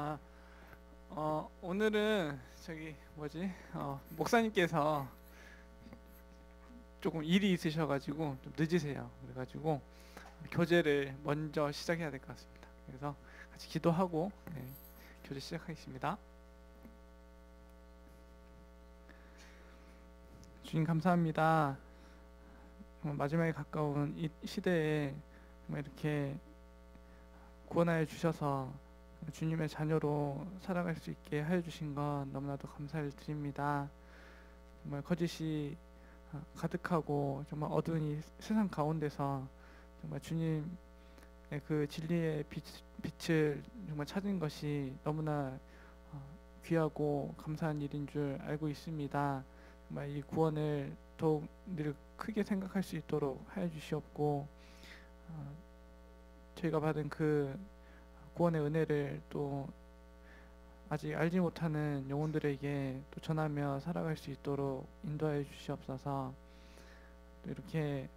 아, 오늘은 목사님께서 조금 일이 있으셔가지고 좀 늦으세요. 그래가지고 교제를 먼저 시작해야 될 것 같습니다. 그래서 같이 기도하고 교제 시작하겠습니다. 주님 감사합니다. 마지막에 가까운 이 시대에 이렇게 구원하여 주셔서 주님의 자녀로 살아갈 수 있게 하여 주신 것 너무나도 감사를 드립니다. 정말 거짓이 가득하고 정말 어두운 이 세상 가운데서 정말 주님의 그 진리의 빛을 정말 찾은 것이 너무나 귀하고 감사한 일인 줄 알고 있습니다. 정말 이 구원을 더욱 늘 크게 생각할 수 있도록 하여 주시옵고, 저희가 받은 그 구원의 은혜를 또 아직 알지 못하는 영혼들에게 또 전하며 살아갈 수 있도록 인도하여 주시옵소서. 또 이렇게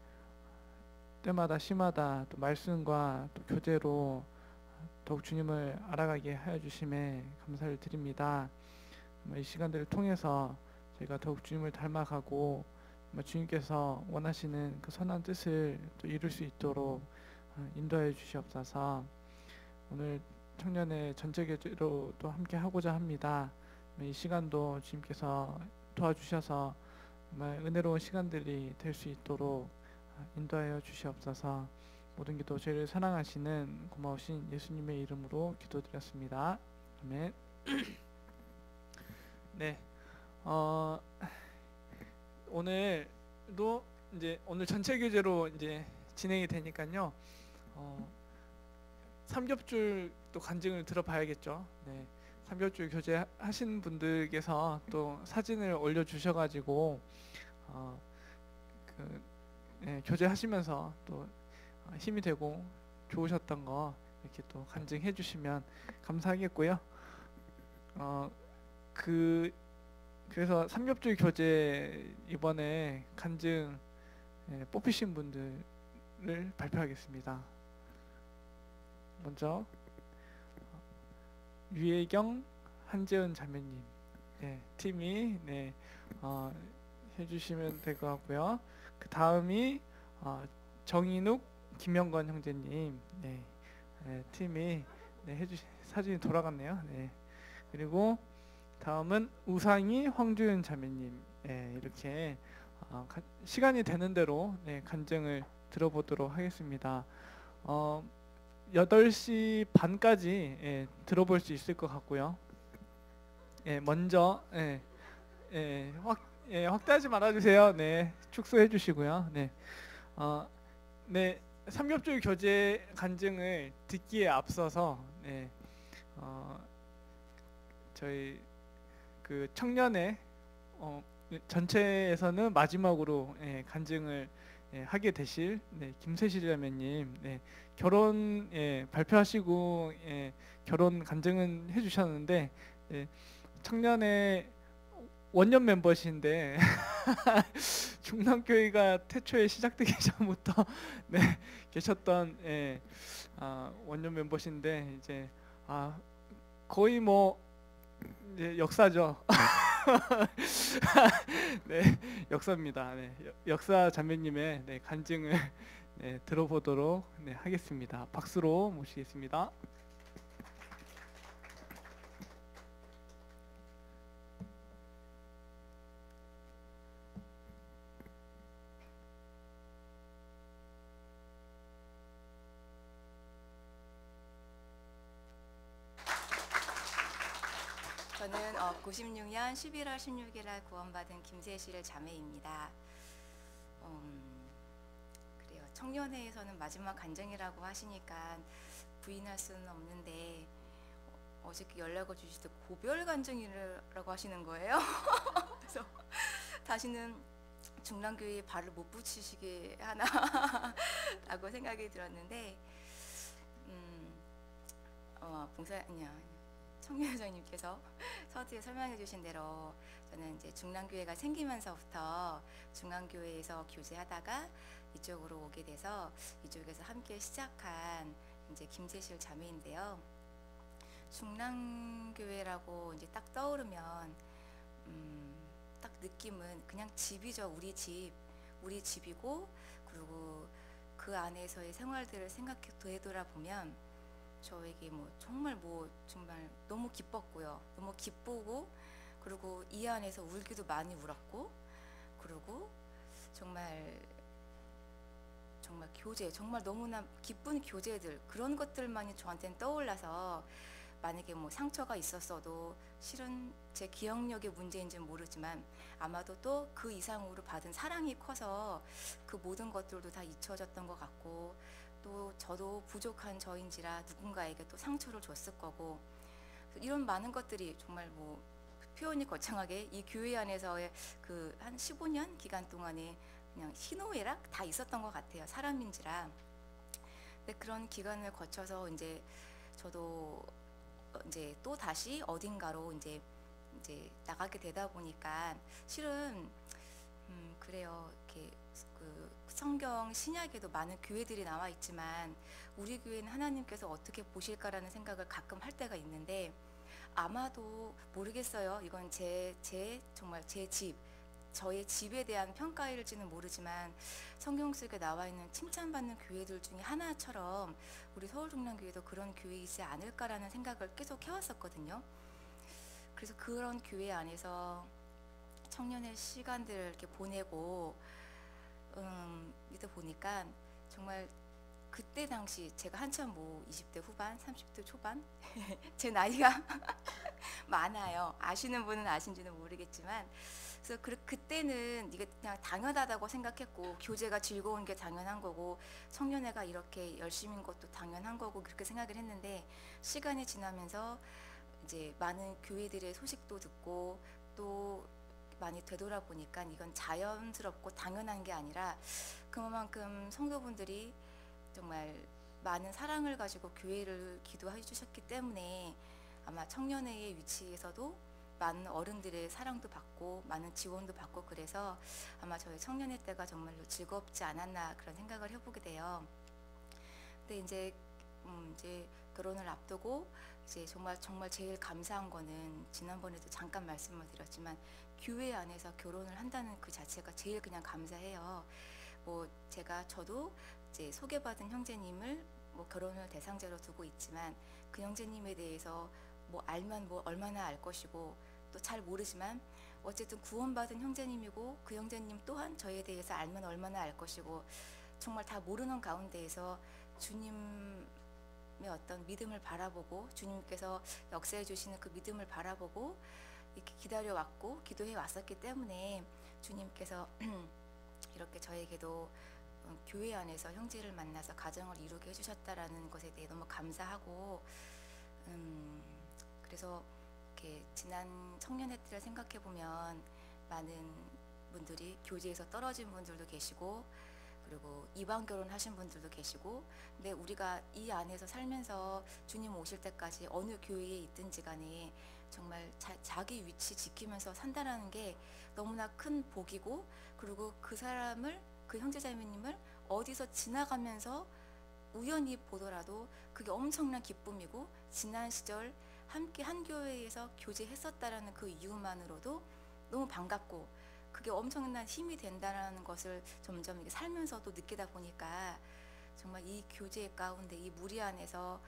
때마다 시마다 또 말씀과 또 교제로 더욱 주님을 알아가게 하여 주심에 감사를 드립니다. 이 시간들을 통해서 저희가 더욱 주님을 닮아가고 주님께서 원하시는 그 선한 뜻을 또 이룰 수 있도록 인도하여 주시옵소서. 오늘 청년의 전체 교제로 또 함께 하고자 합니다. 이 시간도 주님께서 도와주셔서 정말 은혜로운 시간들이 될 수 있도록 인도하여 주시옵소서. 모든 기도 저희를 사랑하시는 고마우신 예수님의 이름으로 기도드렸습니다. 아멘. 네, 오늘도 오늘 전체 교제로 진행이 되니까요. 삼겹줄 또 간증을 들어봐야겠죠. 네, 삼겹줄 교제 하신 분들께서 또 사진을 올려주셔가지고 교제하시면서 또 힘이 되고 좋으셨던 거 이렇게 또 간증해 주시면 감사하겠고요. 그래서 삼겹줄 교제 이번에 간증 뽑히신 분들을 발표하겠습니다. 먼저 유혜경, 한재은 자매님 팀이 해주시면 될 것 같고요. 그 다음이 정인욱, 김영건 형제님 팀이 사진이 돌아갔네요. 그리고 다음은 우상이, 황주윤 자매님 이렇게 시간이 되는 대로 간증을 들어보도록 하겠습니다. 8시 반까지 들어볼 수 있을 것 같고요. 먼저 확대하지 말아주세요. 축소해 주시고요. 삼겹줄 교제 간증을 듣기에 앞서서 저희 그 청년회 전체에서는 마지막으로 간증을 하게 되실 김세실 자매님 결혼 발표하시고 결혼 간증은 해주셨는데 청년회 원년 멤버신데 중남교회가 태초에 시작되기 전부터 계셨던 원년 멤버신데 이제 거의 뭐 이제 역사죠. 역사입니다. 역사 자매님의 간증을 들어보도록 하겠습니다. 박수로 모시겠습니다. 저는 96년 11월 16일날 구원받은 김세실 자매입니다. 그래요. 청년회에서는 마지막 간증이라고 하시니까 부인할 수는 없는데 어저께 연락을 주시듯 고별 간증이라고 하시는 거예요. 그래서 다시는 중랑교회에 발을 못 붙이시게 하나 라고 생각이 들었는데 청년회장님께서 서두에 설명해 주신 대로 저는 이제 중랑교회가 생기면서부터 중앙교회에서 교제하다가 이쪽으로 오게 돼서 이쪽에서 함께 시작한 이제 김세실 자매인데요. 중랑교회라고 이제 딱 떠오르면 딱 느낌은 그냥 집이죠. 우리 집이고, 그리고 그 안에서의 생활들을 생각해 되돌아보면 저에게 정말 너무 기뻤고요. 너무 기쁘고, 그리고 이 안에서 울기도 많이 울었고, 그리고 정말 정말 너무나 기쁜 교제들, 그런 것들만이 저한테는 떠올라서, 만약에 상처가 있었어도 실은 제 기억력의 문제인지는 모르지만 아마도 또 그 이상으로 받은 사랑이 커서 그 모든 것들도 다 잊혀졌던 것 같고, 또 저도 부족한 저인지라 누군가에게 또 상처를 줬을 거고, 이런 많은 것들이 정말 표현이 거창하게 이 교회 안에서의 그 한 15년 기간 동안에 그냥 희노애락 다 있었던 것 같아요. 사람인지라. 근데 그런 기간을 거쳐서 이제 저도 이제 또 다시 어딘가로 이제 나가게 되다 보니까 실은 그래요. 이렇게 그 성경 신약에도 많은 교회들이 나와 있지만 우리 교회는 하나님께서 어떻게 보실까라는 생각을 가끔 할 때가 있는데, 아마도 모르겠어요. 이건 정말 제 집, 저의 집에 대한 평가일지는 모르지만 성경 속에 나와 있는 칭찬받는 교회들 중에 하나처럼 우리 서울중랑교회도 그런 교회이지 않을까라는 생각을 계속 해왔었거든요. 그래서 그런 교회 안에서 청년의 시간들을 이렇게 보내고 이다 보니까 정말 그때 당시 제가 한참 20대 후반, 30대 초반 제 나이가 많아요. 아시는 분은 아신지는 모르겠지만, 그래서 그때는 이게 그냥 당연하다고 생각했고, 교제가 즐거운 게 당연한 거고, 청년회가 이렇게 열심인 것도 당연한 거고, 그렇게 생각을 했는데, 시간이 지나면서 이제 많은 교회들의 소식도 듣고 또 많이 되돌아보니까 이건 자연스럽고 당연한 게 아니라, 그만큼 성도분들이 정말 많은 사랑을 가지고 교회를 기도해 주셨기 때문에 아마 청년회의 위치에서도 많은 어른들의 사랑도 받고 많은 지원도 받고, 그래서 아마 저희 청년회 때가 정말로 즐겁지 않았나 그런 생각을 해보게 돼요. 근데 이제 결혼을 앞두고 이제 정말 제일 감사한 거는, 지난번에도 잠깐 말씀을 드렸지만 교회 안에서 결혼을 한다는 그 자체가 제일 그냥 감사해요. 저도 이제 소개받은 형제님을 결혼을 대상자로 두고 있지만, 그 형제님에 대해서 알면 얼마나 알 것이고, 또 잘 모르지만 어쨌든 구원받은 형제님이고, 그 형제님 또한 저에 대해서 알면 얼마나 알 것이고, 정말 다 모르는 가운데에서 주님의 어떤 믿음을 바라보고, 주님께서 역사해 주시는 그 믿음을 바라보고 이렇게 기다려왔고 기도해 왔었기 때문에, 주님께서 이렇게 저에게도 교회 안에서 형제를 만나서 가정을 이루게 해주셨다라는 것에 대해 너무 감사하고, 그래서 이렇게 지난 청년회 때를 생각해 보면 많은 분들이 교제에서 떨어진 분들도 계시고, 그리고 이방 결혼하신 분들도 계시고, 근데 우리가 이 안에서 살면서 주님 오실 때까지 어느 교회에 있든지 간에 정말 자기 위치 지키면서 산다라는 게 너무나 큰 복이고, 그리고 그 형제자매님을 어디서 지나가면서 우연히 보더라도 그게 엄청난 기쁨이고, 지난 시절 함께 한 교회에서 교제했었다라는 그 이유만으로도 너무 반갑고, 그게 엄청난 힘이 된다는 것을 점점 이렇게 살면서도 느끼다 보니까, 정말 이 교제 가운데 이 무리 안에서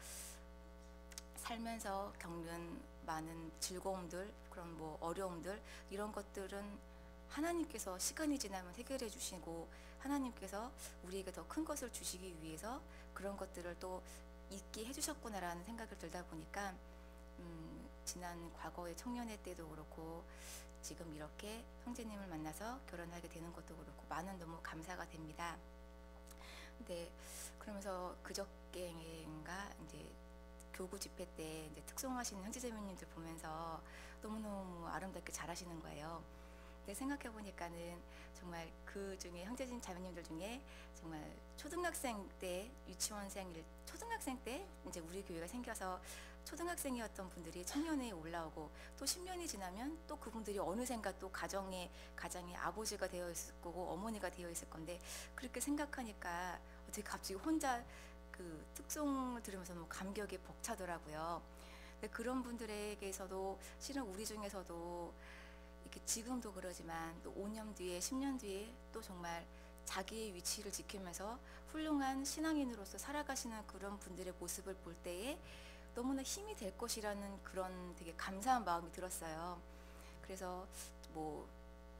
살면서 겪는 많은 즐거움들, 그런 어려움들, 이런 것들은 하나님께서 시간이 지나면 해결해 주시고, 하나님께서 우리에게 더 큰 것을 주시기 위해서 그런 것들을 또 있게 해주셨구나라는 생각을 들다 보니까, 지난 과거의 청년회 때도 그렇고 지금 이렇게 형제님을 만나서 결혼하게 되는 것도 그렇고 너무 감사가 됩니다. 근데 그러면서 그저께인가 이제 교구 집회 때 이제 특송하시는 형제자매님들 보면서 너무너무 아름답게 잘하시는 거예요. 근데 생각해 보니까는 정말 그 중에 형제진 자매님들 중에 정말 초등학생 때 초등학생 때 이제 우리 교회가 생겨서 초등학생이었던 분들이 청년회에 올라오고, 또 10년이 지나면 또 그분들이 어느샌가 또 가정의 아버지가 되어 있을 거고 어머니가 되어 있을 건데, 그렇게 생각하니까 어떻게 갑자기 혼자 그 특송을 들으면서 감격에 벅차더라고요. 근데 그런 분들에게서도 실은 우리 중에서도 이렇게 지금도 그러지만 또 5년 뒤에 10년 뒤에 또 정말 자기의 위치를 지키면서 훌륭한 신앙인으로서 살아가시는 그런 분들의 모습을 볼 때에 너무나 힘이 될 것이라는 그런 되게 감사한 마음이 들었어요. 그래서 뭐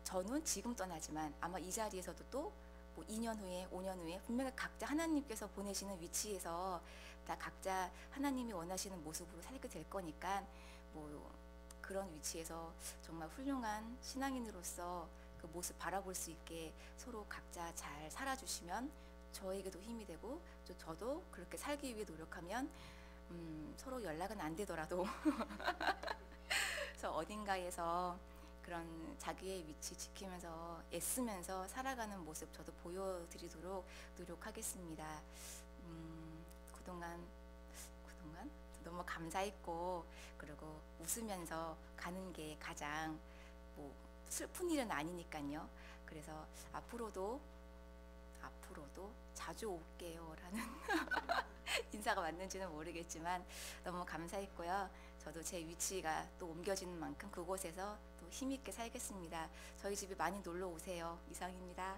저는 지금 떠나지만 아마 이 자리에서도 또 뭐 2년 후에 5년 후에 분명히 각자 하나님께서 보내시는 위치에서 다 각자 하나님이 원하시는 모습으로 살게 될 거니까 뭐 그런 위치에서 정말 훌륭한 신앙인으로서 그 모습 바라볼 수 있게 서로 각자 잘 살아주시면 저에게도 힘이 되고 또 저도 그렇게 살기 위해 노력하면 서로 연락은 안 되더라도 그래서 어딘가에서 그런 자기의 위치 지키면서 애쓰면서 살아가는 모습 저도 보여드리도록 노력하겠습니다. 그동안 너무 감사했고 그리고 웃으면서 가는 게 가장 뭐 슬픈 일은 아니니까요. 그래서 앞으로도 자주 올게요라는 인사가 맞는지는 모르겠지만 너무 감사했고요. 저도 제 위치가 또 옮겨지는 만큼 그곳에서 또 힘있게 살겠습니다. 저희 집에 많이 놀러 오세요. 이상입니다.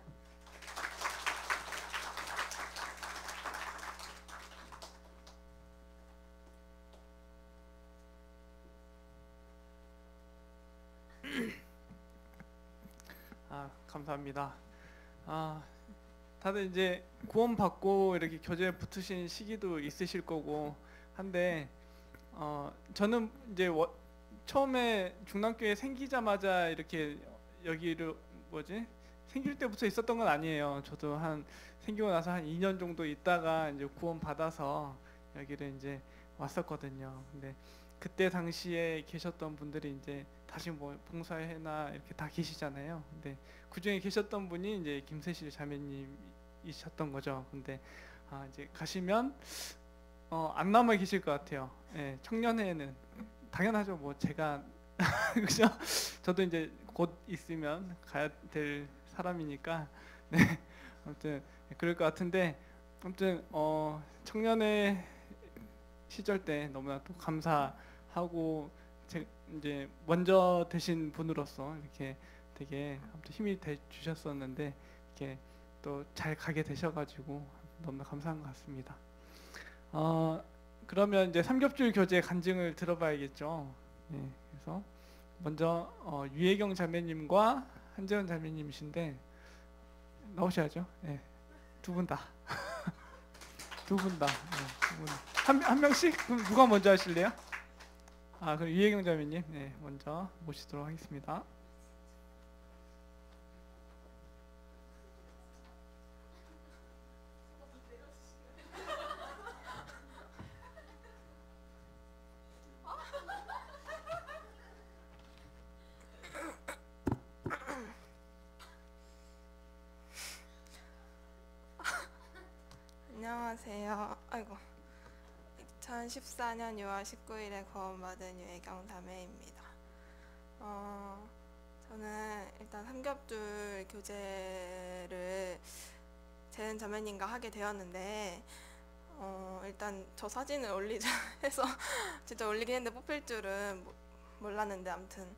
감사합니다. 다들 이제 구원 받고 이렇게 교제에 붙으신 시기도 있으실 거고 한데 저는 이제 처음에 중남교회 생기자마자 이렇게 여기를 생길 때부터 있었던 건 아니에요. 저도 생기고 나서 한 2년 정도 있다가 이제 구원 받아서 여기를 이제 왔었거든요. 근데 그때 당시에 계셨던 분들이 이제 다시 뭐 봉사회나 이렇게 다 계시잖아요. 근데 그 중에 계셨던 분이 이제 김세실 자매님이셨던 거죠. 근데 이제 가시면 안 남아 계실 것 같아요. 예, 청년회는 당연하죠. 뭐 제가 그죠? 저도 이제 곧 있으면 가야 될 사람이니까 네, 아무튼 그럴 것 같은데 아무튼 청년회 시절 때 너무나 또 감사하고 이제 먼저 되신 분으로서 이렇게 되게 아무튼 힘이 돼 주셨었는데 이렇게 또 잘 가게 되셔가지고 너무나 감사한 것 같습니다. 그러면 이제 삼겹줄 교제 간증을 들어봐야겠죠. 네, 그래서 먼저 유혜경 자매님과 한재원 자매님이신데 나오셔야죠. 네, 두 분 다. 두 분 다. 네, 한 명씩? 그럼 누가 먼저 하실래요? 그럼 유혜경 자매님, 네, 먼저 모시도록 하겠습니다. 안녕하세요. 2014년 6월 19일에 구원받은 유혜경 자매입니다. 저는 일단 삼겹줄 교제를 재은 자매님과 하게 되었는데 일단 저 사진을 올리자 해서 진짜 올리긴 했는데 뽑힐 줄은 몰랐는데 아무튼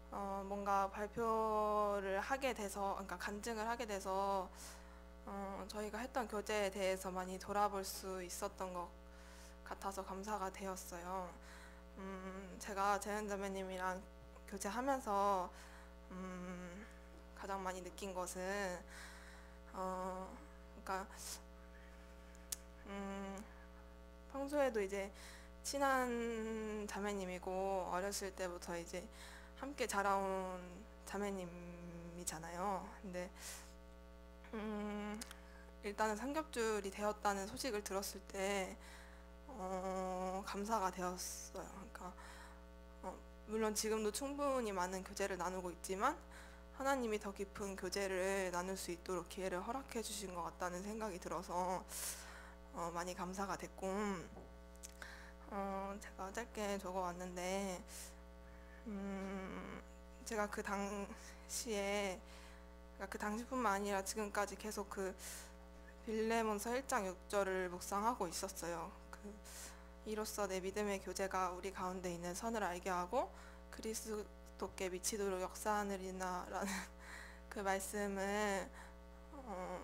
뭔가 발표를 하게 돼서 그러니까 간증을 하게 돼서 저희가 했던 교제에 대해서 많이 돌아볼 수 있었던 것 같아서 감사가 되었어요. 제가 재은 자매님이랑 교제하면서 가장 많이 느낀 것은 그러니까 평소에도 이제 친한 자매님이고 어렸을 때부터 이제 함께 자라온 자매님이잖아요. 근데 일단은 삼겹줄이 되었다는 소식을 들었을 때 감사가 되었어요. 그러니까 물론 지금도 충분히 많은 교제를 나누고 있지만 하나님이 더 깊은 교제를 나눌 수 있도록 기회를 허락해 주신 것 같다는 생각이 들어서 많이 감사가 됐고 제가 짧게 적어왔는데 제가 그 당시에 그 당시뿐만 아니라 지금까지 계속 그 빌레몬서 1장 6절을 묵상하고 있었어요. 이로써 내 믿음의 교제가 우리 가운데 있는 선을 알게 하고 그리스도께 미치도록 역사하느니라라는 그 말씀을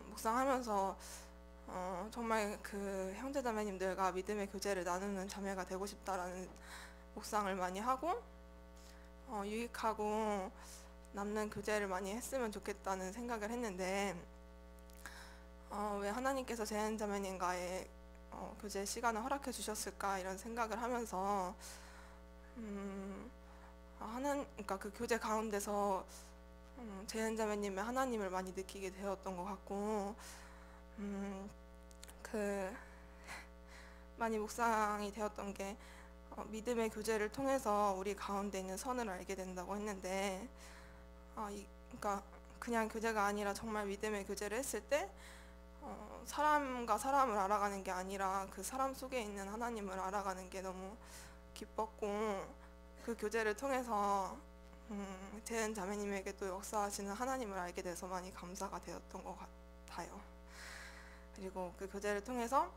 묵상하면서 정말 그 형제자매님들과 믿음의 교제를 나누는 자매가 되고 싶다라는 묵상을 많이 하고 유익하고 남는 교제를 많이 했으면 좋겠다는 생각을 했는데 왜 하나님께서 제한자매님과의 교제 시간을 허락해 주셨을까 이런 생각을 하면서 그러니까 그 교제 가운데서 제한자매님의 하나님을 많이 느끼게 되었던 것 같고 그 많이 묵상이 되었던 게 믿음의 교제를 통해서 우리 가운데 있는 선을 알게 된다고 했는데 그러니까 그냥 교제가 아니라 정말 믿음의 교제를 했을 때 사람과 사람을 알아가는 게 아니라 그 사람 속에 있는 하나님을 알아가는 게 너무 기뻤고 그 교제를 통해서 재은 자매님에게 또 역사하시는 하나님을 알게 돼서 많이 감사가 되었던 것 같아요. 그리고 그 교제를 통해서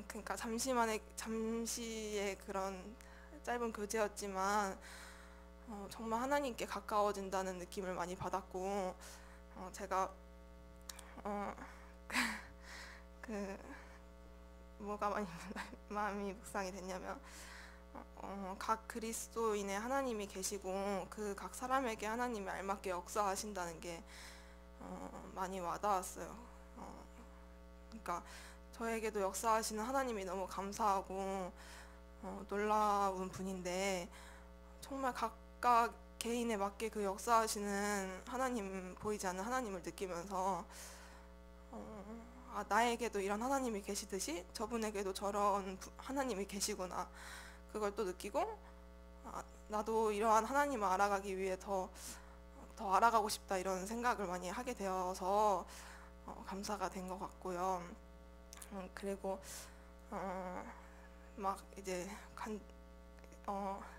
그러니까 잠시의 그런 짧은 교제였지만 정말 하나님께 가까워진다는 느낌을 많이 받았고 제가 그 뭐가 많이 마음이 묵상이 됐냐면 각 그리스도인의 하나님이 계시고 그 각 사람에게 하나님이 알맞게 역사하신다는 게 많이 와닿았어요. 그러니까 저에게도 역사하시는 하나님이 너무 감사하고 놀라운 분인데 정말 각각 개인에 맞게 그 역사하시는 하나님, 보이지 않는 하나님을 느끼면서 나에게도 이런 하나님이 계시듯이 저분에게도 저런 하나님이 계시구나 그걸 또 느끼고 나도 이러한 하나님을 알아가기 위해 더 알아가고 싶다 이런 생각을 많이 하게 되어서 감사가 된 것 같고요. 그리고 막 이제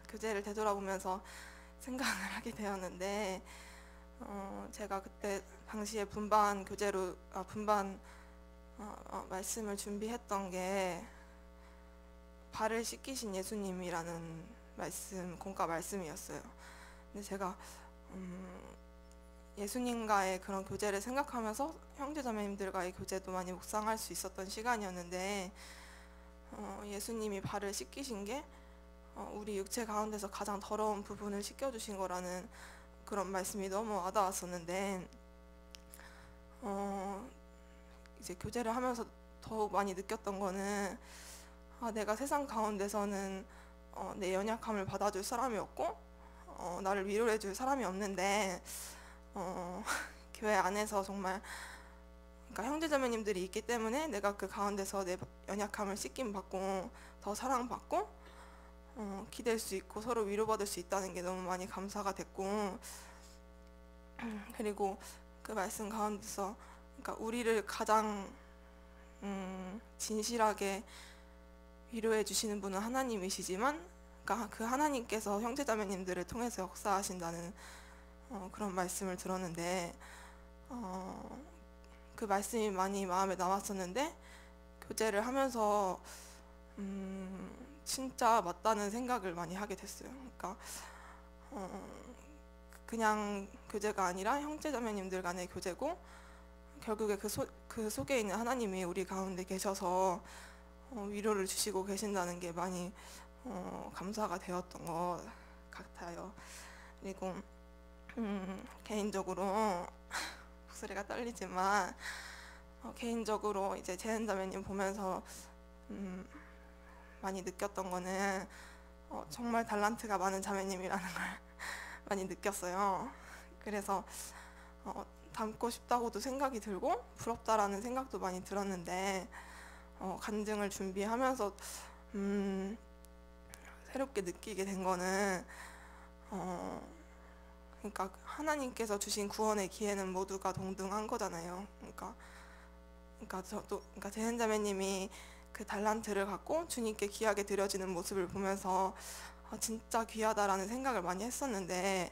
교제를 되돌아보면서 생각을 하게 되었는데 제가 그때 당시에 분반 교제로 말씀을 준비했던 게 발을 씻기신 예수님이라는 말씀, 공과 말씀이었어요. 근데 제가 예수님과의 그런 교제를 생각하면서 형제자매님들과의 교제도 많이 묵상할 수 있었던 시간이었는데 예수님이 발을 씻기신 게 우리 육체 가운데서 가장 더러운 부분을 씻겨주신 거라는 그런 말씀이 너무 와닿았었는데 이제 교제를 하면서 더욱 많이 느꼈던 거는 내가 세상 가운데서는 내 연약함을 받아줄 사람이 없고 나를 위로해줄 사람이 없는데 교회 안에서 정말 그러니까 형제자매님들이 있기 때문에 내가 그 가운데서 내 연약함을 씻김받고 더 사랑받고 기댈 수 있고 서로 위로받을 수 있다는 게 너무 많이 감사가 됐고 그리고 그 말씀 가운데서 그러니까 우리를 가장 진실하게 위로해 주시는 분은 하나님이시지만 그러니까 그 하나님께서 형제자매님들을 통해서 역사하신다는 그런 말씀을 들었는데 그 말씀이 많이 마음에 남았었는데 교제를 하면서 진짜 맞다는 생각을 많이 하게 됐어요. 그러니까 그냥 교제가 아니라 형제자매님들 간의 교제고 결국에 그 속에 있는 하나님이 우리 가운데 계셔서 위로를 주시고 계신다는 게 많이 감사가 되었던 것 같아요. 그리고 개인적으로 목소리가 떨리지만 개인적으로 이제 재은자매님 보면서 많이 느꼈던 거는 정말 달란트가 많은 자매님이라는 걸 많이 느꼈어요. 그래서 닮고 싶다고도 생각이 들고 부럽다라는 생각도 많이 들었는데 간증을 준비하면서 새롭게 느끼게 된 거는 그러니까 하나님께서 주신 구원의 기회는 모두가 동등한 거잖아요. 그러니까 재현자매님이 그 달란트를 갖고 주님께 귀하게 드려지는 모습을 보면서 진짜 귀하다라는 생각을 많이 했었는데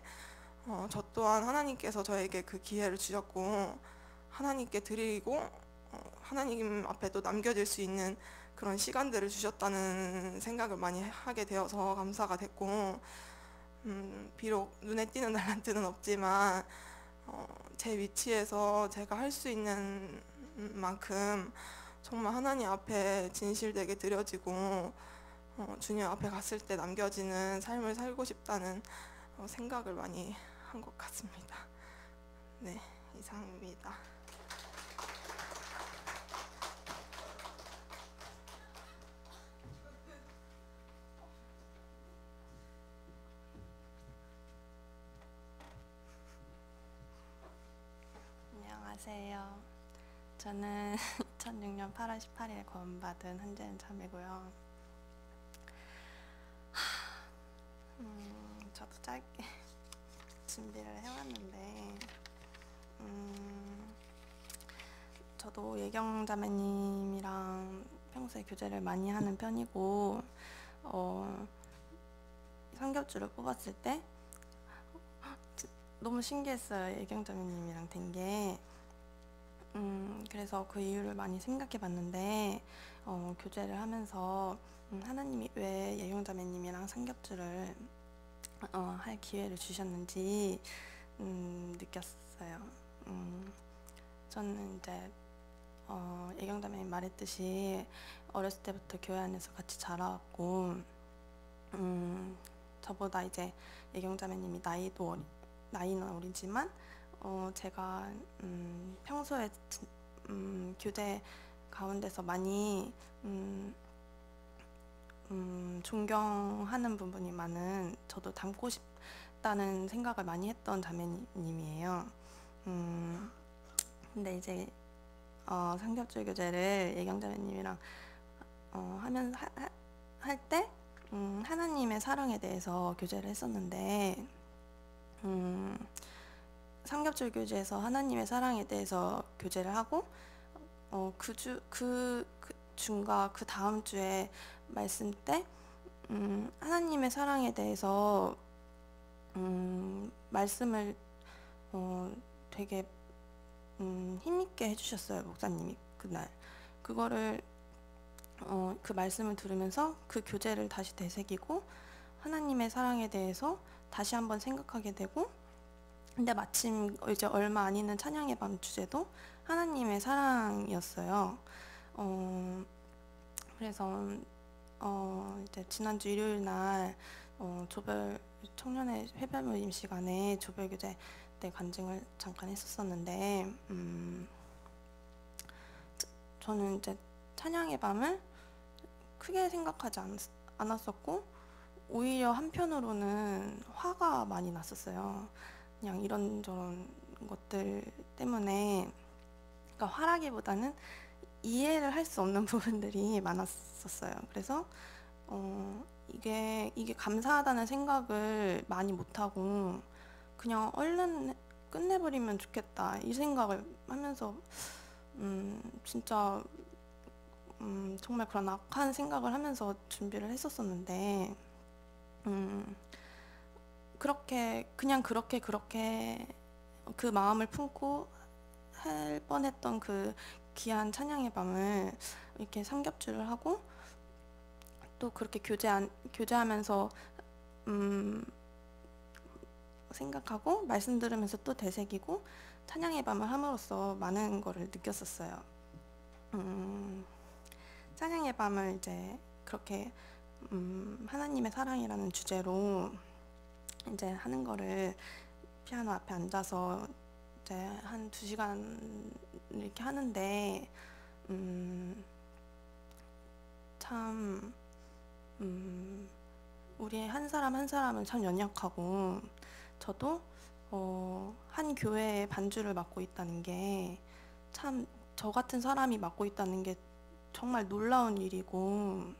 저 또한 하나님께서 저에게 그 기회를 주셨고 하나님께 드리고 하나님 앞에 또 남겨질 수 있는 그런 시간들을 주셨다는 생각을 많이 하게 되어서 감사가 됐고, 비록 눈에 띄는 달란트는 없지만 제 위치에서 제가 할 수 있는 만큼 정말 하나님 앞에 진실되게 드려지고 주님 앞에 갔을 때 남겨지는 삶을 살고 싶다는 생각을 많이 한 것 같습니다. 네, 이상입니다. 안녕하세요. 저는 2006년 8월 18일에 구원받은 한재은 자매고요. 저도 짧게 준비를 해왔는데, 저도 예경 자매님이랑 평소에 교제를 많이 하는 편이고, 삼겹줄을 뽑았을 때 너무 신기했어요. 예경 자매님이랑 된 게. 그래서 그 이유를 많이 생각해 봤는데, 교제를 하면서 하나님이 왜 예경 자매님이랑 삼겹줄을 할 기회를 주셨는지 느꼈어요. 저는 이제 예경 자매님 말했듯이 어렸을 때부터 교회 안에서 같이 자라왔고, 저보다 이제 예경 자매님이 나이는 어리지만 제가 평소에 교제 가운데서 많이 존경하는 부분이 많은, 저도 닮고 싶다는 생각을 많이 했던 자매님이에요. 근데 이제 삼겹줄 교제를 예경 자매님이랑 하면서 할 때 하나님의 사랑에 대해서 교제를 했었는데, 삼겹줄 교제에서 하나님의 사랑에 대해서 교제를 하고, 그 중과 그 다음 주에 말씀 때 하나님의 사랑에 대해서 말씀을 되게 힘있게 해주셨어요, 목사님이 그날. 그거를 그 말씀을 들으면서 그 교제를 다시 되새기고 하나님의 사랑에 대해서 다시 한번 생각하게 되고, 근데 마침 이제 얼마 안 있는 찬양의 밤 주제도 하나님의 사랑이었어요. 그래서 이제 지난주 일요일 날 조별 청년의 회별 모임 시간에 조별 교제 때 간증을 잠깐 했었었는데, 저는 이제 찬양의 밤을 크게 생각하지 않았었고, 오히려 한편으로는 화가 많이 났었어요. 그냥 이런저런 것들 때문에, 그러니까 화라기보다는 이해를 할 수 없는 부분들이 많았었어요. 그래서 이게 감사하다는 생각을 많이 못하고 그냥 얼른 끝내버리면 좋겠다 이 생각을 하면서 진짜 정말 그런 악한 생각을 하면서 준비를 했었었는데, 그렇게 그 마음을 품고 할 뻔했던 그 귀한 찬양의 밤을 이렇게 삼겹줄을 하고, 또 그렇게 교제하면서 생각하고 말씀 들으면서 또 되새기고 찬양의 밤을 함으로써 많은 거를 느꼈었어요. 찬양의 밤을 이제 그렇게 하나님의 사랑이라는 주제로 이제 하는 거를 피아노 앞에 앉아서 이제 한 2시간 이렇게 하는데, 참 우리 한 사람 한 사람은 참 연약하고, 저도 한 교회의 반주를 맡고 있다는 게 참 저 같은 사람이 맡고 있다는 게 정말 놀라운 일이고,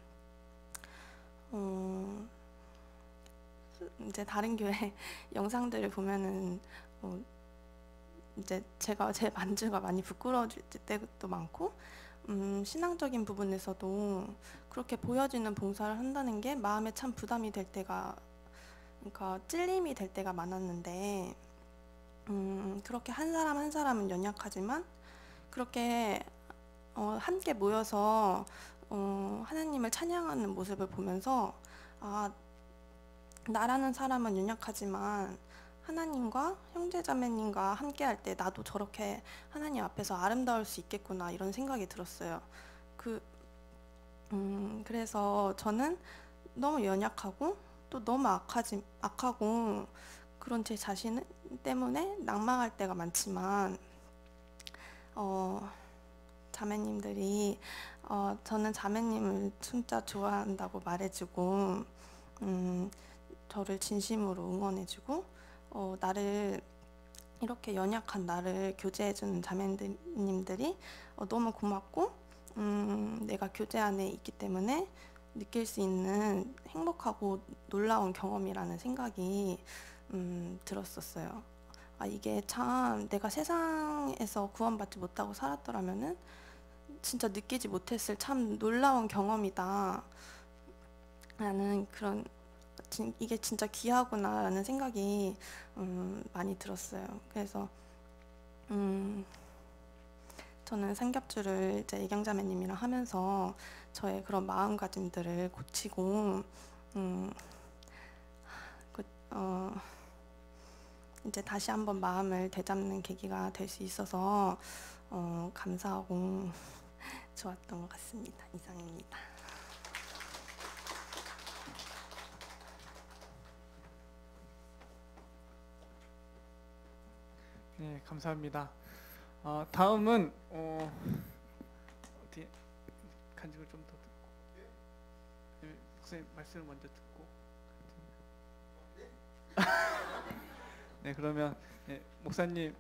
이제 다른 교회 영상들을 보면은 이제 제 반주가 많이 부끄러워질 때도 많고, 신앙적인 부분에서도 그렇게 보여지는 봉사를 한다는 게 마음에 참 부담이 될 때가, 그러니까 찔림이 될 때가 많았는데, 그렇게 한 사람 한 사람은 연약하지만 그렇게 함께 모여서 하나님을 찬양하는 모습을 보면서 나라는 사람은 연약하지만 하나님과 형제자매님과 함께 할 때 나도 저렇게 하나님 앞에서 아름다울 수 있겠구나 이런 생각이 들었어요. 그래서 저는 너무 연약하고 또 너무 악하고 그런 제 자신 때문에 낙망할 때가 많지만 자매님들이 저는 자매님을 진짜 좋아한다고 말해주고 저를 진심으로 응원해주고 나를 이렇게 연약한 나를 교제해주는 자매님들이 너무 고맙고 내가 교제 안에 있기 때문에 느낄 수 있는 행복하고 놀라운 경험이라는 생각이 들었었어요. 이게 참 내가 세상에서 구원받지 못하고 살았더라면은 진짜 느끼지 못했을 참 놀라운 경험이다 라는 그런 이게 진짜 귀하구나 라는 생각이 많이 들었어요. 그래서 저는 삼겹주를 이제 애경자매님이랑 하면서 저의 그런 마음가짐들을 고치고 이제 다시 한번 마음을 되잡는 계기가 될 수 있어서 감사하고 좋았던 것 같습니다. 이상입니다. 네, 감사합니다. 다음은 어떻게 간증을 좀 더 듣고, 네, 목사님 말씀을 먼저 듣고. 네, 그러면 목사님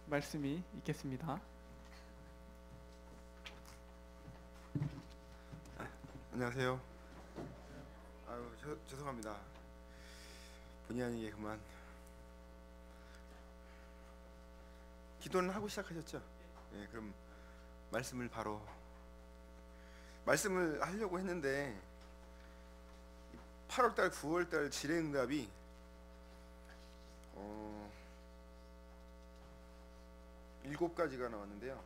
말씀이 있겠습니다. 안녕하세요. 죄송합니다. 본의 아니게 그만. 기도는 하고 시작하셨죠? 예, 그럼 말씀을 하려고 했는데 8월달, 9월달 질의응답이 7가지가 나왔는데요.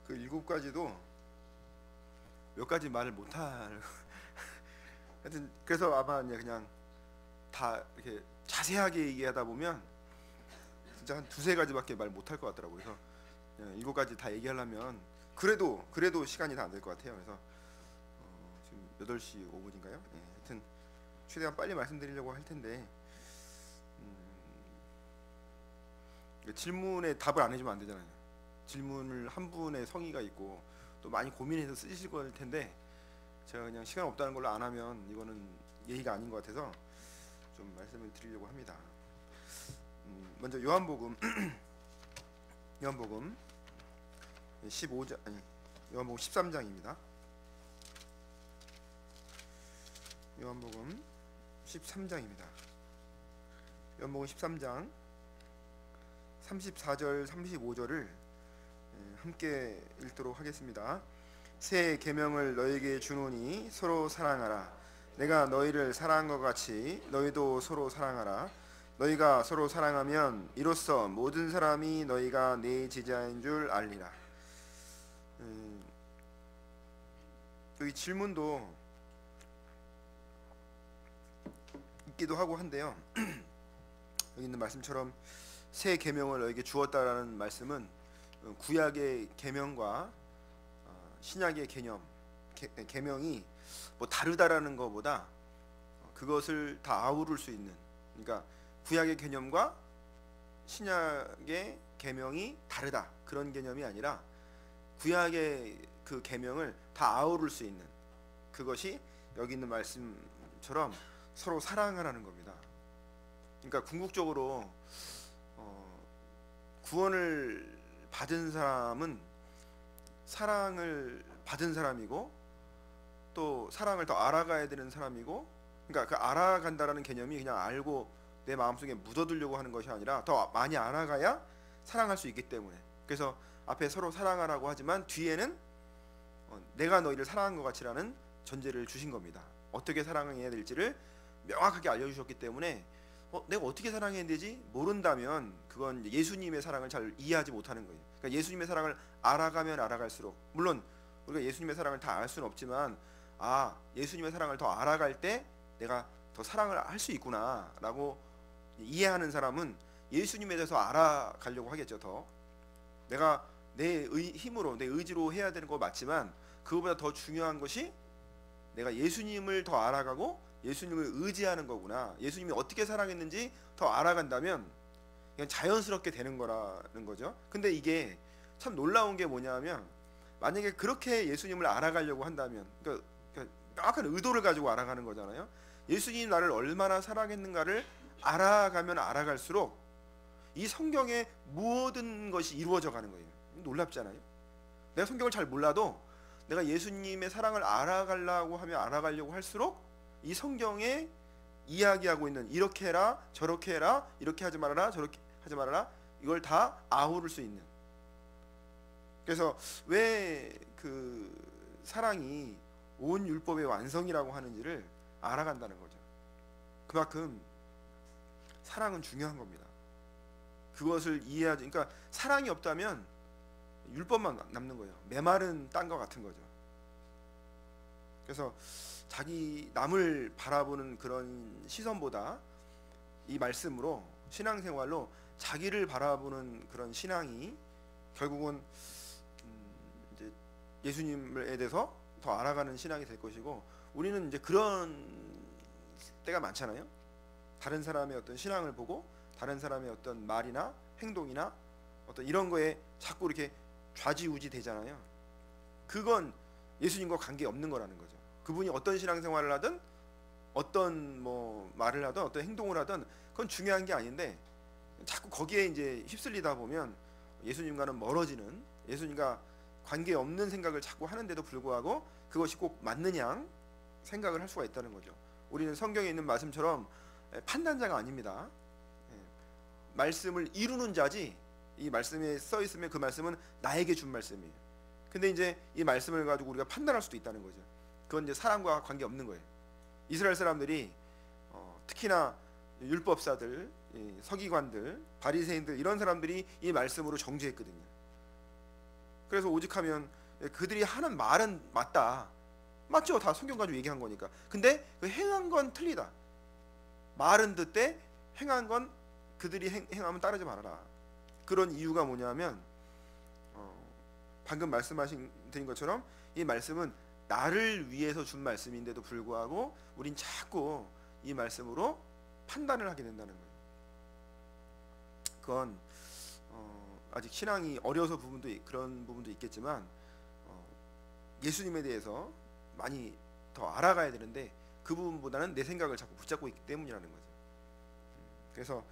그 7가지도 몇 가지 말을 못할 하여튼 그래서 아마 그냥 다 이렇게 자세하게 얘기하다 보면 진짜 한 2-3가지밖에 말 못할 것 같더라고요. 그래서 7가지 다 얘기하려면 그래도 시간이 다 안 될 것 같아요. 그래서 지금 8시 5분인가요? 네, 하여튼 최대한 빨리 말씀드리려고 할 텐데 질문에 답을 안 해주면 안 되잖아요. 질문을 한 분의 성의가 있고 또 많이 고민해서 쓰실 걸 텐데 제가 그냥 시간 없다는 걸로 안 하면 이거는 예의가 아닌 것 같아서 좀 말씀을 드리려고 합니다. 먼저 요한복음 13장입니다. 요한복음 13장입니다. 요한복음 13장 34절 35절을 함께 읽도록 하겠습니다. 새 계명을 너희에게 주노니 서로 사랑하라. 내가 너희를 사랑한 것 같이 너희도 서로 사랑하라. 너희가 서로 사랑하면 이로써 모든 사람이 너희가 내 제자인 줄 알리라. 여기 질문도 있기도 하고 한데요. 여기 있는 말씀처럼 새 계명을 너희에게 주었다라는 말씀은 구약의 계명과 신약의 계명이 뭐 다르다라는 것보다 그것을 다 아우를 수 있는, 그러니까 구약의 개념과 신약의 계명이 다르다 그런 개념이 아니라 구약의 그 계명을 다 아우를 수 있는 그것이 여기 있는 말씀처럼 서로 사랑하라는 겁니다. 그러니까 궁극적으로 구원을 받은 사람은 사랑을 받은 사람이고 또 사랑을 더 알아가야 되는 사람이고, 그러니까 그 알아간다라는 개념이 그냥 알고 내 마음속에 묻어두려고 하는 것이 아니라 더 많이 알아가야 사랑할 수 있기 때문에, 그래서 앞에 서로 사랑하라고 하지만 뒤에는 내가 너희를 사랑한 것 같이라는 전제를 주신 겁니다. 어떻게 사랑해야 될지를 명확하게 알려주셨기 때문에 내가 어떻게 사랑해야 되지? 모른다면 그건 예수님의 사랑을 잘 이해하지 못하는 거예요. 그러니까 예수님의 사랑을 알아가면 알아갈수록, 물론 우리가 예수님의 사랑을 다 알 수는 없지만 예수님의 사랑을 더 알아갈 때 내가 더 사랑을 할 수 있구나라고 이해하는 사람은 예수님에 대해서 알아가려고 하겠죠. 더 내가 내 힘으로 내 의지로 해야 되는 거 맞지만 그거보다 더 중요한 것이 내가 예수님을 더 알아가고 예수님을 의지하는 거구나. 예수님이 어떻게 사랑했는지 더 알아간다면 그냥 자연스럽게 되는 거라는 거죠. 근데 이게 참 놀라운 게 뭐냐면 만약에 그렇게 예수님을 알아가려고 한다면 그러니까 명확한 의도를 가지고 알아가는 거잖아요. 예수님이 나를 얼마나 사랑했는가를 알아가면 알아갈수록 이 성경의 모든 것이 이루어져 가는 거예요. 놀랍잖아요. 내가 성경을 잘 몰라도 내가 예수님의 사랑을 알아가려고 하면 알아가려고 할수록 이 성경에 이야기하고 있는 이렇게 해라 저렇게 해라 이렇게 하지 말아라 저렇게 하지 말아라 이걸 다 아우를 수 있는. 그래서 왜 그 사랑이 온 율법의 완성이라고 하는지를 알아간다는 거죠. 그만큼 사랑은 중요한 겁니다. 그것을 이해하지. 그러니까 사랑이 없다면 율법만 남는 거예요. 메마른 땅과 같은 거죠. 그래서 자기 남을 바라보는 그런 시선보다 이 말씀으로 신앙생활로 자기를 바라보는 그런 신앙이 결국은 이제 예수님에 대해서 더 알아가는 신앙이 될 것이고, 우리는 이제 그런 때가 많잖아요. 다른 사람의 어떤 신앙을 보고 다른 사람의 어떤 말이나 행동이나 어떤 이런 거에 자꾸 이렇게 좌지우지 되잖아요. 그건 예수님과 관계 없는 거라는 거죠. 그분이 어떤 신앙생활을 하든 어떤 뭐 말을 하든 어떤 행동을 하든 그건 중요한 게 아닌데 자꾸 거기에 이제 휩쓸리다 보면 예수님과는 멀어지는, 예수님과 관계 없는 생각을 자꾸 하는데도 불구하고 그것이 꼭 맞느냐 생각을 할 수가 있다는 거죠. 우리는 성경에 있는 말씀처럼 판단자가 아닙니다. 말씀을 이루는 자지, 이 말씀에 써 있으면 그 말씀은 나에게 준 말씀이에요. 근데 이제 이 말씀을 가지고 우리가 판단할 수도 있다는 거죠. 그건 이제 사람과 관계 없는 거예요. 이스라엘 사람들이 특히나 율법사들, 서기관들, 바리새인들 이런 사람들이 이 말씀으로 정죄했거든요. 그래서 오직하면 그들이 하는 말은 맞다, 맞죠? 다 성경 가지고 얘기한 거니까. 근데 그 행한 건 틀리다. 말은 듣되 행한 건 그들이 행하면 따르지 말아라. 그런 이유가 뭐냐면 방금 드린 것처럼 이 말씀은 나를 위해서 준 말씀인데도 불구하고 우린 자꾸 이 말씀으로 판단을 하게 된다는 거예요. 그건 아직 신앙이 어려서 그런 부분도 있겠지만 예수님에 대해서 많이 더 알아가야 되는데 그 부분보다는 내 생각을 자꾸 붙잡고 있기 때문이라는 거죠. 그래서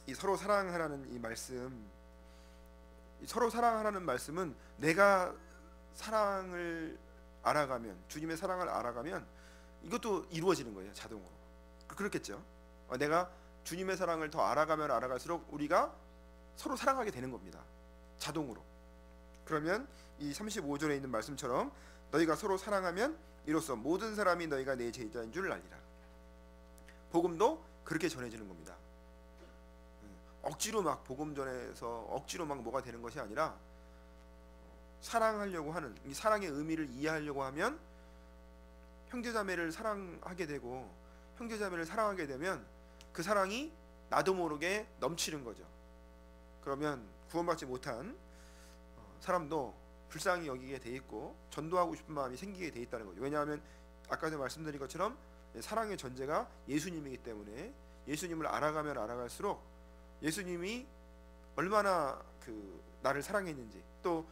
이 서로 사랑하라는 이 말씀, 서로 사랑하라는 말씀은 내가 사랑을 알아가면, 주님의 사랑을 알아가면 이것도 이루어지는 거예요. 자동으로. 그렇겠죠. 내가 주님의 사랑을 더 알아가면 알아갈수록 우리가 서로 사랑하게 되는 겁니다. 자동으로. 그러면 이 35절에 있는 말씀처럼 너희가 서로 사랑하면 이로써 모든 사람이 너희가 내 제자인 줄 알리라. 복음도 그렇게 전해지는 겁니다. 억지로 막 복음 전해서 억지로 막 뭐가 되는 것이 아니라 사랑하려고 하는, 이 사랑의 의미를 이해하려고 하면 형제자매를 사랑하게 되고, 형제자매를 사랑하게 되면 그 사랑이 나도 모르게 넘치는 거죠. 그러면 구원받지 못한 사람도 불쌍히 여기게 돼 있고 전도하고 싶은 마음이 생기게 돼 있다는 거죠. 왜냐하면 아까도 말씀드린 것처럼 사랑의 전제가 예수님이기 때문에 예수님을 알아가면 알아갈수록 예수님이 얼마나 나를 사랑했는지, 또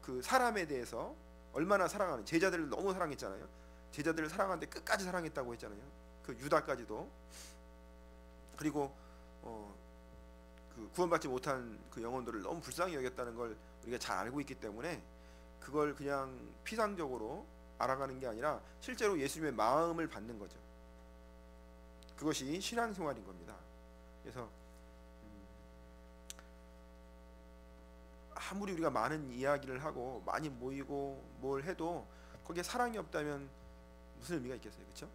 그 사람에 대해서 얼마나 사랑하는, 제자들을 너무 사랑했잖아요. 제자들을 사랑하는데 끝까지 사랑했다고 했잖아요. 그 유다까지도. 그리고 그 구원받지 못한 그 영혼들을 너무 불쌍히 여겼다는 걸 우리가 잘 알고 있기 때문에 그걸 그냥 피상적으로 알아가는 게 아니라 실제로 예수님의 마음을 받는 거죠. 그것이 신앙생활인 겁니다. 그래서 아무리 우리가 많은 이야기를 하고 많이 모이고 뭘 해도 거기에 사랑이 없다면 무슨 의미가 있겠어요, 그렇죠?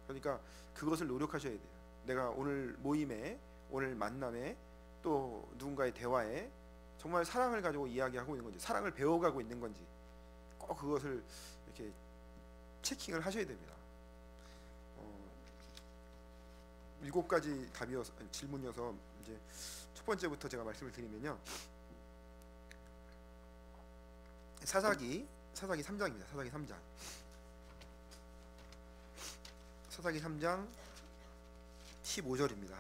그러니까 그것을 노력하셔야 돼요. 내가 오늘 모임에, 오늘 만남에, 또 누군가의 대화에 정말 사랑을 가지고 이야기하고 있는 건지, 사랑을 배워가고 있는 건지 꼭 그것을 이렇게 체킹을 하셔야 됩니다. 7가지 답이어서, 질문이어서 이제 첫 번째부터 제가 말씀을 드리면요. 사사기 3장입니다. 사사기 3장. 사사기 3장 15절입니다.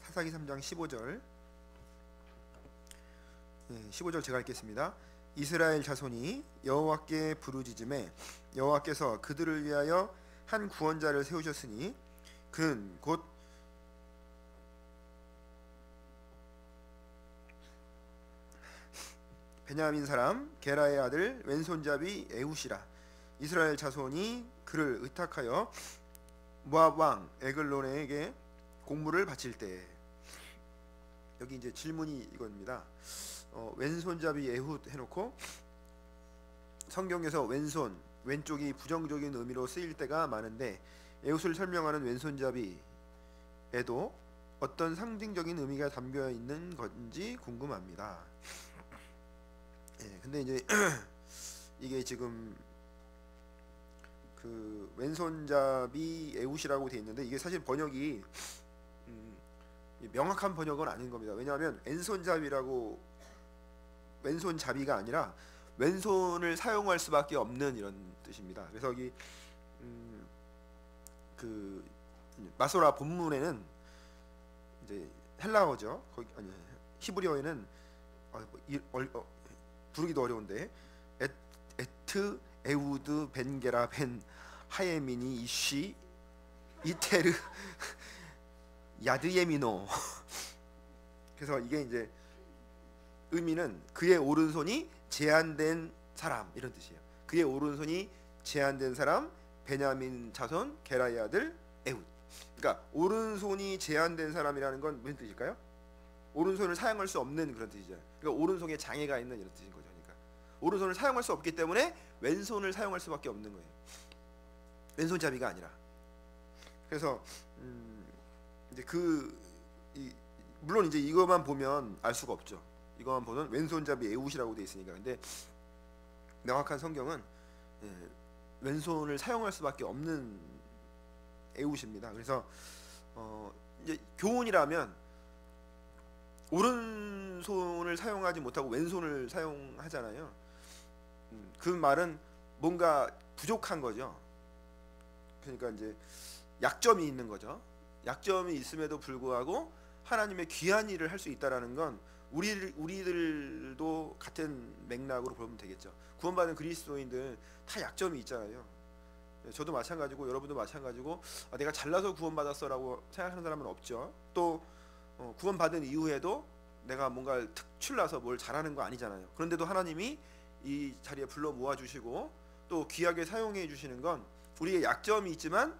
사사기 3장 15절. 15절 제가 읽겠습니다. 이스라엘 자손이 여호와께 부르짖음에 여호와께서 그들을 위하여 한 구원자를 세우셨으니 그는 곧 베냐민 사람 게라의 아들 왼손잡이 에훗이라. 이스라엘 자손이 그를 의탁하여 모압 왕 에글론에게 공물을 바칠 때, 여기 이제 질문이 이겁니다. 왼손잡이 에훗 해놓고 성경에서 왼쪽이 부정적인 의미로 쓰일 때가 많은데 에훗을 설명하는 왼손잡이에도 어떤 상징적인 의미가 담겨 있는 건지 궁금합니다. 근데 이제 이게 지금 그 왼손잡이 에훗이라고 돼 있는데 이게 사실 번역이 명확한 번역은 아닌 겁니다. 왜냐하면 왼손잡이가 아니라 왼손을 사용할 수밖에 없는 이런 뜻입니다. 그래서 여기 그 마소라 본문에는 이제 헬라어죠. 거기 아니 히브리어에는 부르기도 어려운데 에트 에우드 벤게라 벤 하예미니 이쉬 이테르 야드예미노. 그래서 이게 이제 의미는 그의 오른손이 제한된 사람 이런 뜻이에요. 그의 오른손이 제한된 사람 베냐민 자손 게라의 아들 에훗. 그러니까 오른손이 제한된 사람이라는 건 무슨 뜻일까요? 오른손을 사용할 수 없는 그런 뜻이죠. 그러니까 오른손에 장애가 있는 이런 뜻인 거죠. 그러니까 오른손을 사용할 수 없기 때문에 왼손을 사용할 수밖에 없는 거예요. 왼손잡이가 아니라. 그래서 이제 물론 이제 이것만 보면 알 수가 없죠. 이것만 보면 왼손잡이 에훗이라고 돼 있으니까. 근데 명확한 성경은 왼손을 사용할 수밖에 없는 에훗입니다. 그래서 이제 교훈이라면 오른손을 사용하지 못하고 왼손을 사용하잖아요. 그 말은 뭔가 부족한 거죠. 그러니까 이제 약점이 있는 거죠. 약점이 있음에도 불구하고 하나님의 귀한 일을 할 수 있다라는 건 우리들도 같은 맥락으로 보면 되겠죠. 구원받은 그리스도인들 다 약점이 있잖아요. 저도 마찬가지고 여러분도 마찬가지고 내가 잘나서 구원받았어라고 생각하는 사람은 없죠. 또 구원받은 이후에도 내가 뭔가 특출나서 뭘 잘하는 거 아니잖아요. 그런데도 하나님이 이 자리에 불러 모아주시고 또 귀하게 사용해 주시는 건 우리의 약점이 있지만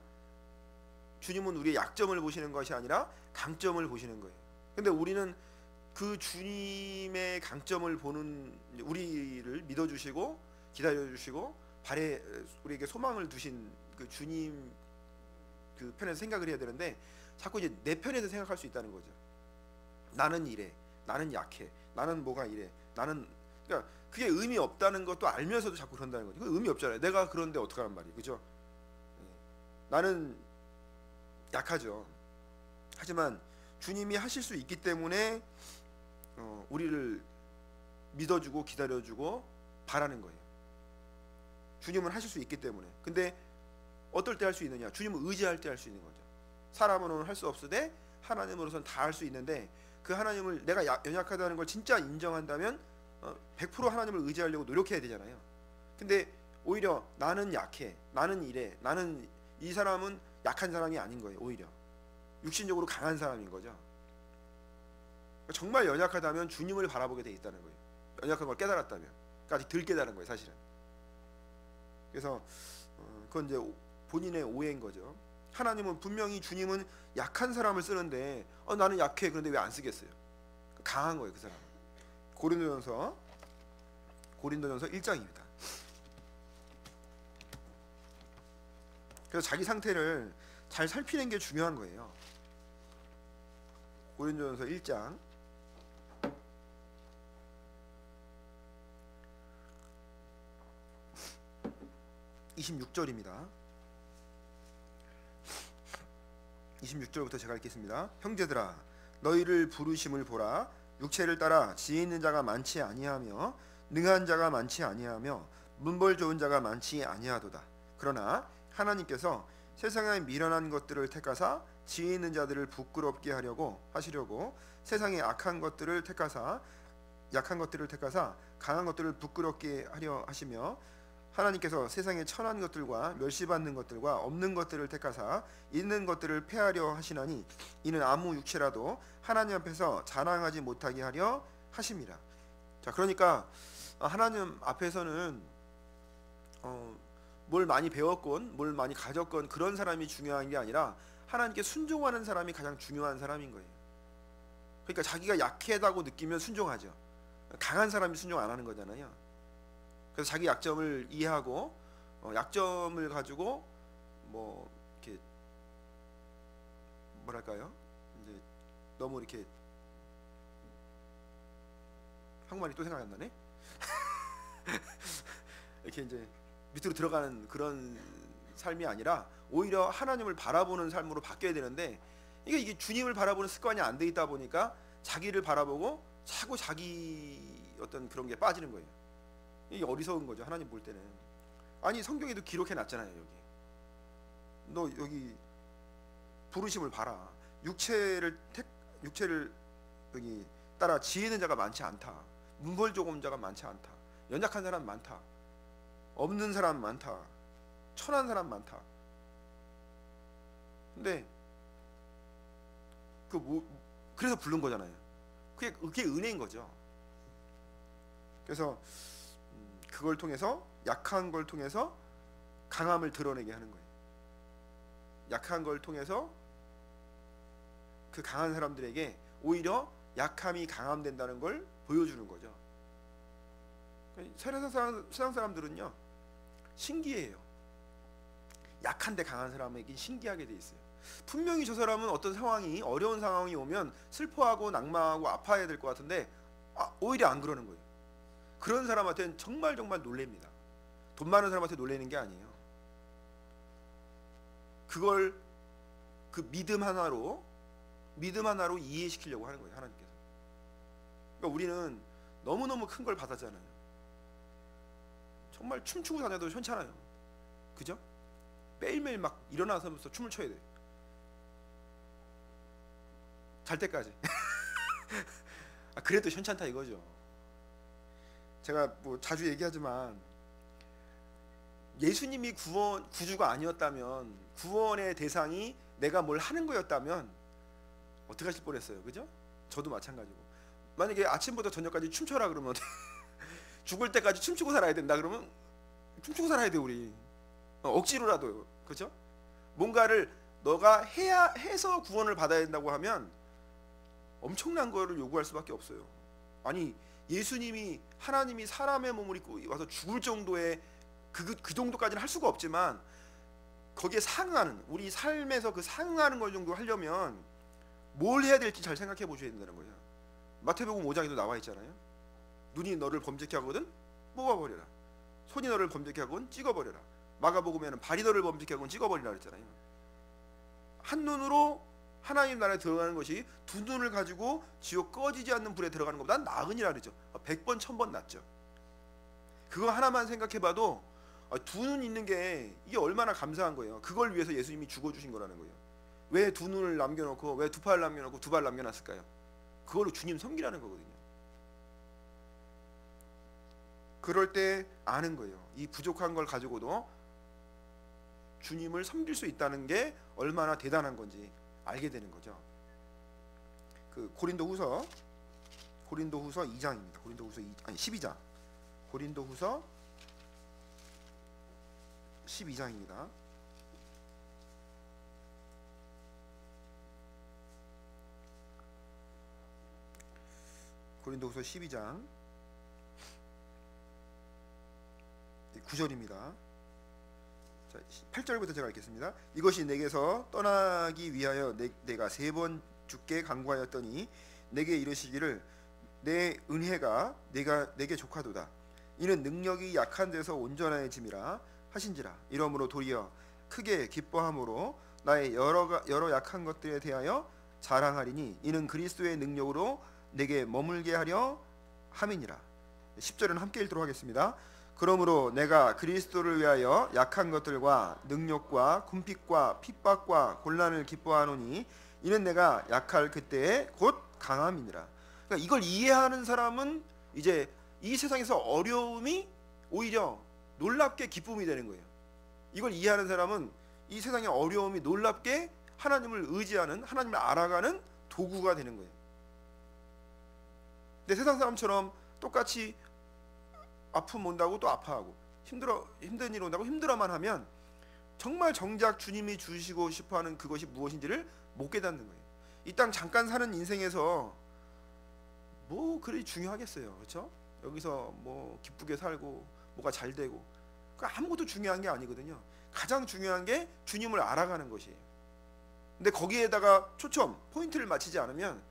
주님은 우리의 약점을 보시는 것이 아니라 강점을 보시는 거예요. 근데 우리는 그 주님의 강점을 보는, 우리를 믿어주시고 기다려주시고 우리에게 소망을 두신 그 주님 그 편에서 생각을 해야 되는데 자꾸 이제 내 편에서 생각할 수 있다는 거죠. 나는 이래, 나는 약해, 나는 뭐가 이래, 그러니까 그게 의미 없다는 것도 알면서도 자꾸 그런다는 거죠. 그 의미 없잖아요. 내가 그런데 어떡하란 말이에요, 그죠? 나는 약하죠. 하지만 주님이 하실 수 있기 때문에 우리를 믿어주고 기다려주고 바라는 거예요. 주님은 하실 수 있기 때문에. 근데 어떨 때 할 수 있느냐? 주님을 의지할 때 할 수 있는 거죠. 사람으로는 할 수 없으되 하나님으로서는 다 할 수 있는데 그 하나님을 내가 연약하다는 걸 진짜 인정한다면 100% 하나님을 의지하려고 노력해야 되잖아요. 근데 오히려 나는 약해, 나는 이래, 이 사람은 약한 사람이 아닌 거예요. 오히려 육신적으로 강한 사람인 거죠. 정말 연약하다면 주님을 바라보게 돼 있다는 거예요. 연약한 걸 깨달았다면. 그러니까 아직 덜 깨달은 거예요, 사실은. 그래서 그건 이제 본인의 오해인 거죠. 하나님은 분명히 주님은 약한 사람을 쓰는데 나는 약해. 그런데 왜 안 쓰겠어요? 강한 거예요, 그 사람은. 고린도전서 고린도전서 1장입니다. 그래서 자기 상태를 잘 살피는 게 중요한 거예요. 고린도전서 1장 26절입니다. 26절부터 제가 읽겠습니다. 형제들아 너희를 부르심을 보라. 육체를 따라 지혜 있는 자가 많지 아니하며 능한 자가 많지 아니하며 문벌 좋은 자가 많지 아니하도다. 그러나 하나님께서 세상의 미련한 것들을 택하사 지혜 있는 자들을 부끄럽게 하시려고 세상의 약한 것들을 택하사 강한 것들을 부끄럽게 하려 하시며 하나님께서 세상의 천한 것들과 멸시받는 것들과 없는 것들을 택하사 있는 것들을 폐하려 하시나니 이는 아무 육체라도 하나님 앞에서 자랑하지 못하게 하려 하심이라. 자, 그러니까 하나님 앞에서는 뭘 많이 배웠건 뭘 많이 가졌건 그런 사람이 중요한 게 아니라 하나님께 순종하는 사람이 가장 중요한 사람인 거예요. 그러니까 자기가 약하다고 느끼면 순종하죠. 강한 사람이 순종 안 하는 거잖아요. 그래서 자기 약점을 이해하고 약점을 가지고 뭐 이렇게 뭐랄까요? 이제 너무 이렇게 한국말이 또 생각이 안 나네. 이렇게 이제 밑으로 들어가는 그런 삶이 아니라 오히려 하나님을 바라보는 삶으로 바뀌어야 되는데 이게 주님을 바라보는 습관이 안 돼 있다 보니까 자기를 바라보고 자꾸 자기 어떤 그런 게 빠지는 거예요. 이게 어리석은 거죠. 하나님 볼 때는. 아니 성경에도 기록해 놨잖아요. 너 여기 부르심을 봐라. 육체를 여기 따라 지혜 있는 자가 많지 않다. 문벌 좋은 자가 많지 않다. 연약한 사람 많다. 없는 사람 많다. 천한 사람 많다. 근데 그래서 부른 거잖아요. 그게 은혜인 거죠. 그래서 그걸 통해서 약한 걸 통해서 강함을 드러내게 하는 거예요. 약한 걸 통해서 그 강한 사람들에게 오히려 약함이 강함된다는 걸 보여주는 거죠. 세상 사람들은요 신기해요. 약한데 강한 사람에게 신기하게 돼 있어요. 분명히 저 사람은 어떤 상황이 어려운 상황이 오면 슬퍼하고 낙망하고 아파해야 될 것 같은데 오히려 안 그러는 거예요. 그런 사람한테는 정말 놀랍니다. 돈 많은 사람한테 놀라는 게 아니에요. 그걸 그 믿음 하나로 이해시키려고 하는 거예요. 하나님께서. 그러니까 우리는 너무너무 큰 걸 받았잖아요. 정말 춤추고 다녀도 괜찮아요. 그죠? 매일매일 막 일어나서 춤을 춰야 돼. 잘 때까지. 그래도 괜찮다 이거죠. 제가 뭐 자주 얘기하지만 예수님이 구주가 아니었다면, 구원의 대상이 내가 뭘 하는 거였다면 어떻게 하실 뻔했어요. 그죠? 저도 마찬가지고. 만약에 아침부터 저녁까지 춤춰라 그러면 죽을 때까지 춤추고 살아야 된다 그러면 춤추고 살아야 돼 우리. 억지로라도. 그죠? 뭔가를 너가 해서 구원을 받아야 된다고 하면 엄청난 거를 요구할 수밖에 없어요. 아니 예수님이, 하나님이 사람의 몸을 입고 와서 죽을 정도의 그 정도까지는 할 수가 없지만 거기에 상응하는, 우리 삶에서 그 상응하는 걸 정도 하려면 뭘 해야 될지 잘 생각해 보셔야 된다는 거예요. 마태복음 5장에도 나와 있잖아요. 눈이 너를 범죄케 하거든 뽑아버려라. 손이 너를 범죄케 하거든 찍어버려라. 마가복음에는 발이 너를 범죄케 하거든 찍어버리라 그랬잖아요. 한 눈으로 하나님 나라에 들어가는 것이 두 눈을 가지고 지옥 꺼지지 않는 불에 들어가는 것보다 나으니라 그러죠. 100번 1000번 낫죠. 그거 하나만 생각해봐도 두 눈 있는 게 이게 얼마나 감사한 거예요. 그걸 위해서 예수님이 죽어주신 거라는 거예요. 왜 두 눈을 남겨놓고, 왜 두 팔을 남겨놓고 두 발 남겨놨을까요? 그걸로 주님 섬기라는 거거든요. 그럴 때 아는 거예요. 이 부족한 걸 가지고도 주님을 섬길 수 있다는 게 얼마나 대단한 건지 알게 되는 거죠. 그 고린도후서 2장입니다. 고린도후서 12장. 고린도후서 12장입니다. 고린도후서 12장 9절입니다. 자, 8절부터 제가 읽겠습니다. 이것이 내게서 떠나기 위하여 내가 3번 주께 간구하였더니 내게 이르시기를 내 은혜가 내게 족하도다. 이는 능력이 약한 데서 온전해짐이라 하신지라. 이러므로 도리어 크게 기뻐함으로 나의 여러 약한 것들에 대하여 자랑하리니 이는 그리스도의 능력으로 내게 머물게 하려 함이니라. 10절은 함께 읽도록 하겠습니다. 그러므로 내가 그리스도를 위하여 약한 것들과 능력과 궁핍과 핍박과 곤란을 기뻐하노니 이는 내가 약할 그때에 곧 강함이니라. 그러니까 이걸 이해하는 사람은 이제 이 세상에서 어려움이 오히려 놀랍게 기쁨이 되는 거예요. 이걸 이해하는 사람은 이 세상의 어려움이 놀랍게 하나님을 의지하는, 하나님을 알아가는 도구가 되는 거예요. 근데 세상 사람처럼 똑같이 아픔 온다고 또 아파하고 힘든 일 온다고 힘들어만 하면 정말 정작 주님이 주시고 싶어하는 그것이 무엇인지를 못 깨닫는 거예요. 이 땅 잠깐 사는 인생에서 뭐 그리 중요하겠어요, 그렇죠? 여기서 뭐 기쁘게 살고 뭐가 잘 되고 아무것도 중요한 게 아니거든요. 가장 중요한 게 주님을 알아가는 것이에요. 근데 거기에다가 초점, 포인트를 맞추지 않으면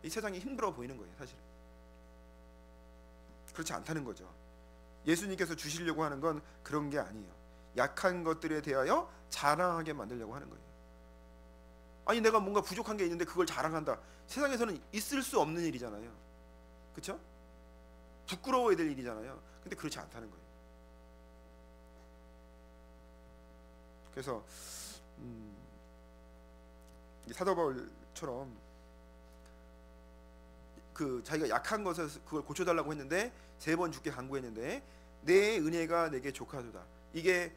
이 세상이 힘들어 보이는 거예요, 사실은. 그렇지 않다는 거죠. 예수님께서 주시려고 하는 건 그런 게 아니에요. 약한 것들에 대하여 자랑하게 만들려고 하는 거예요. 아니 내가 뭔가 부족한 게 있는데 그걸 자랑한다. 세상에서는 있을 수 없는 일이잖아요. 그렇죠? 부끄러워야 될 일이잖아요. 근데 그렇지 않다는 거예요. 그래서 사도 바울처럼 그 자기가 약한 것을 그걸 고쳐달라고 했는데 3번 주께 간구했는데 내 은혜가 내게 족하도다. 이게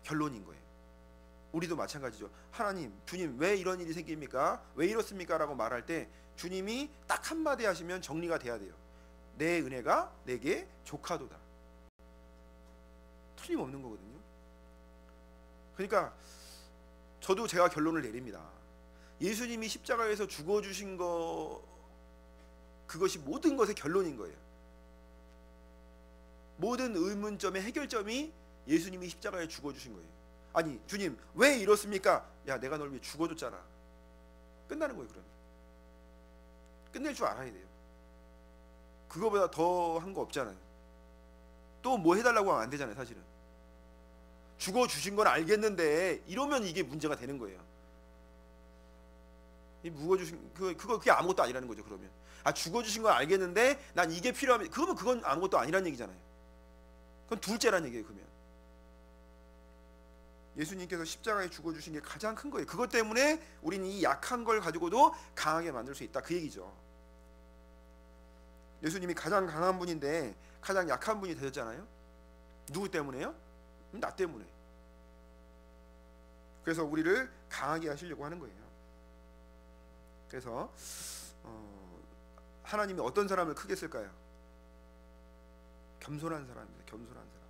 결론인 거예요. 우리도 마찬가지죠. 하나님, 주님 왜 이런 일이 생깁니까? 왜 이렇습니까? 라고 말할 때 주님이 딱 한마디 하시면 정리가 돼야 돼요. 내 은혜가 내게 족하도다. 틀림없는 거거든요. 그러니까 저도 제가 결론을 내립니다. 예수님이 십자가에서 죽어주신 거 그것이 모든 것의 결론인 거예요. 모든 의문점의 해결점이 예수님이 십자가에 죽어주신 거예요. 아니 주님 왜 이렇습니까? 야 내가 널 위해 죽어줬잖아. 끝나는 거예요. 그러면 끝낼 줄 알아야 돼요. 그거보다 더 한 거 없잖아요. 또 뭐 해달라고 하면 안 되잖아요. 사실은 죽어주신 건 알겠는데 이러면 이게 문제가 되는 거예요. 이 묵어주신 그게 아무것도 아니라는 거죠. 그러면 죽어주신 건 알겠는데 난 이게 필요하면 그러면 그건 아무것도 아니라는 얘기잖아요. 그건 둘째란 얘기예요. 그러면 예수님께서 십자가에 죽어주신 게 가장 큰 거예요. 그것 때문에 우리는 이 약한 걸 가지고도 강하게 만들 수 있다. 그 얘기죠. 예수님이 가장 강한 분인데 가장 약한 분이 되셨잖아요. 누구 때문에요? 나 때문에. 그래서 우리를 강하게 하시려고 하는 거예요. 그래서 하나님이 어떤 사람을 크게 쓸까요? 겸손한 사람입니다. 겸손한 사람.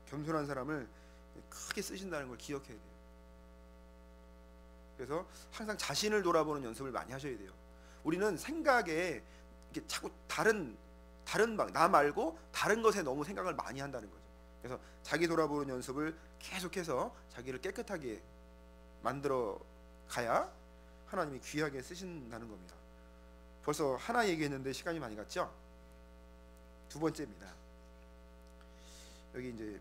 겸손한 사람을 크게 쓰신다는 걸 기억해야 돼요. 그래서 항상 자신을 돌아보는 연습을 많이 하셔야 돼요. 우리는 생각에 이게 자꾸 다른 나 말고 다른 것에 너무 생각을 많이 한다는 거죠. 그래서 자기 돌아보는 연습을 계속해서 자기를 깨끗하게 만들어 가야 하나님이 귀하게 쓰신다는 겁니다. 벌써 하나 얘기했는데 시간이 많이 갔죠? 2번째입니다. 여기 이제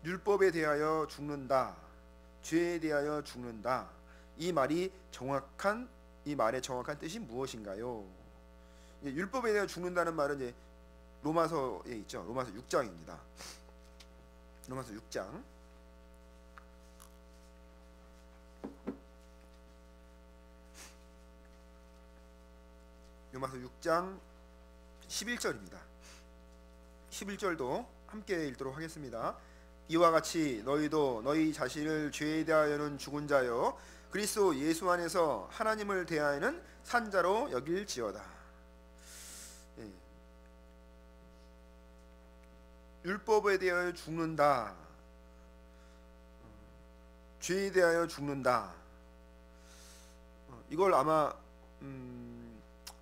율법에 대하여 죽는다, 죄에 대하여 죽는다. 이 말의 정확한 뜻이 무엇인가요? 율법에 대하여 죽는다는 말은 이제 로마서에 있죠. 로마서 6장입니다. 로마서 6장. 로마서 6장 11절입니다. 11절도 함께 읽도록 하겠습니다. 이와 같이 너희도 너희 자신을 죄에 대하여는 죽은 자요 그리스도 예수 안에서 하나님을 대하여는 산 자로 여길지어다. 예. 율법에 대하여 죽는다, 죄에 대하여 죽는다. 이걸 아마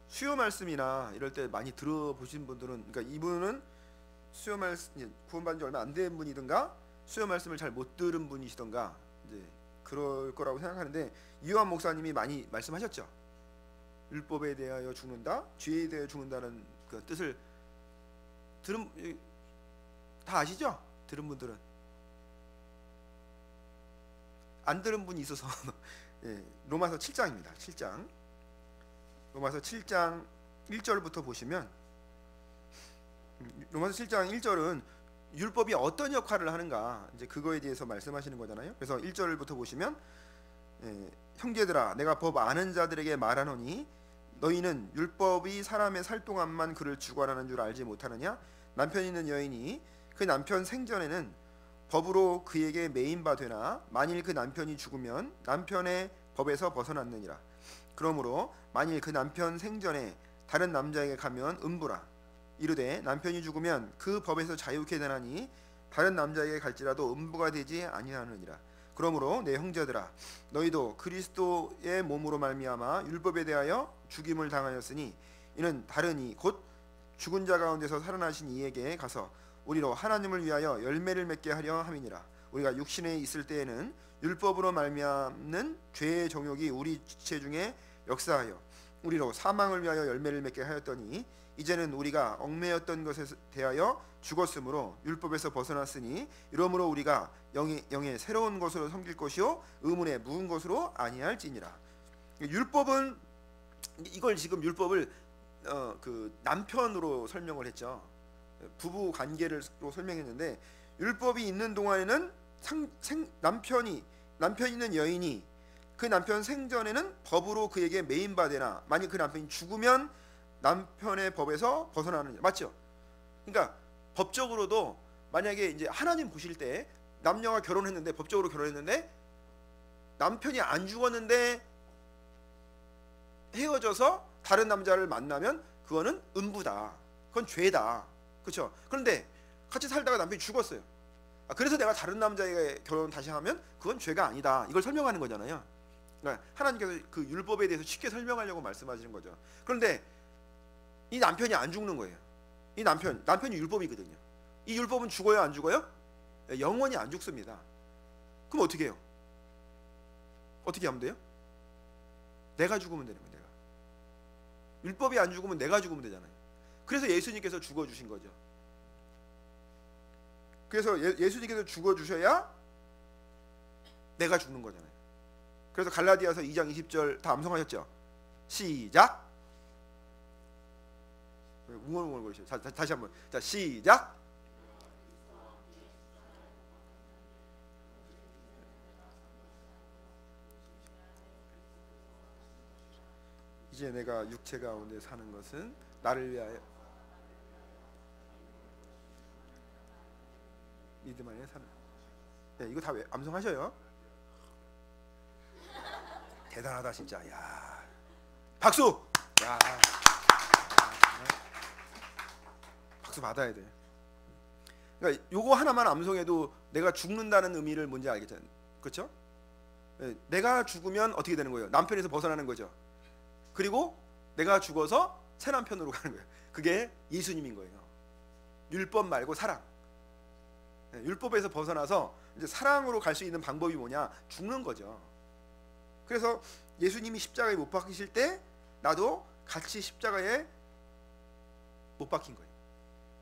수요 말씀이나 이럴 때 많이 들어보신 분들은, 그러니까 이분은 수요 말씀 구원받은 지 얼마 안 된 분이든가 수요 말씀을 잘 못 들은 분이시던가 이제 그럴 거라고 생각하는데 이요한 목사님이 많이 말씀하셨죠. 율법에 대하여 죽는다, 죄에 대하여 죽는다는 그 뜻을 다 아시죠? 들은 분들은 안 들은 분이 있어서 예, 로마서 7장입니다. 7장 로마서 7장 1절부터 보시면 로마서 7장 1절은 율법이 어떤 역할을 하는가 이제 그거에 대해서 말씀하시는 거잖아요. 그래서 1절부터 보시면 형제들아 내가 법 아는 자들에게 말하노니 너희는 율법이 사람의 살 동안만 그를 주관하는 줄 알지 못하느냐. 남편 있는 여인이 그 남편 생전에는 법으로 그에게 매인 바 되나 만일 그 남편이 죽으면 남편의 법에서 벗어났느니라. 그러므로 만일 그 남편 생전에 다른 남자에게 가면 음부라. 이르되 남편이 죽으면 그 법에서 자유케 되나니 다른 남자에게 갈지라도 음부가 되지 아니하느니라. 그러므로 내 형제들아 너희도 그리스도의 몸으로 말미암아 율법에 대하여 죽임을 당하였으니 이는 다르니 곧 죽은 자 가운데서 살아나신 이에게 가서 우리로 하나님을 위하여 열매를 맺게 하려 함이니라. 우리가 육신에 있을 때에는 율법으로 말미암는 죄의 정욕이 우리 지체 중에 역사하여 우리로 사망을 위하여 열매를 맺게 하였더니 이제는 우리가 얽매였던 것에 대하여 죽었으므로 율법에서 벗어났으니 이러므로 우리가 영의 새로운 것으로 섬길 것이요 의문에 묵은 것으로 아니할지니라. 율법은 이걸 지금 율법을 그 남편으로 설명을 했죠. 부부 관계로 설명했는데 율법이 있는 동안에는 남편 있는 여인이 그 남편 생전에는 법으로 그에게 매인 바 되나 만약 그 남편이 죽으면 남편의 법에서 벗어나는 맞죠? 그러니까 법적으로도 만약에 이제 하나님 보실 때 남녀가 결혼했는데 법적으로 결혼했는데 남편이 안 죽었는데 헤어져서 다른 남자를 만나면 그거는 음부다. 그건 죄다. 그렇죠? 그런데 같이 살다가 남편이 죽었어요. 그래서 내가 다른 남자에게 결혼 다시 하면 그건 죄가 아니다. 이걸 설명하는 거잖아요. 그러니까 하나님께서 그 율법에 대해서 쉽게 설명하려고 말씀하시는 거죠. 그런데 이 남편이 안 죽는 거예요. 이 남편이 율법이거든요. 이 율법은 죽어요, 안 죽어요? 영원히 안 죽습니다. 그럼 어떻게 해요? 어떻게 하면 돼요? 내가 죽으면 되는 거예요. 내가. 율법이 안 죽으면 내가 죽으면 되잖아요. 그래서 예수님께서 죽어주신 거죠. 그래서 예수님께서 죽어주셔야 내가 죽는 거잖아요. 그래서 갈라디아서 2장 20절 다 암송하셨죠? 시작. 웅얼웅얼 거리셔요. 다시 한번. 자, 시작. 이제 내가 육체 가운데 사는 것은 나를 위하여 믿음 안에 사는. 네, 이거 다 암송하셔요. 대단하다 진짜. 야, 박수. 야, 박수 받아야 돼. 그러니까 요거 하나만 암송해도 내가 죽는다는 의미를 뭔지 알겠잖아요. 그렇죠? 네, 내가 죽으면 어떻게 되는 거예요? 남편에서 벗어나는 거죠. 그리고 내가 죽어서 새 남편으로 가는 거예요. 그게 예수님인 거예요. 율법 말고 사랑. 네, 율법에서 벗어나서 이제 사랑으로 갈 수 있는 방법이 뭐냐? 죽는 거죠. 그래서 예수님이 십자가에 못 박히실 때 나도 같이 십자가에 못 박힌 거예요.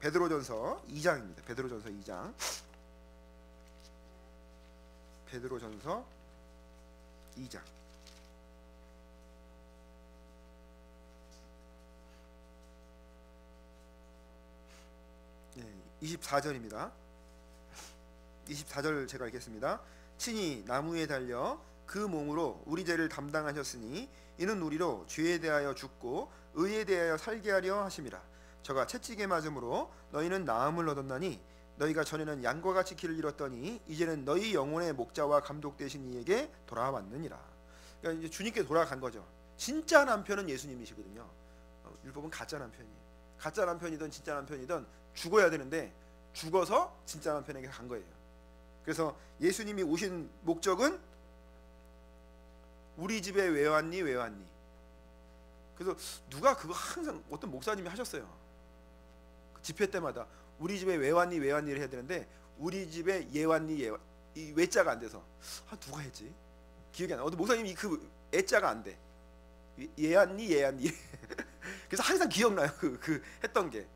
베드로전서 2장입니다. 베드로전서 2장. 베드로전서 2장. 네, 24절입니다. 24절 제가 읽겠습니다. 친히 나무에 달려 그 몸으로 우리 죄를 담당하셨으니 이는 우리로 죄에 대하여 죽고 의에 대하여 살게 하려 하심이라. 저가 채찍에 맞음으로 너희는 나음을 얻었나니 너희가 전에는 양과 같이 길을 잃었더니 이제는 너희 영혼의 목자와 감독 되신 이에게 돌아왔느니라. 그러니까 이제 주님께 돌아간 거죠. 진짜 남편은 예수님이시거든요. 율법은 가짜 남편이에요. 가짜 남편이든 진짜 남편이든 죽어야 되는데 죽어서 진짜 남편에게 간 거예요. 그래서 예수님이 오신 목적은 우리 집에 왜 왔니? 왜 왔니? 그래서 누가 그거 항상 어떤 목사님이 하셨어요. 집회 때마다 우리 집에 왜 왔니 왜 왔니를 해야 되는데 우리 집에 얘 왔니 이 외자가 안 돼서 누가 했지? 기억이 안 나. 목사님이 그 애자가 안 돼. 얘 왔니 얘 왔니. 그래서 항상 기억나요. 그 했던 게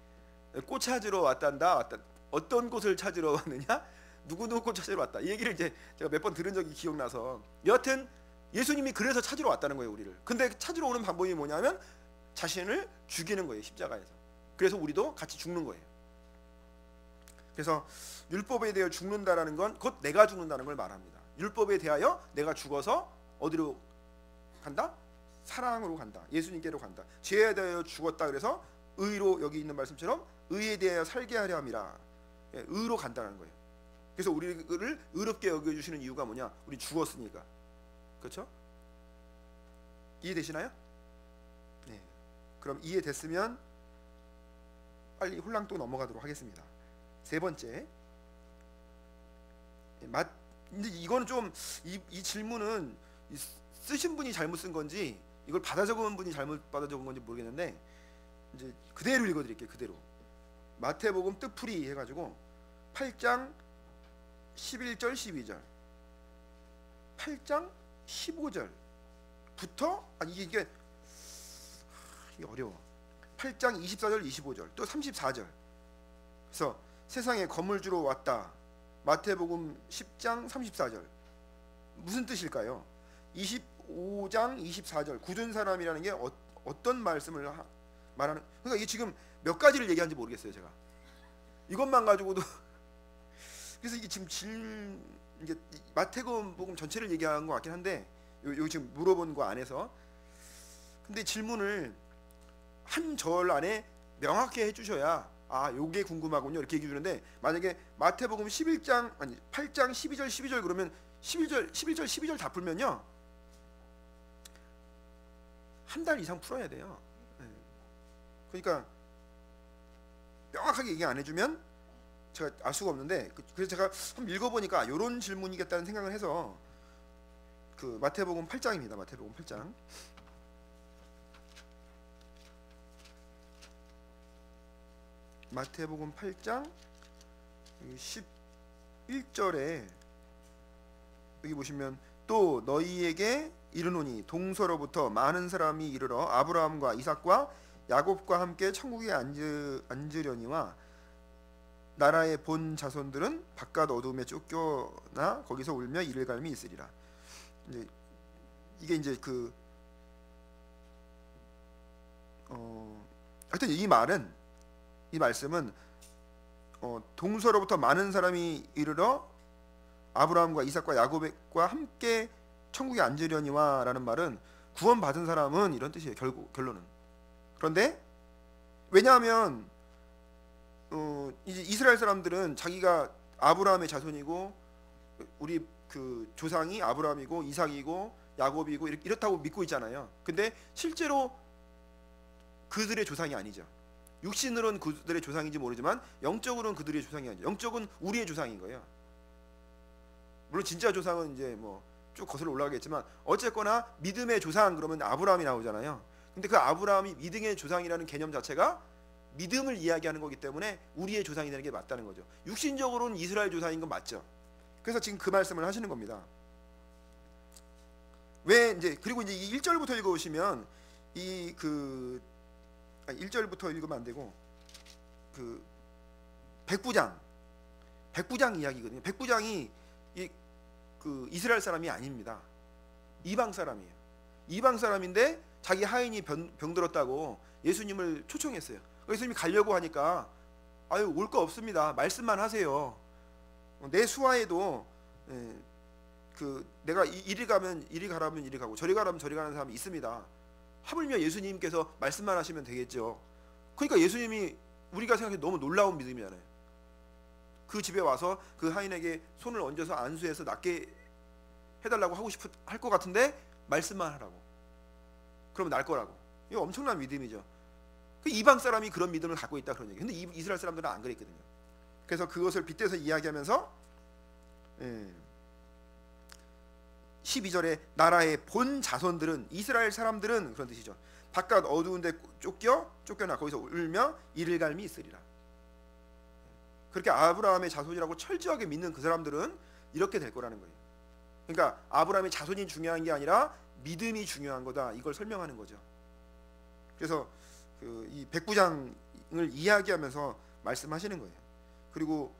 꽃 찾으러 왔단다. 어떤 꽃을 찾으러 왔느냐? 누구 꽃 찾으러 왔다. 이 얘기를 이제 제가 몇 번 들은 적이 기억나서 여하튼 예수님이 그래서 찾으러 왔다는 거예요 우리를. 근데 찾으러 오는 방법이 뭐냐면 자신을 죽이는 거예요 십자가에서. 그래서 우리도 같이 죽는 거예요. 그래서 율법에 대하여 죽는다라는 건 곧 내가 죽는다는 걸 말합니다. 율법에 대하여 내가 죽어서 어디로 간다? 사랑으로 간다. 예수님께로 간다. 죄에 대하여 죽었다 그래서 의로 여기 있는 말씀처럼 의에 대하여 살게 하려 함이라. 의로 간다는 거예요. 그래서 우리를 의롭게 여겨주시는 이유가 뭐냐? 우리 죽었으니까. 그렇죠? 이해되시나요? 네. 그럼 이해됐으면 빨리 홀랑 또 넘어가도록 하겠습니다. 세 번째, 근데 이거는 좀 이 질문은 쓰신 분이 잘못 쓴 건지 이걸 받아 적은 분이 잘못 받아 적은 건지 모르겠는데 이제 그대로 읽어드릴게요. 그대로 마태복음 뜻풀이 해가지고 8장 11절 12절 8장 15절부터 이게 어려워. 8장 24절 25절 또 34절. 그래서 세상에 건물주로 왔다. 마태복음 10장 34절 무슨 뜻일까요? 25장 24절 굳은 사람이라는 게 어떤 말씀을 말하는, 그러니까 이게 지금 몇 가지를 얘기하는지 모르겠어요 제가. 이것만 가지고도 그래서 이게 지금 이게 마태복음 전체를 얘기하는 것 같긴 한데 요 지금 물어본 거 안에서 근데 질문을 한 절 안에 명확히 해주셔야 요게 궁금하군요 이렇게 얘기해 주는데 만약에 마태복음 8장 12절 12절 그러면 11절 12절 다 풀면요 한 달 이상 풀어야 돼요. 그러니까 명확하게 얘기 안 해주면 제가 알 수가 없는데 그래서 제가 한번 읽어보니까 이런 질문이겠다는 생각을 해서 그 마태복음 8장입니다. 마태복음 8장 마태복음 8장 11절에 여기 보시면 또 너희에게 이르노니 동서로부터 많은 사람이 이르러 아브라함과 이삭과 야곱과 함께 천국에 앉으려니와 나라의 본 자손들은 바깥 어둠에 쫓겨나 거기서 울며 이를 갈미 있으리라. 이게 이제 하여튼 이 말씀은 동서로부터 많은 사람이 이르러 아브라함과 이삭과 야곱과 함께 천국에 앉으려니와라는 말은 구원받은 사람은 이런 뜻이에요. 결론은. 그런데 왜냐하면 이제 이스라엘 사람들은 자기가 아브라함의 자손이고 우리 그 조상이 아브라함이고 이삭이고 야곱이고 이렇다고 믿고 있잖아요. 근데 실제로 그들의 조상이 아니죠. 육신으로는 그들의 조상인지 모르지만 영적으로는 그들의 조상이 아니죠. 영적은 우리의 조상인 거예요. 물론 진짜 조상은 이제 뭐 쭉 거슬러 올라가겠지만 어쨌거나 믿음의 조상 그러면 아브라함이 나오잖아요. 근데 그 아브라함이 믿음의 조상이라는 개념 자체가 믿음을 이야기하는 거기 때문에 우리의 조상이 되는 게 맞다는 거죠. 육신적으로는 이스라엘 조상인 건 맞죠. 그래서 지금 그 말씀을 하시는 겁니다. 왜 이제 그리고 이제 이 1절부터 읽어보시면 1절부터 읽으면 안 되고 그 백부장 이야기거든요. 백부장이 그 이스라엘 사람이 아닙니다. 이방 사람이에요. 이방 사람인데 자기 하인이 병들었다고 예수님을 초청했어요. 예수님이 가려고 하니까 올 거 없습니다. 말씀만 하세요. 내 수하에도 내가 이리 가면 이리 가라면 이리 가고 저리 가라면 저리 가는 사람이 있습니다. 하물며 예수님께서 말씀만 하시면 되겠죠. 그러니까 예수님이 우리가 생각해 너무 놀라운 믿음이잖아요. 그 집에 와서 그 하인에게 손을 얹어서 안수해서 낫게 해달라고 할 것 같은데 말씀만 하라고. 그러면 날 거라고. 이거 엄청난 믿음이죠. 그 이방 사람이 그런 믿음을 갖고 있다 그런 얘기. 근데 이스라엘 사람들은 안 그랬거든요. 그래서 그것을 빗대서 이야기하면서 12절에 나라의 본 자손들은 이스라엘 사람들은 그런 뜻이죠. 바깥 어두운 데 쫓겨나 거기서 울며 이를 갈미 있으리라. 그렇게 아브라함의 자손이라고 철저하게 믿는 그 사람들은 이렇게 될 거라는 거예요. 그러니까 아브라함의 자손이 중요한 게 아니라 믿음이 중요한 거다, 이걸 설명하는 거죠. 그래서 이 백부장을 이야기하면서 말씀하시는 거예요. 그리고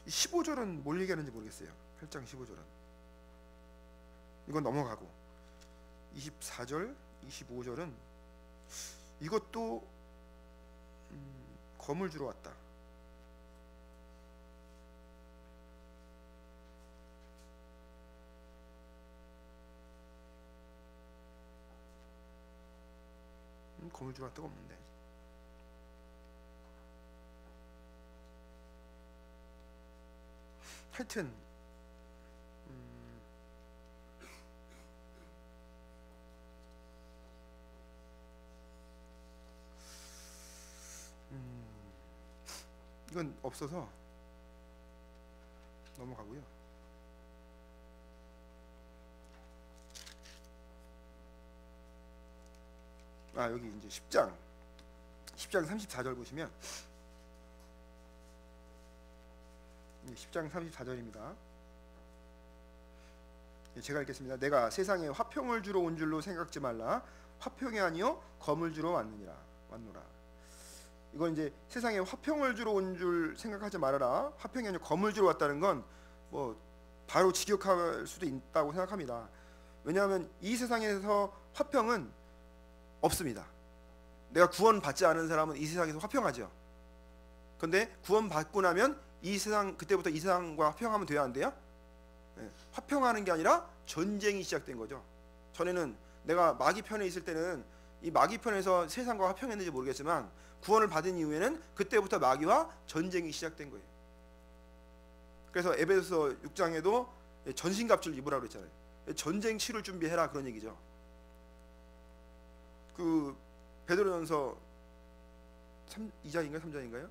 15절은 뭘 얘기하는지 모르겠어요. 8장 15절은 이건 넘어가고 24절, 25절은 이것도 검을 주러 왔다. 검을 주러 왔다가 없는데. 하여튼 이건 없어서 넘어가고요. 여기 이제 10장 34절 보시면 10장 34절입니다. 제가 읽겠습니다. 내가 세상에 화평을 주러 온 줄로 생각지 말라. 화평이 아니요 검을 주러 왔노라. 이건 이제 세상에 화평을 주러 온 줄 생각하지 말아라. 화평이 아니요 검을 주러 왔다는 건 뭐 바로 직역할 수도 있다고 생각합니다. 왜냐하면 이 세상에서 화평은 없습니다. 내가 구원받지 않은 사람은 이 세상에서 화평하죠. 그런데 구원받고 나면 이 세상, 그때부터 이 세상과 화평하면 돼야 안 돼요? 네. 화평하는 게 아니라 전쟁이 시작된 거죠. 전에는 내가 마귀 편에 있을 때는 이 마귀 편에서 세상과 화평했는지 모르겠지만 구원을 받은 이후에는 그때부터 마귀와 전쟁이 시작된 거예요. 그래서 에베소서 6장에도 전신갑주를 입으라고 그랬잖아요. 전쟁 치를 준비해라, 그런 얘기죠. 그 베드로전서 2장인가요? 3장인가요?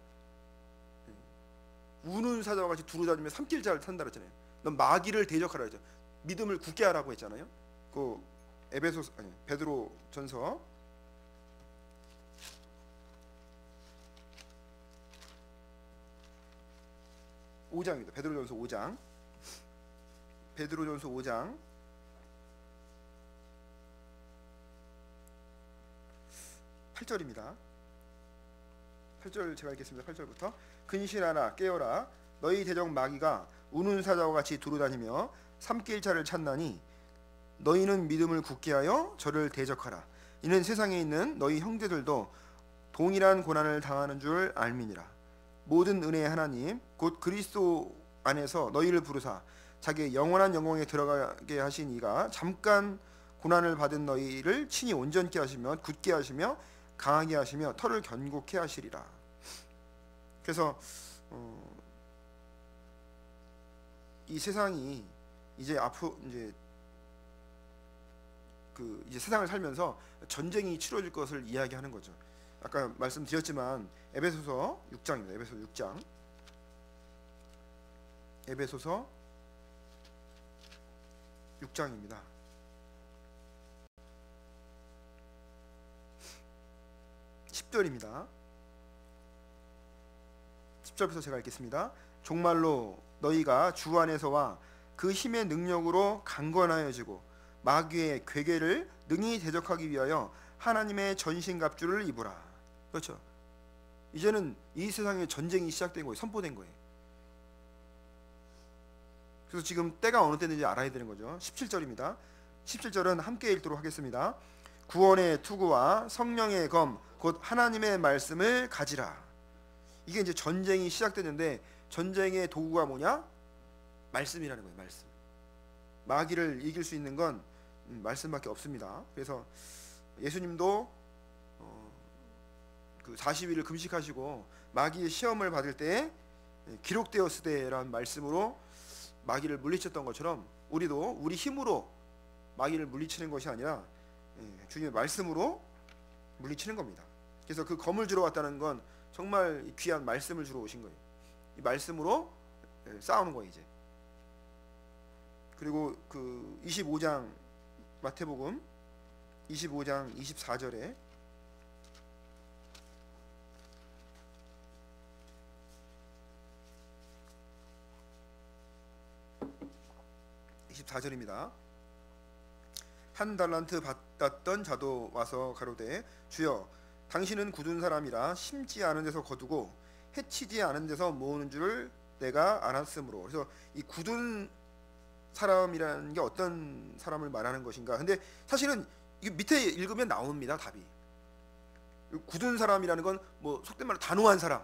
우는 사자와 같이 두루다니며 삼킬자를 탄다 그랬잖아요. 넌 마귀를 대적하라 그랬죠. 믿음을 굳게 하라고 했잖아요. 그 베드로전서 5장입니다. 베드로전서 5장. 베드로전서 5장 8절입니다. 8절 제가 읽겠습니다. 8절부터 근신하라 깨어라 너희 대적 마귀가 우는 사자와 같이 두루다니며 삼킬 자를 찾나니 너희는 믿음을 굳게 하여 저를 대적하라. 이는 세상에 있는 너희 형제들도 동일한 고난을 당하는 줄 알미니라. 모든 은혜의 하나님 곧 그리스도 안에서 너희를 부르사 자기의 영원한 영광에 들어가게 하신 이가 잠깐 고난을 받은 너희를 친히 온전케 하시며 굳게 하시며 강하게 하시며 털을 견고케 하시리라. 그래서 이 세상이 이제 앞으로 이제 세상을 살면서 전쟁이 치러질 것을 이야기하는 거죠. 아까 말씀드렸지만 에베소서 6장입니다. 에베소서 6장. 에베소서 6장입니다. 10절입니다. 10절부터 제가 읽겠습니다. 종말로 너희가 주 안에서와 그 힘의 능력으로 강건하여지고 마귀의 괴계를 능히 대적하기 위하여 하나님의 전신갑주를 입으라. 그렇죠. 이제는 이 세상에 전쟁이 시작된 거예요. 선포된 거예요. 그래서 지금 때가 어느 때인지 알아야 되는 거죠. 17절입니다. 17절은 함께 읽도록 하겠습니다. 구원의 투구와 성령의 검 곧 하나님의 말씀을 가지라. 이게 이제 전쟁이 시작됐는데 전쟁의 도구가 뭐냐? 말씀이라는 거예요. 말씀. 마귀를 이길 수 있는 건 말씀밖에 없습니다. 그래서 예수님도 그 40일을 금식하시고 마귀의 시험을 받을 때 기록되었으되라는 말씀으로 마귀를 물리쳤던 것처럼 우리도 우리 힘으로 마귀를 물리치는 것이 아니라 주님의 말씀으로 물리치는 겁니다. 그래서 그 검을 주러 왔다는 건 정말 귀한 말씀을 주러 오신 거예요. 이 말씀으로 싸우는 거예요 이제. 그리고 그 25장 마태복음 25장 24절에 4절입니다. 한 달란트 받았던 자도 와서 가로되 주여 당신은 굳은 사람이라 심지 않은 데서 거두고 해치지 않은 데서 모으는 줄을 내가 알았으므로. 그래서 이 굳은 사람이라는 게 어떤 사람을 말하는 것인가. 근데 사실은 이 밑에 읽으면 나옵니다. 답이. 굳은 사람이라는 건 뭐 속된 말로 단호한 사람,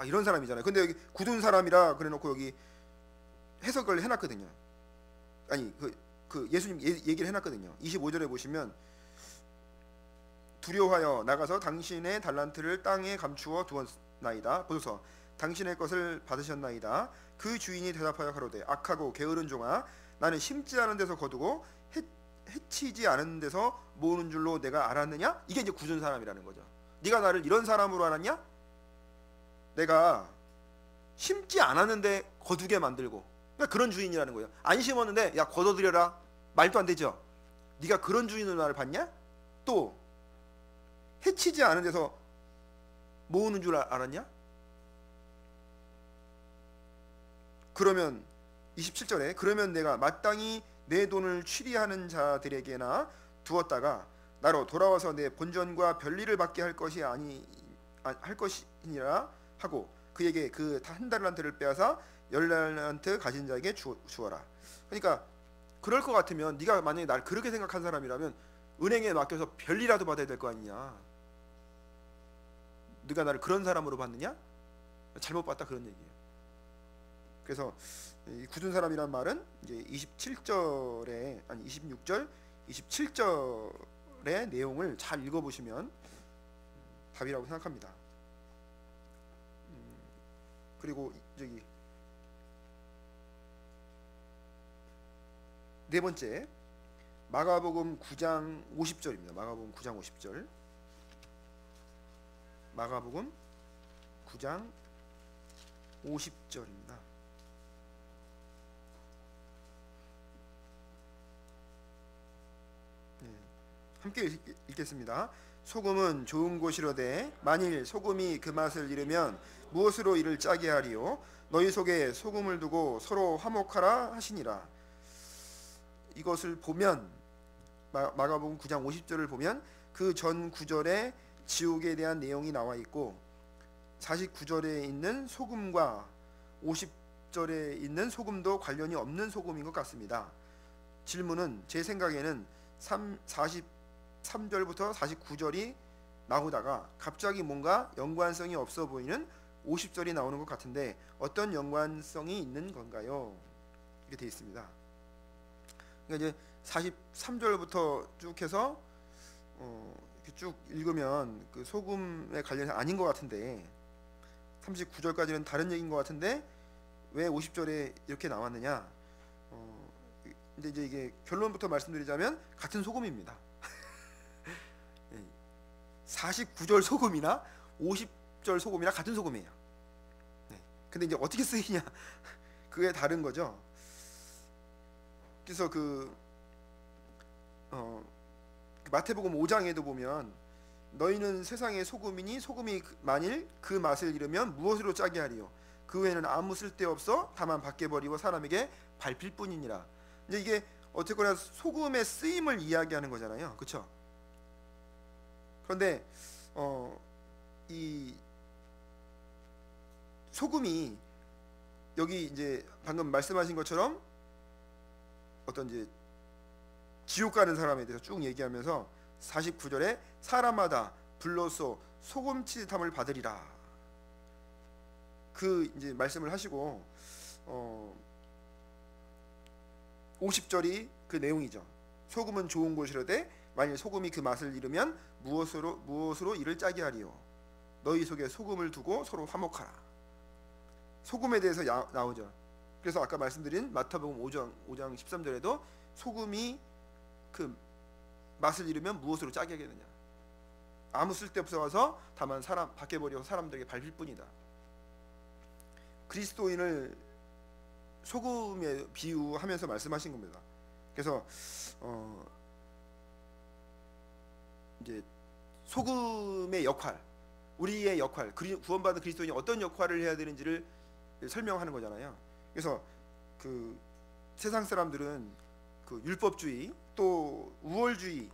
이런 사람이잖아요. 근데 여기 굳은 사람이라 그래놓고 여기 해석을 해놨거든요. 아니 그 예수님 얘기를 해놨거든요. 25절에 보시면 두려워하여 나가서 당신의 달란트를 땅에 감추어 두었나이다. 보소서 당신의 것을 받으셨나이다. 그 주인이 대답하여 가로되 악하고 게으른 종아 나는 심지 않은 데서 거두고 해치지 않은 데서 모으는 줄로 내가 알았느냐? 이게 이제 굳은 사람이라는 거죠. 네가 나를 이런 사람으로 알았냐? 내가 심지 않았는데 거두게 만들고, 그러니까 그런 주인이라는 거예요. 안 심었는데 야 걷어들여라, 말도 안 되죠. 네가 그런 주인으로 나를 봤냐? 또 해치지 않은 데서 모으는 줄 알았냐? 그러면 27절에 그러면 내가 마땅히 내 돈을 취리하는 자들에게나 두었다가 나로 돌아와서 내 본전과 별리를 받게 할 것이니라 하고 그에게 그 한 달란트를 빼앗아 10달란트 가진 자에게 주어라. 그러니까 그럴 것 같으면 네가 만약에 날 그렇게 생각한 사람이라면 은행에 맡겨서 별리라도 받아야 될 거 아니냐. 네가 나를 그런 사람으로 봤느냐? 잘못 봤다, 그런 얘기예요. 그래서 이 굳은 사람이란 말은 이제 26절, 27절의 내용을 잘 읽어보시면 답이라고 생각합니다. 그리고 저기 네 번째, 마가복음 9장 50절입니다. 마가복음 9장 50절. 마가복음 9장 50절입니다. 함께 읽겠습니다. 소금은 좋은 곳이로되 만일 소금이 그 맛을 잃으면 무엇으로 이를 짜게 하리요? 너희 속에 소금을 두고 서로 화목하라 하시니라. 이것을 보면 마가복음 9장 50절을 보면 그 전 구절에 지옥에 대한 내용이 나와 있고 49절에 있는 소금과 50절에 있는 소금도 관련이 없는 소금인 것 같습니다. 질문은 제 생각에는 43절부터 49절이 나오다가 갑자기 뭔가 연관성이 없어 보이는 50절이 나오는 것 같은데 어떤 연관성이 있는 건가요? 이렇게 되어 있습니다. 그러니까 이제 43절부터 쭉 해서 이렇게 쭉 읽으면 그 소금에 관련해서 아닌 것 같은데 39절까지는 다른 얘기인 것 같은데 왜 50절에 이렇게 나왔느냐? 근데 이제 이게 결론부터 말씀드리자면 같은 소금입니다. 49절 소금이나 50절 소금이나 같은 소금이에요. 근데 이제 어떻게 쓰이냐 그게 다른 거죠. 그래서 마태복음 5장에도 보면 너희는 세상의 소금이니 소금이 만일 그 맛을 잃으면 무엇으로 짜게 하리요? 그 외에는 아무 쓸데없어 다만 밖에 버리고 사람에게 밟힐 뿐이니라. 이제 이게 어쨌거나 소금의 쓰임을 이야기하는 거잖아요, 그렇죠? 그런데 이 소금이 여기 이제 방금 말씀하신 것처럼 어떤 이제 지옥 가는 사람에 대해서 쭉 얘기하면서 49절에 사람마다 불로써 소금치듯함을 받으리라. 그 이제 말씀을 하시고 50절이 그 내용이죠. 소금은 좋은 곳이로되 만일 소금이 그 맛을 잃으면 무엇으로 이를 짜게 하리요? 너희 속에 소금을 두고 서로 화목하라. 소금에 대해서 나오죠. 그래서 아까 말씀드린 마태복음 5장 13절에도 소금이 그 맛을 잃으면 무엇으로 짜게 하겠느냐? 아무 쓸데없어서 다만 사람 밖에 버리고 사람들에게 밟힐 뿐이다. 그리스도인을 소금에 비유하면서 말씀하신 겁니다. 그래서 이제 소금의 역할, 우리의 역할, 구원받은 그리스도인이 어떤 역할을 해야 되는지를 설명하는 거잖아요. 그래서 그 세상 사람들은 그 율법주의 또 우월주의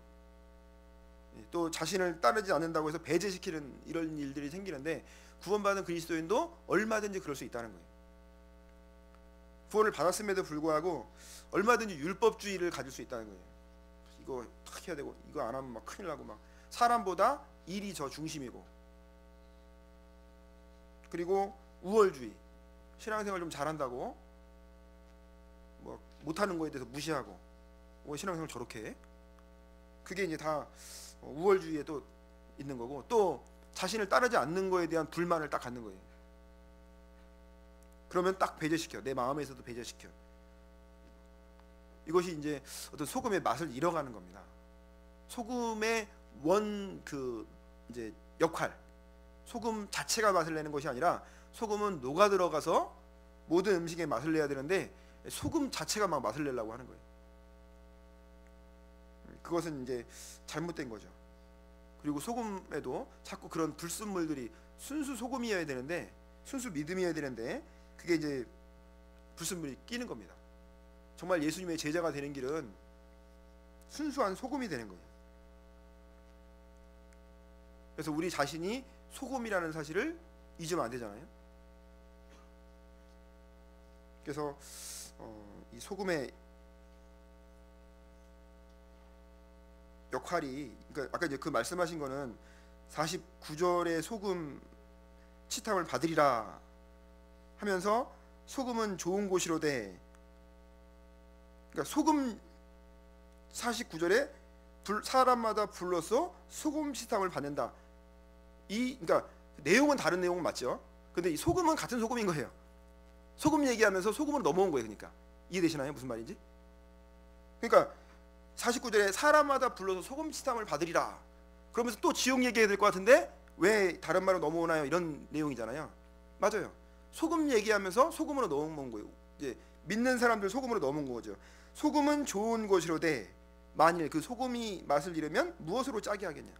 또 자신을 따르지 않는다고 해서 배제시키는 이런 일들이 생기는데 구원받은 그리스도인도 얼마든지 그럴 수 있다는 거예요. 구원을 받았음에도 불구하고 얼마든지 율법주의를 가질 수 있다는 거예요. 이거 딱 해야 되고 이거 안 하면 막 큰일 나고 막 사람보다 일이 저 중심이고 그리고 우월주의 신앙생활 좀 잘한다고 뭐 못하는 거에 대해서 무시하고 신앙생활 저렇게 해? 그게 이제 다 우월주의에 또 있는 거고 또 자신을 따르지 않는 거에 대한 불만을 딱 갖는 거예요. 그러면 딱 배제시켜. 내 마음에서도 배제시켜. 이것이 이제 어떤 소금의 맛을 잃어가는 겁니다. 소금의 원 이제 역할, 소금 자체가 맛을 내는 것이 아니라 소금은 녹아 들어가서 모든 음식에 맛을 내야 되는데 소금 자체가 막 맛을 내려고 하는 거예요. 그것은 이제 잘못된 거죠. 그리고 소금에도 자꾸 그런 불순물들이 순수 소금이어야 되는데 순수 믿음이어야 되는데 그게 이제 불순물이 끼는 겁니다. 정말 예수님의 제자가 되는 길은 순수한 소금이 되는 거예요. 그래서 우리 자신이 소금이라는 사실을 잊으면 안 되잖아요. 그래서 이 소금의 역할이 그러니까 아까 이제 그 말씀하신 거는 49절에 소금 치탐을 받으리라 하면서 소금은 좋은 곳이로되 그러니까 소금 49절에 사람마다 불러서 소금 치탐을 받는다. 그러니까 내용은 다른 내용은 맞죠. 근데 이 소금은 같은 소금인 거예요. 소금 얘기하면서 소금으로 넘어온 거예요. 그러니까 이해되시나요? 무슨 말인지? 그러니까 49절에 사람마다 불러서 소금 치탐을 받으리라. 그러면서 또 지옥 얘기해야 될 것 같은데 왜 다른 말로 넘어오나요? 이런 내용이잖아요. 맞아요. 소금 얘기하면서 소금으로 넘어온 거예요. 이제 믿는 사람들 소금으로 넘어온 거죠. 소금은 좋은 것이로되 만일 그 소금이 맛을 잃으면 무엇으로 짜게 하겠냐.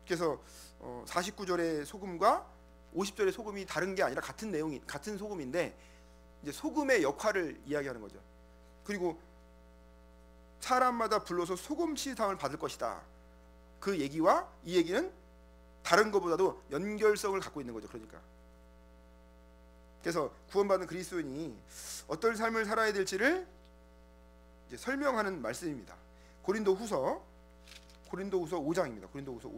그래서 49절의 소금과 50절의 소금이 다른 게 아니라 같은 내용이 같은 소금인데 이제 소금의 역할을 이야기하는 거죠. 그리고 사람마다 불러서 소금 치탐을 받을 것이다. 그 얘기와 이 얘기는 다른 것보다도 연결성을 갖고 있는 거죠. 그러니까 그래서 구원받은 그리스도인이 어떤 삶을 살아야 될지를 이제 설명하는 말씀입니다. 고린도후서 5장입니다. 고린도후서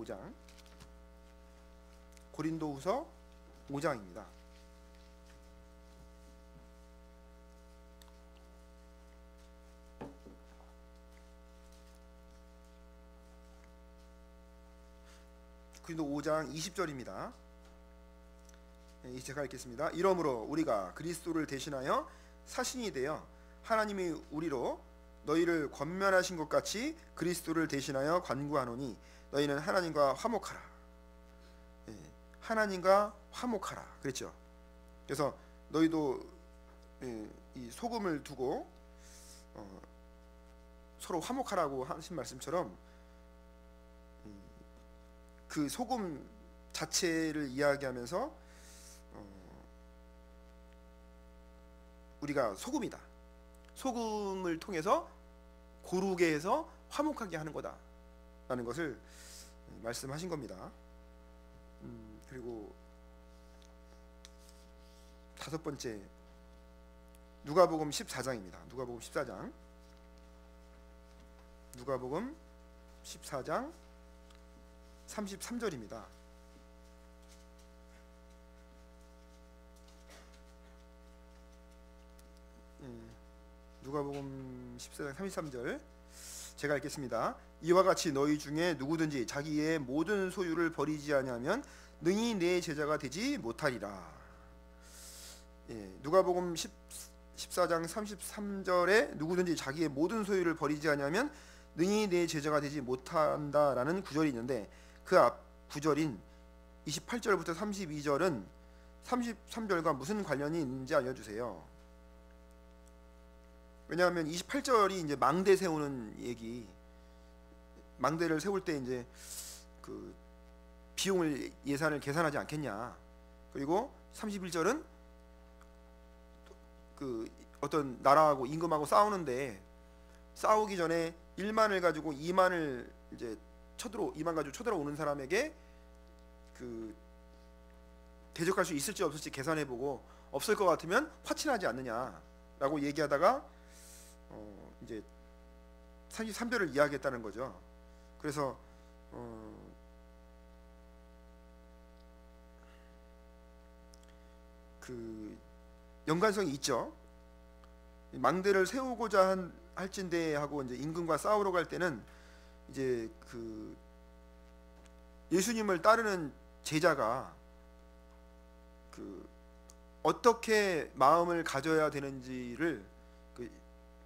5장입니다. 고린도 5장 20절입니다. 제가 읽겠습니다. 이러므로 우리가 그리스도를 대신하여 사신이 되어 하나님이 우리로 너희를 권면하신 것 같이 그리스도를 대신하여 간구하노니 너희는 하나님과 화목하라. 하나님과 화목하라 그랬죠. 그래서 너희도 이 소금을 두고 서로 화목하라고 하신 말씀처럼 그 소금 자체를 이야기하면서 우리가 소금이다. 소금을 통해서 고르게 해서 화목하게 하는 거다라는 것을 말씀하신 겁니다. 그리고 다섯 번째 누가복음 14장입니다. 누가복음 14장 33절입니다. 누가복음 14장 33절 제가 읽겠습니다. 이와 같이 너희 중에 누구든지 자기의 모든 소유를 버리지 아니하면 능히 내 제자가 되지 못하리라. 누가복음 14장 33절에 누구든지 자기의 모든 소유를 버리지 아니하면 능히 내 제자가 되지 못한다라는 구절이 있는데 그 앞 구절인 28절부터 32절은 33절과 무슨 관련이 있는지 알려주세요. 왜냐하면 28절이 이제 망대 세우는 얘기, 망대를 세울 때 이제 그 비용을 예산을 계산하지 않겠냐. 그리고 31절은 그 어떤 나라하고 임금하고 싸우는데 싸우기 전에 1만을 가지고 2만을 이제 2만 가지고 쳐들어오는 사람에게 그 대적할 수 있을지 없을지 계산해보고 없을 것 같으면 화친하지 않느냐라고 얘기하다가 이제 33절을 이야기했다는 거죠. 그래서 그 연관성이 있죠. 망대를 세우고자 할진대 하고 이제 임금과 싸우러 갈 때는 이제 그 예수님을 따르는 제자가 그 어떻게 마음을 가져야 되는지를 그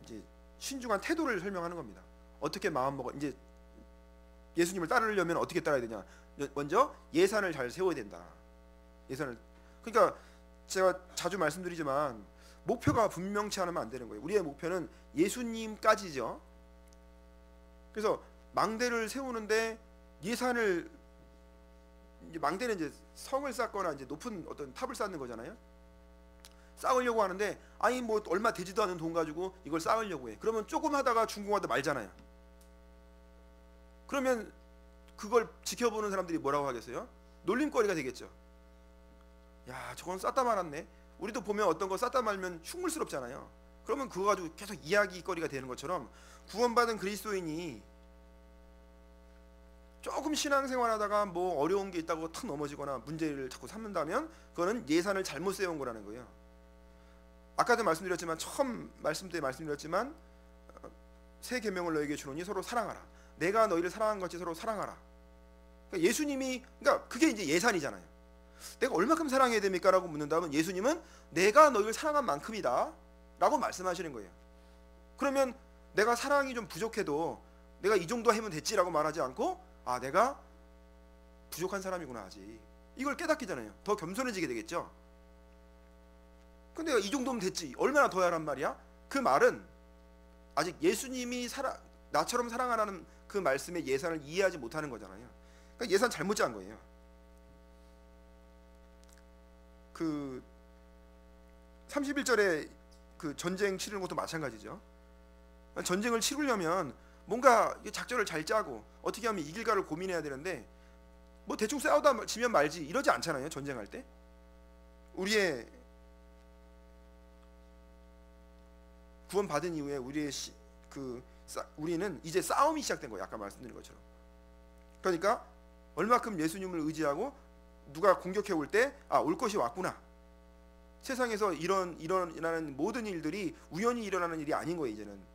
이제 신중한 태도를 설명하는 겁니다. 어떻게 마음 먹어 이제 예수님을 따르려면 어떻게 따라야 되냐? 먼저 예산을 잘 세워야 된다. 예산을 그러니까 제가 자주 말씀드리지만 목표가 분명치 않으면 안 되는 거예요. 우리의 목표는 예수님까지죠. 그래서 망대를 세우는데 예산을 이제 망대는 이제 성을 쌓거나 이제 높은 어떤 탑을 쌓는 거잖아요. 쌓으려고 하는데 아니 뭐 얼마 되지도 않은 돈 가지고 이걸 쌓으려고 해. 그러면 조금 하다가 중공하다 말잖아요. 그러면 그걸 지켜보는 사람들이 뭐라고 하겠어요? 놀림거리가 되겠죠. 야, 저건 쌓다 말았네. 우리도 보면 어떤 거 쌓다 말면 흉물스럽잖아요. 그러면 그거 가지고 계속 이야기거리가 되는 것처럼 구원받은 그리스도인이 조금 신앙생활하다가 뭐 어려운 게 있다고 탁 넘어지거나 문제를 자꾸 삼는다면 그거는 예산을 잘못 세운 거라는 거예요. 아까도 말씀드렸지만 처음 말씀 때 말씀드렸지만 새 계명을 너에게 주노니 서로 사랑하라. 내가 너희를 사랑한 것이 서로 사랑하라. 그러니까 예수님이 그러니까 그게 이제 예산이잖아요. 내가 얼마큼 사랑해야 됩니까? 라고 묻는다면 예수님은 내가 너희를 사랑한 만큼이다 라고 말씀하시는 거예요. 그러면 내가 사랑이 좀 부족해도 내가 이 정도 하면 됐지라고 말하지 않고 아 내가 부족한 사람이구나 하지. 이걸 깨닫기잖아요. 더 겸손해지게 되겠죠. 근데 내가 이 정도면 됐지 얼마나 더 하란 말이야? 그 말은 아직 예수님이 나처럼 사랑하라는 그 말씀의 예산을 이해하지 못하는 거잖아요. 그러니까 예산 잘못 짠 거예요. 그 31절에 그 전쟁 치르는 것도 마찬가지죠. 전쟁을 치르려면 뭔가 작전을 잘 짜고 어떻게 하면 이길까를 고민해야 되는데 뭐 대충 싸우다 지면 말지 이러지 않잖아요. 전쟁할 때 우리의 구원 받은 이후에 우리는 이제 싸움이 시작된 거예요. 아까 말씀드린 것처럼. 그러니까 얼마큼 예수님을 의지하고 누가 공격해 올 때 올 것이 왔구나. 세상에서 일어나는 모든 일들이 우연히 일어나는 일이 아닌 거예요. 이제는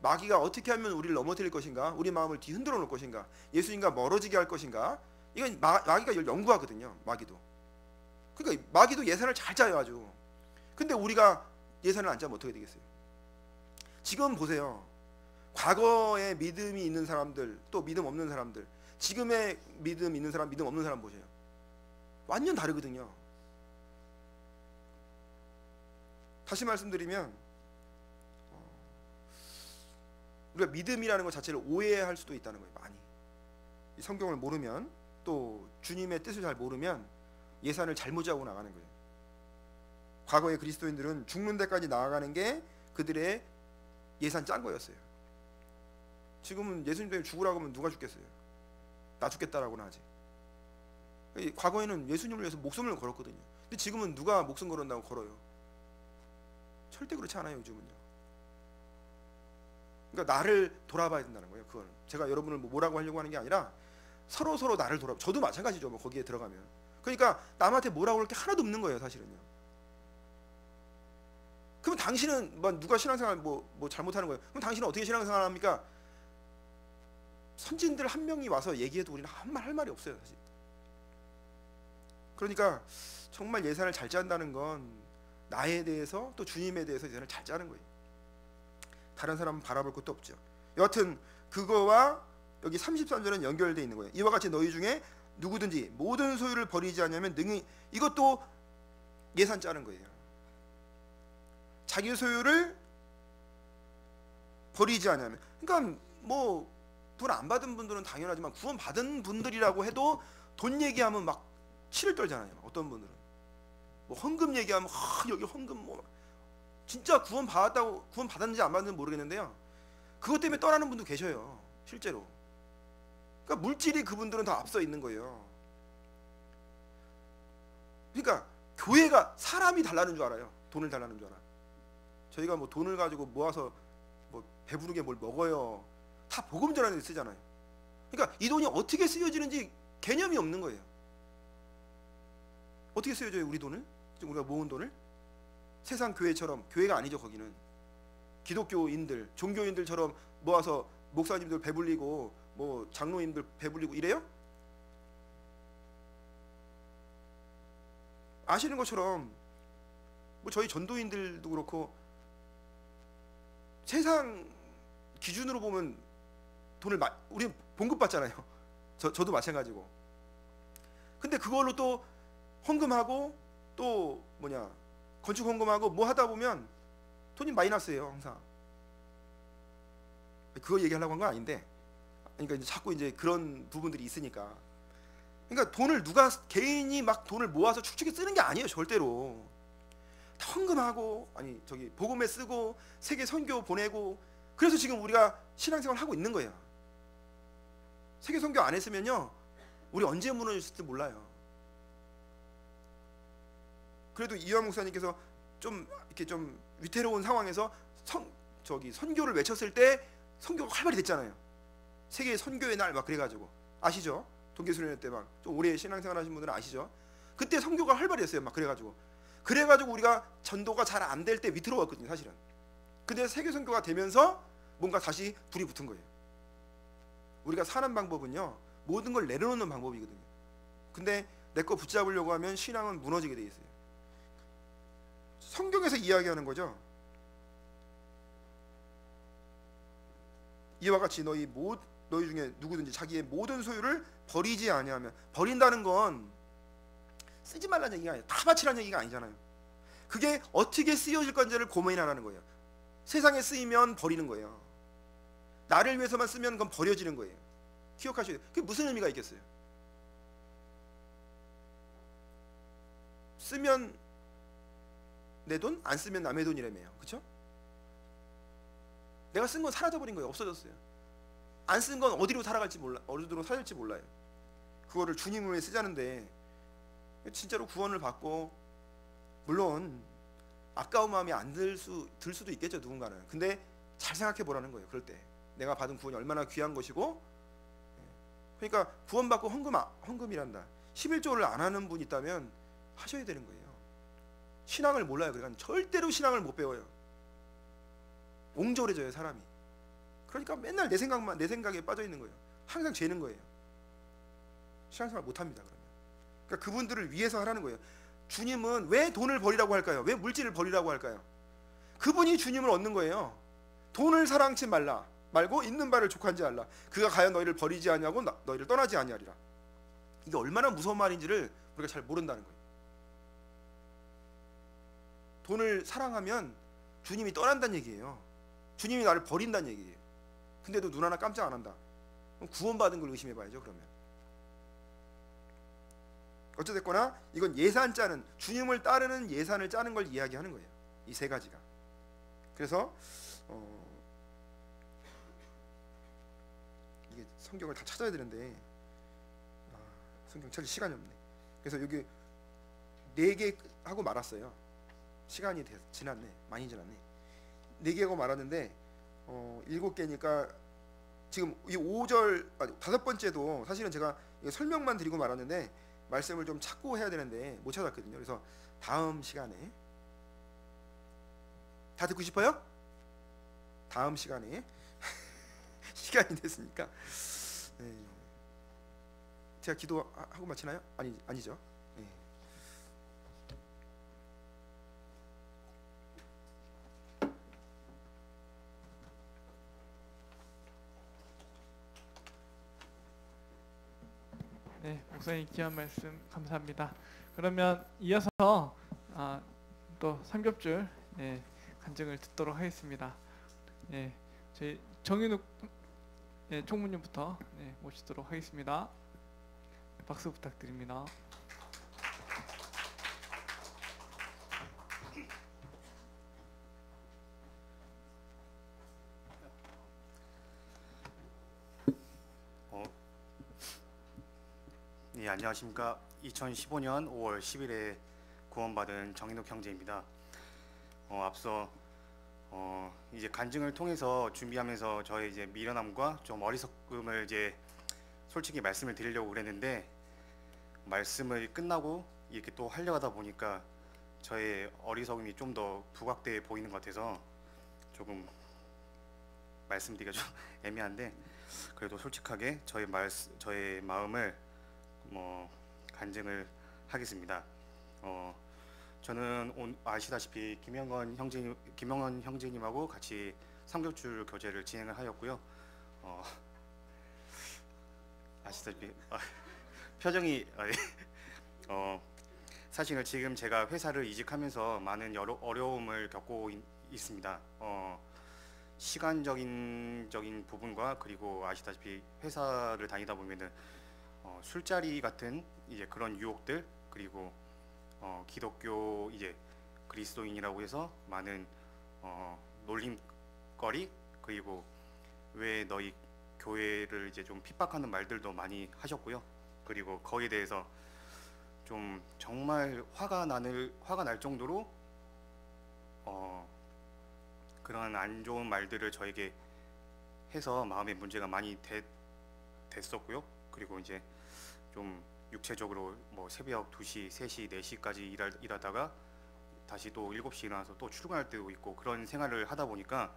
마귀가 어떻게 하면 우리를 넘어뜨릴 것인가, 우리 마음을 뒤흔들어 놓을 것인가, 예수님과 멀어지게 할 것인가. 이건 마귀가 이걸 연구하거든요. 마귀도. 그러니까 마귀도 예산을 잘 짜요 아주. 근데 우리가 예산을 안 짜면 어떻게 되겠어요? 지금 보세요. 과거에 믿음이 있는 사람들 또 믿음 없는 사람들, 지금의 믿음 있는 사람 믿음 없는 사람 보세요. 완전 다르거든요. 다시 말씀드리면 우리가 믿음이라는 것 자체를 오해할 수도 있다는 거예요. 많이 이 성경을 모르면 또 주님의 뜻을 잘 모르면 예산을 잘못 짜고 나가는 거예요. 과거의 그리스도인들은 죽는 데까지 나아가는 게 그들의 예산 짠 거였어요. 지금은 예수님 때문에 죽으라고 하면 누가 죽겠어요? 나 죽겠다라고는 하지. 과거에는 예수님을 위해서 목숨을 걸었거든요. 근데 지금은 누가 목숨 걸었다고 걸어요? 절대 그렇지 않아요. 요즘은요. 그러니까 나를 돌아봐야 된다는 거예요. 그건 제가 여러분을 뭐라고 하려고 하는 게 아니라 서로 나를 돌아. 저도 마찬가지죠. 뭐 거기에 들어가면. 그러니까 남한테 뭐라고 할 게 하나도 없는 거예요. 사실은요. 그럼 당신은 뭐 누가 신앙생활 뭐 잘못하는 거예요? 그럼 당신은 어떻게 신앙생활 합니까? 선진들 한 명이 와서 얘기해도 우리는 할 말이 없어요. 사실. 그러니까 정말 예산을 잘 짠다는 건 나에 대해서 또 주님에 대해서 예산을 잘 짜는 거예요. 다른 사람은 바라볼 것도 없죠. 여하튼 그거와 여기 33절은 연결되어 있는 거예요. 이와 같이 너희 중에 누구든지 모든 소유를 버리지 않으면 능히, 이것도 예산 짜는 거예요. 자기 소유를 버리지 않으면, 그러니까 뭐 돈 안 받은 분들은 당연하지만 구원 받은 분들이라고 해도 돈 얘기하면 막 치를 떨잖아요. 어떤 분들은 뭐 헌금 얘기하면 여기 헌금 뭐 진짜 구원 받았는지 안 받았는지 모르겠는데요. 그것 때문에 떠나는 분도 계셔요. 실제로. 그러니까 물질이 그분들은 더 앞서 있는 거예요. 그러니까 교회가 사람이 달라는 줄 알아요. 돈을 달라는 줄 알아. 저희가 뭐 돈을 가지고 모아서 뭐 배부르게 뭘 먹어요. 다 복음 전하는 데 쓰잖아요. 그러니까 이 돈이 어떻게 쓰여지는지 개념이 없는 거예요. 어떻게 쓰여져요, 우리 돈을? 지금 우리가 모은 돈을? 세상 교회처럼, 교회가 아니죠, 거기는. 기독교인들, 종교인들처럼 모아서 목사님들 배불리고 뭐 장로님들 배불리고 이래요? 아시는 것처럼 뭐 저희 전도인들도 그렇고 세상 기준으로 보면 돈을 우리는 봉급받잖아요. 저도 마찬가지고. 근데 그걸로 또 헌금하고 또 건축 헌금하고 뭐 하다 보면 돈이 마이너스예요, 항상. 그거 얘기하려고 한 건 아닌데, 그러니까 이제 자꾸 이제 그런 부분들이 있으니까. 그러니까 돈을 개인이 막 돈을 모아서 축축해 쓰는 게 아니에요, 절대로. 다 헌금하고 복음에 쓰고 세계 선교 보내고. 그래서 지금 우리가 신앙생활 하고 있는 거예요. 세계 선교 안 했으면요, 우리 언제 무너졌을지 몰라요. 그래도 이완 목사님께서 좀 이렇게 좀 위태로운 상황에서 선교를 외쳤을 때 선교가 활발히 됐잖아요. 세계 선교의 날 막 그래가지고 아시죠? 동계수련회 때 막 좀 오래 신앙생활 하신 분들은 아시죠? 그때 선교가 활발히 됐어요. 막 그래가지고 우리가 전도가 잘 안 될 때 위태로웠거든요, 사실은. 근데 세계 선교가 되면서 뭔가 다시 불이 붙은 거예요. 우리가 사는 방법은요, 모든 걸 내려놓는 방법이거든요. 근데 내 거 붙잡으려고 하면 신앙은 무너지게 돼 있어요. 성경에서 이야기하는 거죠. 이와 같이 너희 중에 누구든지 자기의 모든 소유를 버리지 아니하면, 버린다는 건 쓰지 말라는 얘기가 아니에요. 다 바치라는 얘기가 아니잖아요. 그게 어떻게 쓰여질 건지를 고민하라는 거예요. 세상에 쓰이면 버리는 거예요. 나를 위해서만 쓰면 그건 버려지는 거예요. 기억하셔야 돼요. 그게 무슨 의미가 있겠어요? 쓰면 내 돈, 안 쓰면 남의 돈이라며요. 그렇죠? 내가 쓴 건 사라져버린 거예요. 없어졌어요. 안 쓴 건 어디로 살아갈지 몰라, 어디로 사질지 몰라요. 그거를 주님을 위해 쓰자는데, 진짜로 구원을 받고, 물론 아까운 마음이 안 들 수도 있겠죠, 누군가는. 근데 잘 생각해 보라는 거예요. 그럴 때 내가 받은 구원이 얼마나 귀한 것이고. 그러니까 구원받고 헌금이란다. 11조를 안 하는 분 있다면 하셔야 되는 거예요. 신앙을 몰라요. 그러니까 절대로 신앙을 못 배워요. 옹졸해져요, 사람이. 그러니까 맨날 내 생각에 빠져 있는 거예요. 항상 죄는 거예요. 신앙생활 못 합니다. 그러니까 그분들을 위해서 하라는 거예요. 주님은 왜 돈을 버리라고 할까요? 왜 물질을 버리라고 할까요? 그분이 주님을 얻는 거예요. 돈을 사랑치 말고 있는 바를 족한지 알라. 그가 과연 너희를 버리지 아니하고 너희를 떠나지 아니하리라. 이게 얼마나 무서운 말인지를 우리가 잘 모른다는 거예요. 돈을 사랑하면 주님이 떠난다는 얘기예요. 주님이 나를 버린다는 얘기예요. 근데도 눈 하나 깜짝 안 한다. 그럼 구원받은 걸 의심해봐야죠. 그러면 어찌됐거나 이건 예산 짜는, 주님을 따르는 예산을 짜는 걸 이야기하는 거예요. 이 세 가지가. 그래서 이게 성경을 다 찾아야 되는데 성경 찾을 시간이 없네. 그래서 여기 4개 하고 말았어요. 시간이 지났네. 많이 지났네. 4개 하고 말았는데 7개니까 지금 이 5절 5번째도 사실은 제가 설명만 드리고 말았는데 말씀을 좀 찾고 해야 되는데 못 찾았거든요. 그래서 다음 시간에, 다 듣고 싶어요? 다음 시간에 시간이 됐으니까 제가 기도하고 마치나요? 아니죠. 네, 목사님 귀한 말씀 감사합니다. 그러면 이어서 또 삼겹줄 간증을 듣도록 하겠습니다. 저희 정인욱 총무님부터 모시도록 하겠습니다. 박수 부탁드립니다. 예, 안녕하십니까. 2015년 5월 10일에 구원받은 정인욱 형제입니다. 앞서 이제 간증을 통해서 준비하면서 저의 이제 미련함과 좀 어리석음을 이제 솔직히 말씀을 드리려고 그랬는데, 말씀을 끝나고 이렇게 또 하려고 하다 보니까 저의 어리석음이 좀 더 부각돼 보이는 것 같아서 조금 말씀드리기가 좀 애매한데, 그래도 솔직하게 저의 마음을 간증을 하겠습니다. 저는 아시다시피 김영건 형제님하고 같이 삼겹줄 교제를 진행을 하였고요. 아시다시피 표정이 사실은 지금 제가 회사를 이직하면서 많은 어려움을 겪고 있습니다. 시간적인 부분과, 그리고 아시다시피 회사를 다니다 보면은 술자리 같은 이제 그런 유혹들, 그리고 기독교 이제 그리스도인이라고 해서 많은 놀림거리, 그리고 왜 너희 교회를 이제 좀 핍박하는 말들도 많이 하셨고요. 그리고 거기에 대해서 좀 정말 화가 날 정도로 그런 안 좋은 말들을 저에게 해서 마음의 문제가 많이 됐었고요. 그리고 이제 좀 육체적으로 새벽 2시, 3시, 4시까지 일하다가 다시 또 7시 일어나서 또 출근할 때도 있고, 그런 생활을 하다 보니까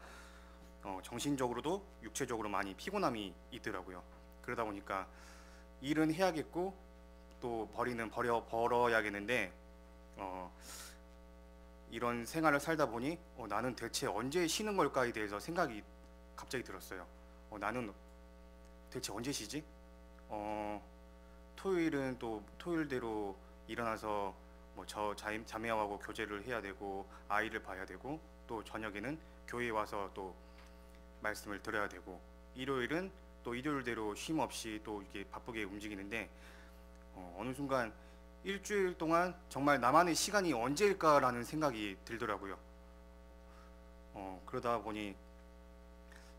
정신적으로도 육체적으로 많이 피곤함이 있더라고요. 그러다 보니까 일은 해야겠고 또 벌어야겠는데 이런 생활을 살다 보니 나는 대체 언제 쉬는 걸까에 대해서 생각이 갑자기 들었어요. 나는 대체 언제 쉬지? 토요일은 또 토요일대로 일어나서 자매하고 교제를 해야 되고 아이를 봐야 되고, 또 저녁에는 교회에 와서 또 말씀을 들어야 되고, 일요일은 또 일요일대로 쉼 없이 또 이렇게 바쁘게 움직이는데 어느 순간 일주일 동안 정말 나만의 시간이 언제일까라는 생각이 들더라고요. 그러다 보니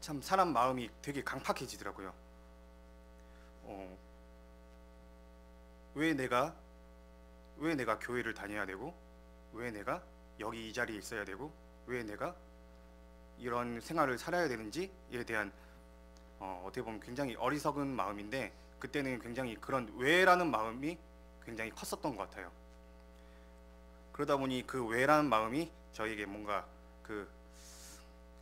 참 사람 마음이 되게 강팍해지더라고요. 왜 내가 교회를 다녀야 되고, 왜 내가 여기 이 자리에 있어야 되고, 왜 내가 이런 생활을 살아야 되는지에 대한 어떻게 보면 굉장히 어리석은 마음인데, 그때는 굉장히 그런 왜라는 마음이 굉장히 컸었던 것 같아요. 그러다 보니 그 왜라는 마음이 저에게 뭔가 그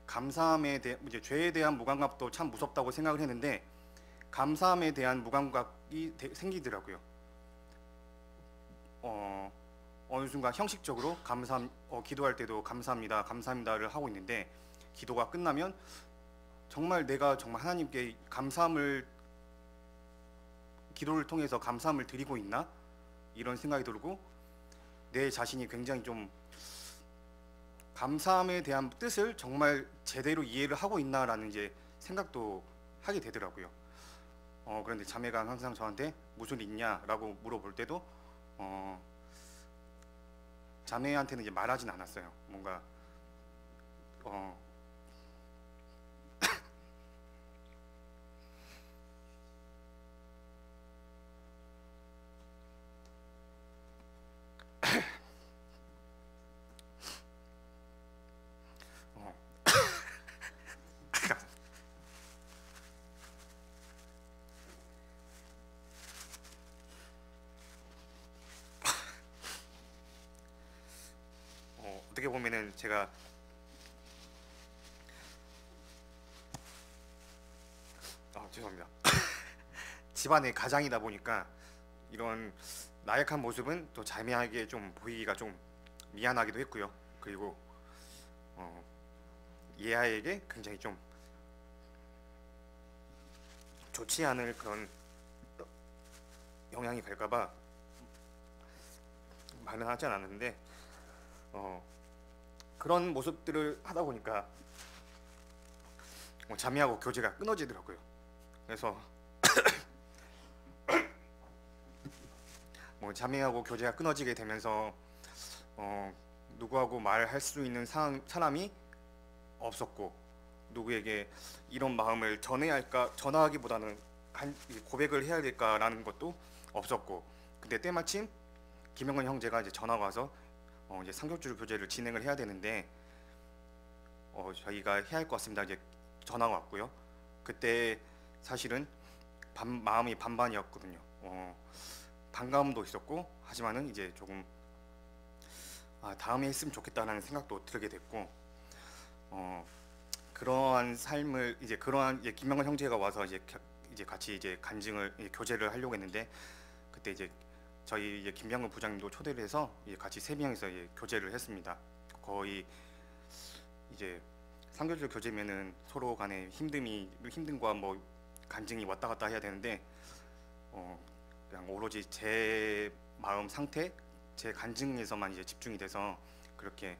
감사함에 대한, 이제 죄에 대한 무감각도 참 무섭다고 생각을 했는데, 감사함에 대한 무감각이 생기더라고요. 어느 순간 형식적으로 기도할 때도 감사합니다를 하고 있는데, 기도가 끝나면 정말 내가 정말 하나님께 기도를 통해서 감사함을 드리고 있나? 이런 생각이 들고, 내 자신이 굉장히 좀 감사함에 대한 뜻을 정말 제대로 이해를 하고 있나라는 이제 생각도 하게 되더라고요. 그런데 자매가 항상 저한테 무슨 일 있냐라고 물어볼 때도 자매한테는 이제 말하진 않았어요. 뭔가 어떻게 보면은 제가 죄송합니다. 집안의 가장이다 보니까 이런 나약한 모습은 또 자매에게 좀 보이기가 좀 미안하기도 했고요. 그리고 예아에게 굉장히 좀 좋지 않을 그런 영향이 갈까봐 말은 하지 않았는데, 그런 모습들을 하다 보니까 자매하고 교제가 끊어지더라고요. 그래서 자매하고 교제가 끊어지게 되면서 누구하고 말할 수 있는 사람이 없었고, 누구에게 이런 마음을 전해야 할까, 전화하기보다는 고백을 해야 될까라는 것도 없었고, 근데 때마침 김영근 형제가 이제 전화가 와서 이제 상교주 교제를 진행을 해야 되는데 저희가 해야 할 것 같습니다. 이제 전화가 왔고요. 그때 사실은 마음이 반반이었거든요. 반감도 있었고, 하지만은 이제 조금 다음에 했으면 좋겠다라는 생각도 들게 됐고, 그러한 삶을 이제 그러한 이제 김명건 형제가 와서 이제 같이 이제 간증을 교제를 하려고 했는데, 그때 이제 저희 이제 김명건 부장님도 초대를 해서 이제 같이 세 명이서 이제 교제를 했습니다. 거의 이제 상교주 교제면은 서로 간에 힘듦과 뭐 간증이 왔다 갔다 해야 되는데, 그냥 오로지 제 마음 상태, 제 간증에서만 이제 집중이 돼서 그렇게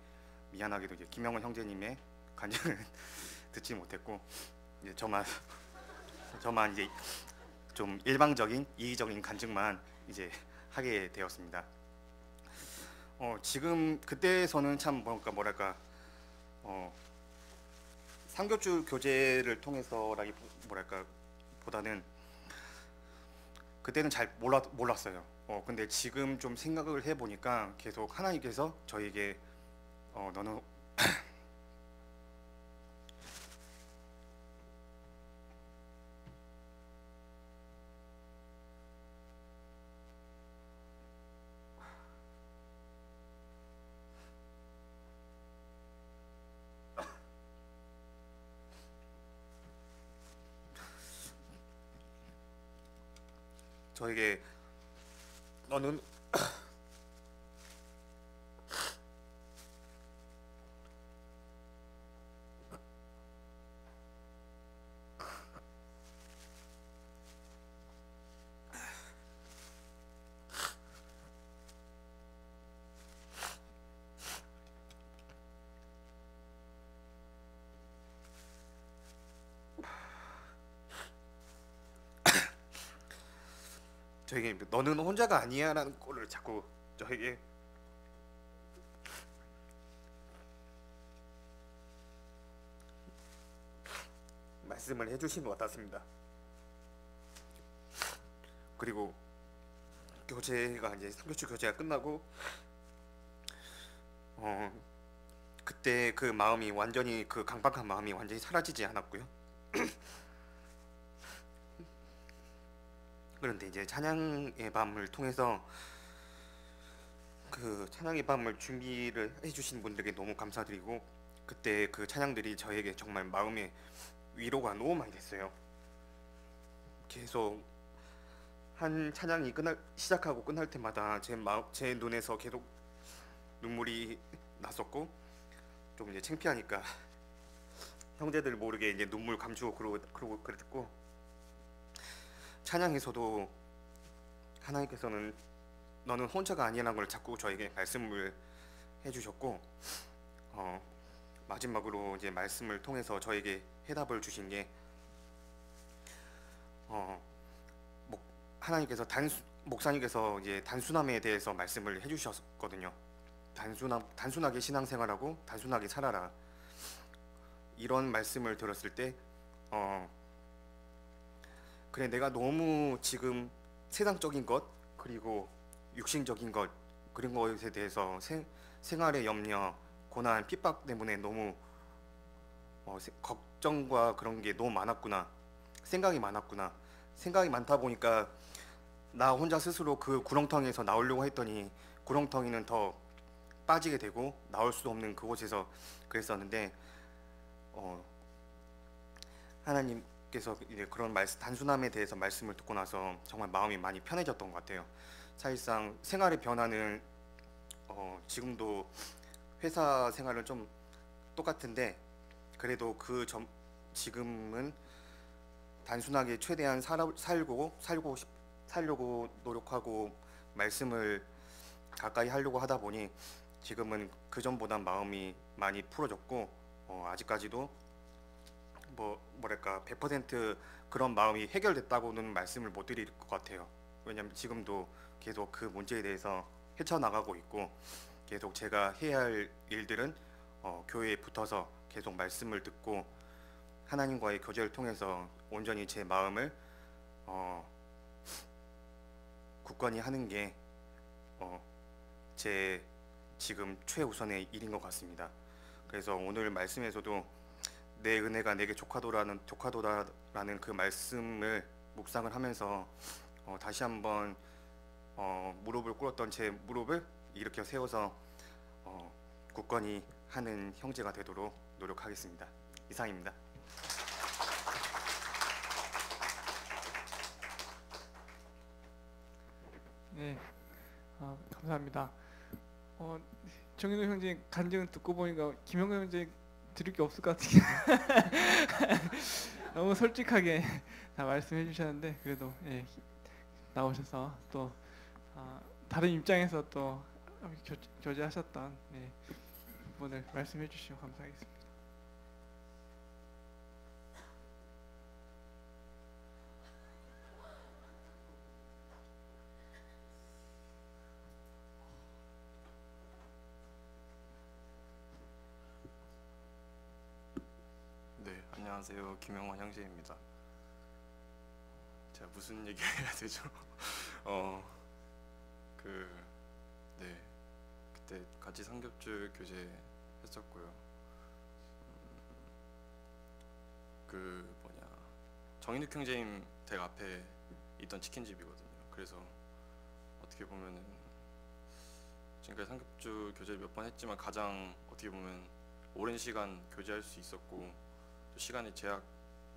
미안하게도 이제 김영원 형제님의 간증을 듣지 못했고, 이제 저만 이제 좀 일방적인 이기적인 간증만 이제 하게 되었습니다. 지금 그때에서는 참 뭐랄까 상교주 교제를 통해서라기 보다는 그때는 잘 몰랐어요. 근데 지금 좀 생각을 해보니까 계속 하나님께서 저에게 너는 저에게 너는 저에게 너는 혼자가 아니야라는 꼴을 자꾸 저에게 말씀을 해주신 것 같았습니다. 그리고 교제가 이제 상교주 교제가 끝나고 그때 그 마음이 완전히 그 강박한 마음이 완전히 사라지지 않았고요. 그런데 이제 찬양의 밤을 통해서 그 찬양의 밤을 준비를 해주신 분들에게 너무 감사드리고, 그때 그 찬양들이 저에게 정말 마음의 위로가 너무 많이 됐어요. 계속 한 찬양이 시작하고 끝날 때마다 제 눈에서 계속 눈물이 났었고, 좀 이제 창피하니까 형제들 모르게 이제 눈물 감추고 그러고 그랬고, 찬양에서도 하나님께서는 너는 혼자가 아니라는 걸 자꾸 저에게 말씀을 해주셨고, 마지막으로 이제 말씀을 통해서 저에게 해답을 주신 게 하나님께서 목사님께서 이제 단순함에 대해서 말씀을 해주셨거든요. 단순하게 신앙생활하고 단순하게 살아라. 이런 말씀을 들었을 때 그래, 내가 너무 지금 세상적인 것 그리고 육신적인 것 그런 것에 대해서 생활의 염려, 고난, 핍박 때문에 너무 걱정과 그런 게 너무 많았구나. 생각이 많다 보니까 나 혼자 스스로 그 구렁텅이에서 나오려고 했더니 구렁텅이는 더 빠지게 되고 나올 수 없는 그곳에서 그랬었는데, 하나님께서 이제 그런 단순함에 대해서 말씀을 듣고 나서 정말 마음이 많이 편해졌던 것 같아요. 사실상 생활의 변화는 지금도 회사 생활은 좀 똑같은데, 그래도 지금은 단순하게 최대한 살려고 노력하고 말씀을 가까이 하려고 하다 보니 지금은 그 전보단 마음이 많이 풀어졌고, 아직까지도 뭐랄까 100% 그런 마음이 해결됐다고는 말씀을 못 드릴 것 같아요. 왜냐하면 지금도 계속 그 문제에 대해서 헤쳐나가고 있고, 계속 제가 해야 할 일들은 교회에 붙어서 계속 말씀을 듣고 하나님과의 교제를 통해서 온전히 제 마음을 굳건히 하는 게 제 지금 최우선의 일인 것 같습니다. 그래서 오늘 말씀에서도 내 은혜가 내게 족하도라는 그 말씀을 묵상을 하면서 다시 한번 무릎을 꿇었던 제 무릎을 일으켜 세워서 굳건히 하는 형제가 되도록 노력하겠습니다. 이상입니다. 네, 감사합니다. 정인호 형제 간증을 듣고 보니까 김영근 형제 드릴 게 없을 것 같은 너무 솔직하게 다 말씀해 주셨는데 그래도 나오셔서 또 다른 입장에서 또 교제하셨던 부분을 말씀해 주시면 감사하겠습니다. 네, 안녕하세요. 김영환 형제입니다. 제가 무슨 얘기 해야 되죠? 네, 그때 같이 삼겹줄 교제 했었고요. 정인욱 형제님 댁 앞에 있던 치킨집이거든요. 그래서 어떻게 보면은 지금까지 삼겹줄 교제를 몇 번 했지만 가장 어떻게 보면 오랜 시간 교제할 수 있었고 또 시간에 제약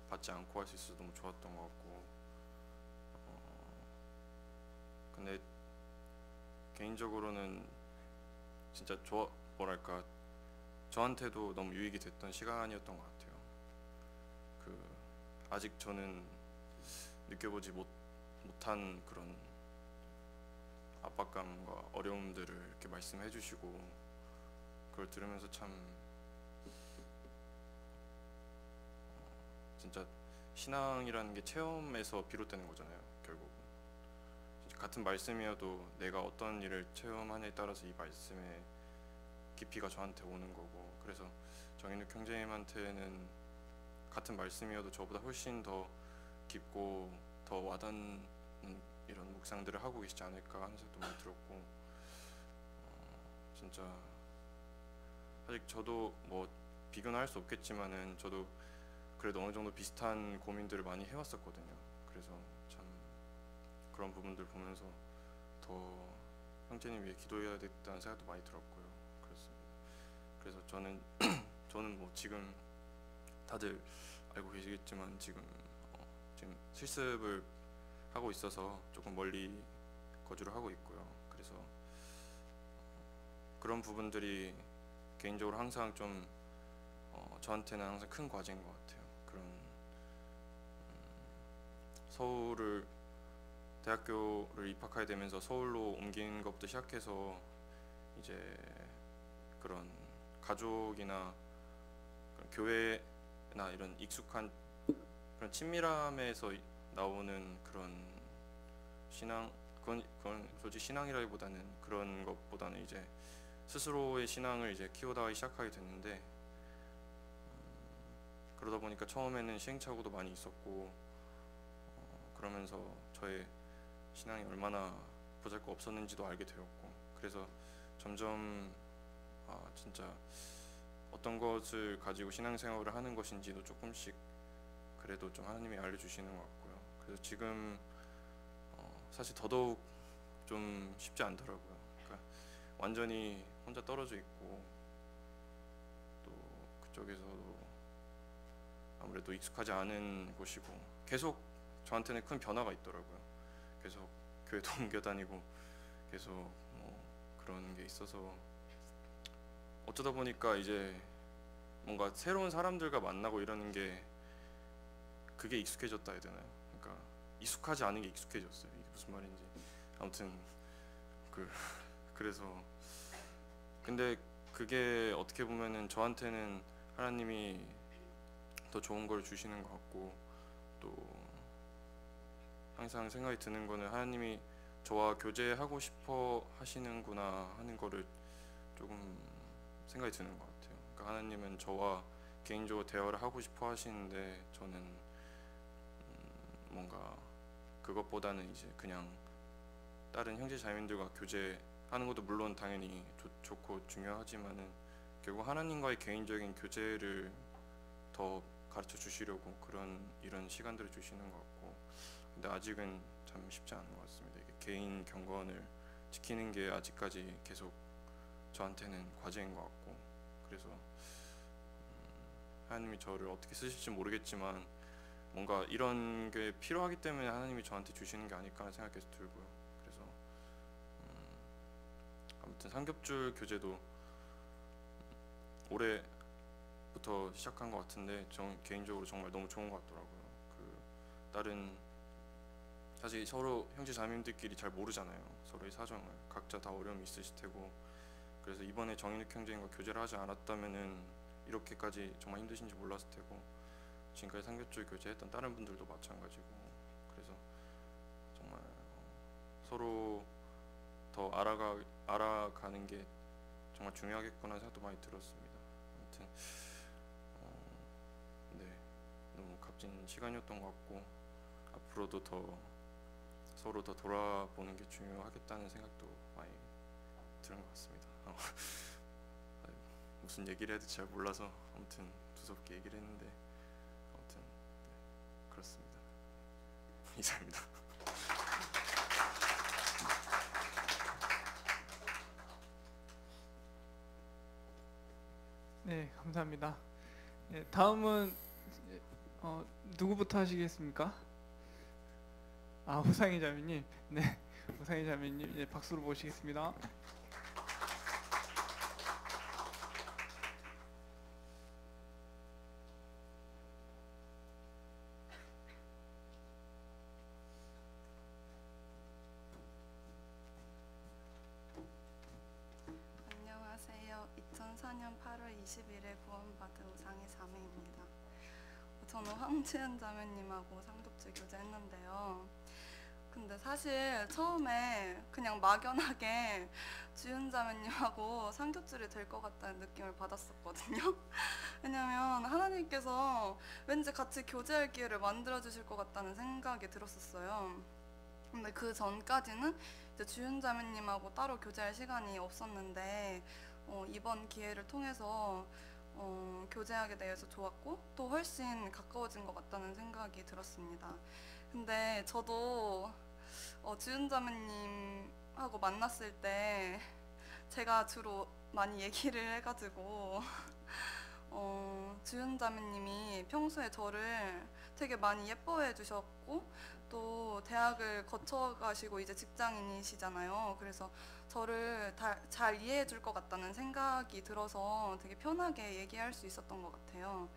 받지 않고 할 수 있어서 너무 좋았던 것 같고 근데 개인적으로는 진짜 뭐랄까 저한테도 너무 유익이 됐던 시간이었던 것 같아요. 아직 저는 느껴보지 못한 그런 압박감과 어려움들을 이렇게 말씀해 주시고 그걸 들으면서 참 진짜 신앙이라는 게 체험에서 비롯되는 거잖아요. 결국 같은 말씀이어도 내가 어떤 일을 체험하냐에 따라서 이 말씀의 깊이가 저한테 오는 거고 그래서 정인욱 형제님한테는 같은 말씀이어도 저보다 훨씬 더 깊고 더 와닿는 이런 묵상들을 하고 계시지 않을까 하는 생각도 많이 들었고 진짜 사실 저도 뭐 비교는 할 수 없겠지만은 저도 그래도 어느 정도 비슷한 고민들을 많이 해왔었거든요. 그래서 참 그런 부분들 보면서 더 형제님 위해 기도해야 됐다는 생각도 많이 들었고요. 그래서 저는 뭐 지금 다들 알고 계시겠지만 지금 실습을 하고 있어서 조금 멀리 거주를 하고 있고요. 그래서 그런 부분들이 개인적으로 항상 좀 저한테는 항상 큰 과제인 것 같아요. 그런 서울을 대학교를 입학하게 되면서 서울로 옮긴 것부터 시작해서 이제 그런 가족이나 그런 교회나 이런 익숙한 그런 친밀함에서 나오는 그런 신앙 그건 솔직히 신앙이라기보다는 그런 것보다는 이제 스스로의 신앙을 이제 키워나가기 시작하게 됐는데 그러다 보니까 처음에는 시행착오도 많이 있었고 그러면서 저의 신앙이 얼마나 보잘것없었는지도 알게 되었고 그래서 점점 진짜 어떤 것을 가지고 신앙생활을 하는 것인지도 조금씩 그래도 좀 하나님이 알려주시는 것 같고요. 그래서 지금 사실 더더욱 좀 쉽지 않더라고요. 그러니까 완전히 혼자 떨어져 있고 또 그쪽에서도 아무래도 익숙하지 않은 곳이고 계속 저한테는 큰 변화가 있더라고요. 계속 교회도 옮겨 다니고 계속 뭐 그런 게 있어서 어쩌다 보니까 이제 뭔가 새로운 사람들과 만나고 이러는 게 그게 익숙해졌다 해야 되나요? 그러니까 익숙하지 않은 게 익숙해졌어요. 이게 무슨 말인지 아무튼 그래서 근데 그게 어떻게 보면은 저한테는 하나님이 더 좋은 걸 주시는 것 같고 또 항상 생각이 드는 거는 하나님이 저와 교제하고 싶어 하시는구나 하는 거를 조금 생각이 드는 것 같아요. 그러니까 하나님은 저와 개인적으로 대화를 하고 싶어 하시는데 저는 뭔가 그것보다는 이제 그냥 다른 형제 자매님들과 교제하는 것도 물론 당연히 좋고 중요하지만은 결국 하나님과의 개인적인 교제를 더 가르쳐 주시려고 이런 시간들을 주시는 것 같고, 근데 아직은 참 쉽지 않은 것 같습니다. 이게 개인 경건을 지키는 게 아직까지 계속 저한테는 과제인 것 같고, 그래서 하나님이 저를 어떻게 쓰실지 모르겠지만 뭔가 이런 게 필요하기 때문에 하나님이 저한테 주시는 게 아닐까 하는 생각이 계속 들고요. 그래서 아무튼 삼겹줄 교제도 올해부터 시작한 것 같은데 개인적으로 정말 너무 좋은 것 같더라고요. 다른 사실 서로 형제 자매님들끼리 잘 모르잖아요. 서로의 사정을 각자 다 어려움이 있으실 테고, 그래서 이번에 정인욱 형제님과 교제를 하지 않았다면은 이렇게까지 정말 힘드신지 몰랐을 테고, 지금까지 삼겹줄 교제했던 다른 분들도 마찬가지고, 그래서 정말 서로 더 알아가는 게 정말 중요하겠구나 생각도 많이 들었습니다. 아무튼 네, 너무 값진 시간이었던 것 같고, 앞으로도 서로 더 돌아보는 게 중요하겠다는 생각도 많이 드는 것 같습니다. 무슨 얘기를 해도 잘 몰라서 아무튼 두섭게 얘기를 했는데, 아무튼 네, 그렇습니다. 이상입니다. 네, 감사합니다. 네, 다음은 누구부터 하시겠습니까? 우상희 자매님. 네, 우상희 자매님, 네, 박수로 모시겠습니다. 안녕하세요. 2004년 8월 20일에 구원받은 우상희 자매입니다. 저는 황지은 자매님하고 상급제 교제했는데요. 근데 사실 처음에 그냥 막연하게 지은 자매님하고 상급줄이 될 것 같다는 느낌을 받았었거든요. 왜냐면 하나님께서 왠지 같이 교제할 기회를 만들어 주실 것 같다는 생각이 들었었어요. 근데 그 전까지는 이제 주윤 자매님하고 따로 교제할 시간이 없었는데 이번 기회를 통해서 교제하게 돼서 좋았고, 또 훨씬 가까워진 것 같다는 생각이 들었습니다. 근데 저도 주윤 자매님하고 만났을 때 제가 주로 많이 얘기를 해가지고 주윤 자매님이 평소에 저를 되게 많이 예뻐해 주셨고, 또 대학을 거쳐가시고 이제 직장인이시잖아요. 그래서 저를 잘 이해해 줄 것 같다는 생각이 들어서 되게 편하게 얘기할 수 있었던 것 같아요.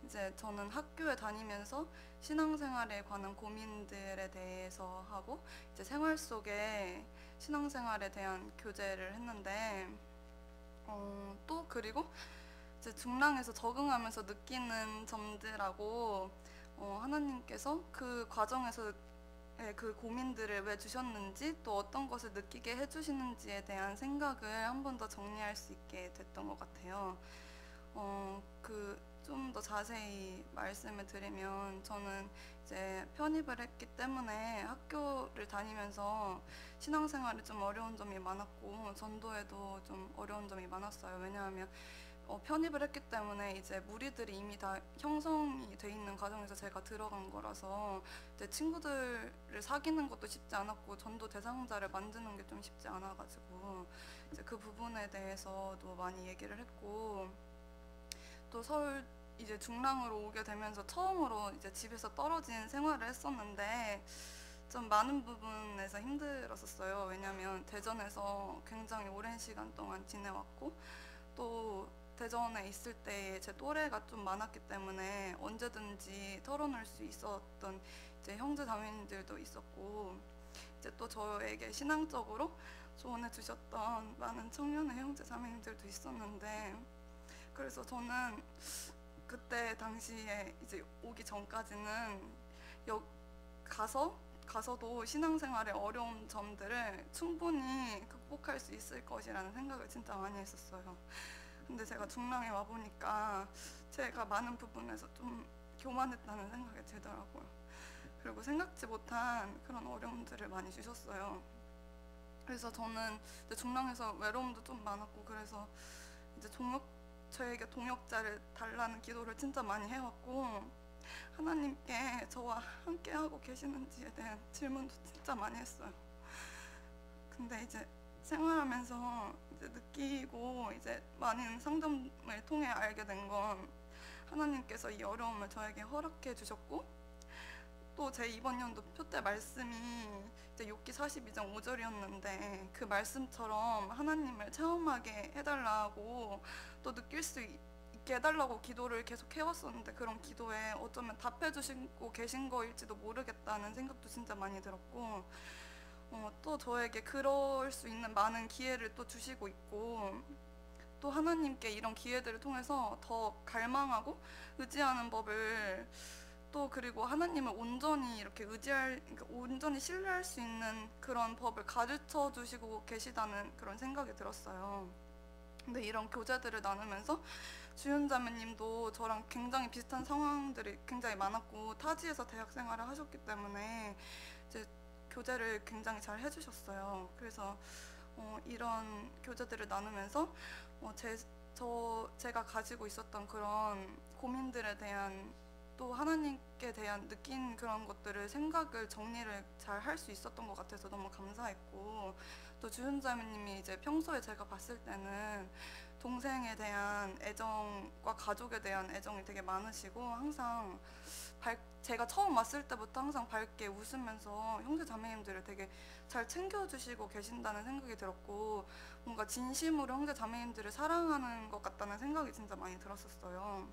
이제 저는 학교에 다니면서 신앙생활에 관한 고민들에 대해서 하고, 이제 생활 속에 신앙생활에 대한 교제를 했는데, 또 그리고 이제 중랑에서 적응하면서 느끼는 점들하고 하나님께서 그 과정에서 그 고민들을 왜 주셨는지, 또 어떤 것을 느끼게 해주시는지에 대한 생각을 한 번 더 정리할 수 있게 됐던 것 같아요. 좀 더 자세히 말씀을 드리면, 저는 이제 편입을 했기 때문에 학교를 다니면서 신앙생활에 좀 어려운 점이 많았고, 전도에도 좀 어려운 점이 많았어요. 왜냐하면 편입을 했기 때문에 이제 무리들이 이미 다 형성이 돼 있는 과정에서 제가 들어간 거라서 이제 친구들을 사귀는 것도 쉽지 않았고, 전도 대상자를 만드는 게 좀 쉽지 않아가지고 이제 그 부분에 대해서도 많이 얘기를 했고, 또 서울 이제 중랑으로 오게 되면서 처음으로 이제 집에서 떨어진 생활을 했었는데 좀 많은 부분에서 힘들었었어요. 왜냐하면 대전에서 굉장히 오랜 시간 동안 지내왔고, 또 대전에 있을 때 제 또래가 좀 많았기 때문에 언제든지 털어놓을 수 있었던 이제 형제 자매님들도 있었고, 이제 또 저에게 신앙적으로 조언해 주셨던 많은 청년의 형제 자매님들도 있었는데, 그래서 저는 그때 당시에 이제 오기 전까지는 가서도 신앙생활의 어려운 점들을 충분히 극복할 수 있을 것이라는 생각을 진짜 많이 했었어요. 근데 제가 중랑에 와보니까 제가 많은 부분에서 좀 교만했다는 생각이 들더라고요. 그리고 생각지 못한 그런 어려움들을 많이 주셨어요. 그래서 저는 이제 중랑에서 외로움도 좀 많았고, 그래서 이제 저에게 동역자를 달라는 기도를 진짜 많이 해왔고, 하나님께 저와 함께하고 계시는지에 대한 질문도 진짜 많이 했어요. 근데 이제 생활하면서 이제 느끼고 이제 많은 상담을 통해 알게 된 건, 하나님께서 이 어려움을 저에게 허락해 주셨고, 또 제 이번 연도 표대 말씀이 이제 욥기 42장 5절이었는데 그 말씀처럼 하나님을 체험하게 해달라고 또 느낄 수 있게 해달라고 기도를 계속 해왔었는데, 그런 기도에 어쩌면 답해 주시고 계신 거일지도 모르겠다는 생각도 진짜 많이 들었고, 또 저에게 그럴 수 있는 많은 기회를 또 주시고 있고, 또 하나님께 이런 기회들을 통해서 더 갈망하고 의지하는 법을, 또 그리고 하나님을 온전히 이렇게 그러니까 온전히 신뢰할 수 있는 그런 법을 가르쳐 주시고 계시다는 그런 생각이 들었어요. 근데 이런 교제들을 나누면서 주윤 자매님도 저랑 굉장히 비슷한 상황들이 굉장히 많았고, 타지에서 대학 생활을 하셨기 때문에 이제 교제를 굉장히 잘 해주셨어요. 그래서 이런 교제들을 나누면서 제가 가지고 있었던 그런 고민들에 대한, 또 하나님께 대한 느낀 그런 것들을 생각을 정리를 잘 할 수 있었던 것 같아서 너무 감사했고, 또 주윤 자매님이 이제 평소에 제가 봤을 때는 동생에 대한 애정과 가족에 대한 애정이 되게 많으시고, 항상 제가 처음 왔을 때부터 항상 밝게 웃으면서 형제 자매님들을 되게 잘 챙겨주시고 계신다는 생각이 들었고, 뭔가 진심으로 형제 자매님들을 사랑하는 것 같다는 생각이 진짜 많이 들었었어요.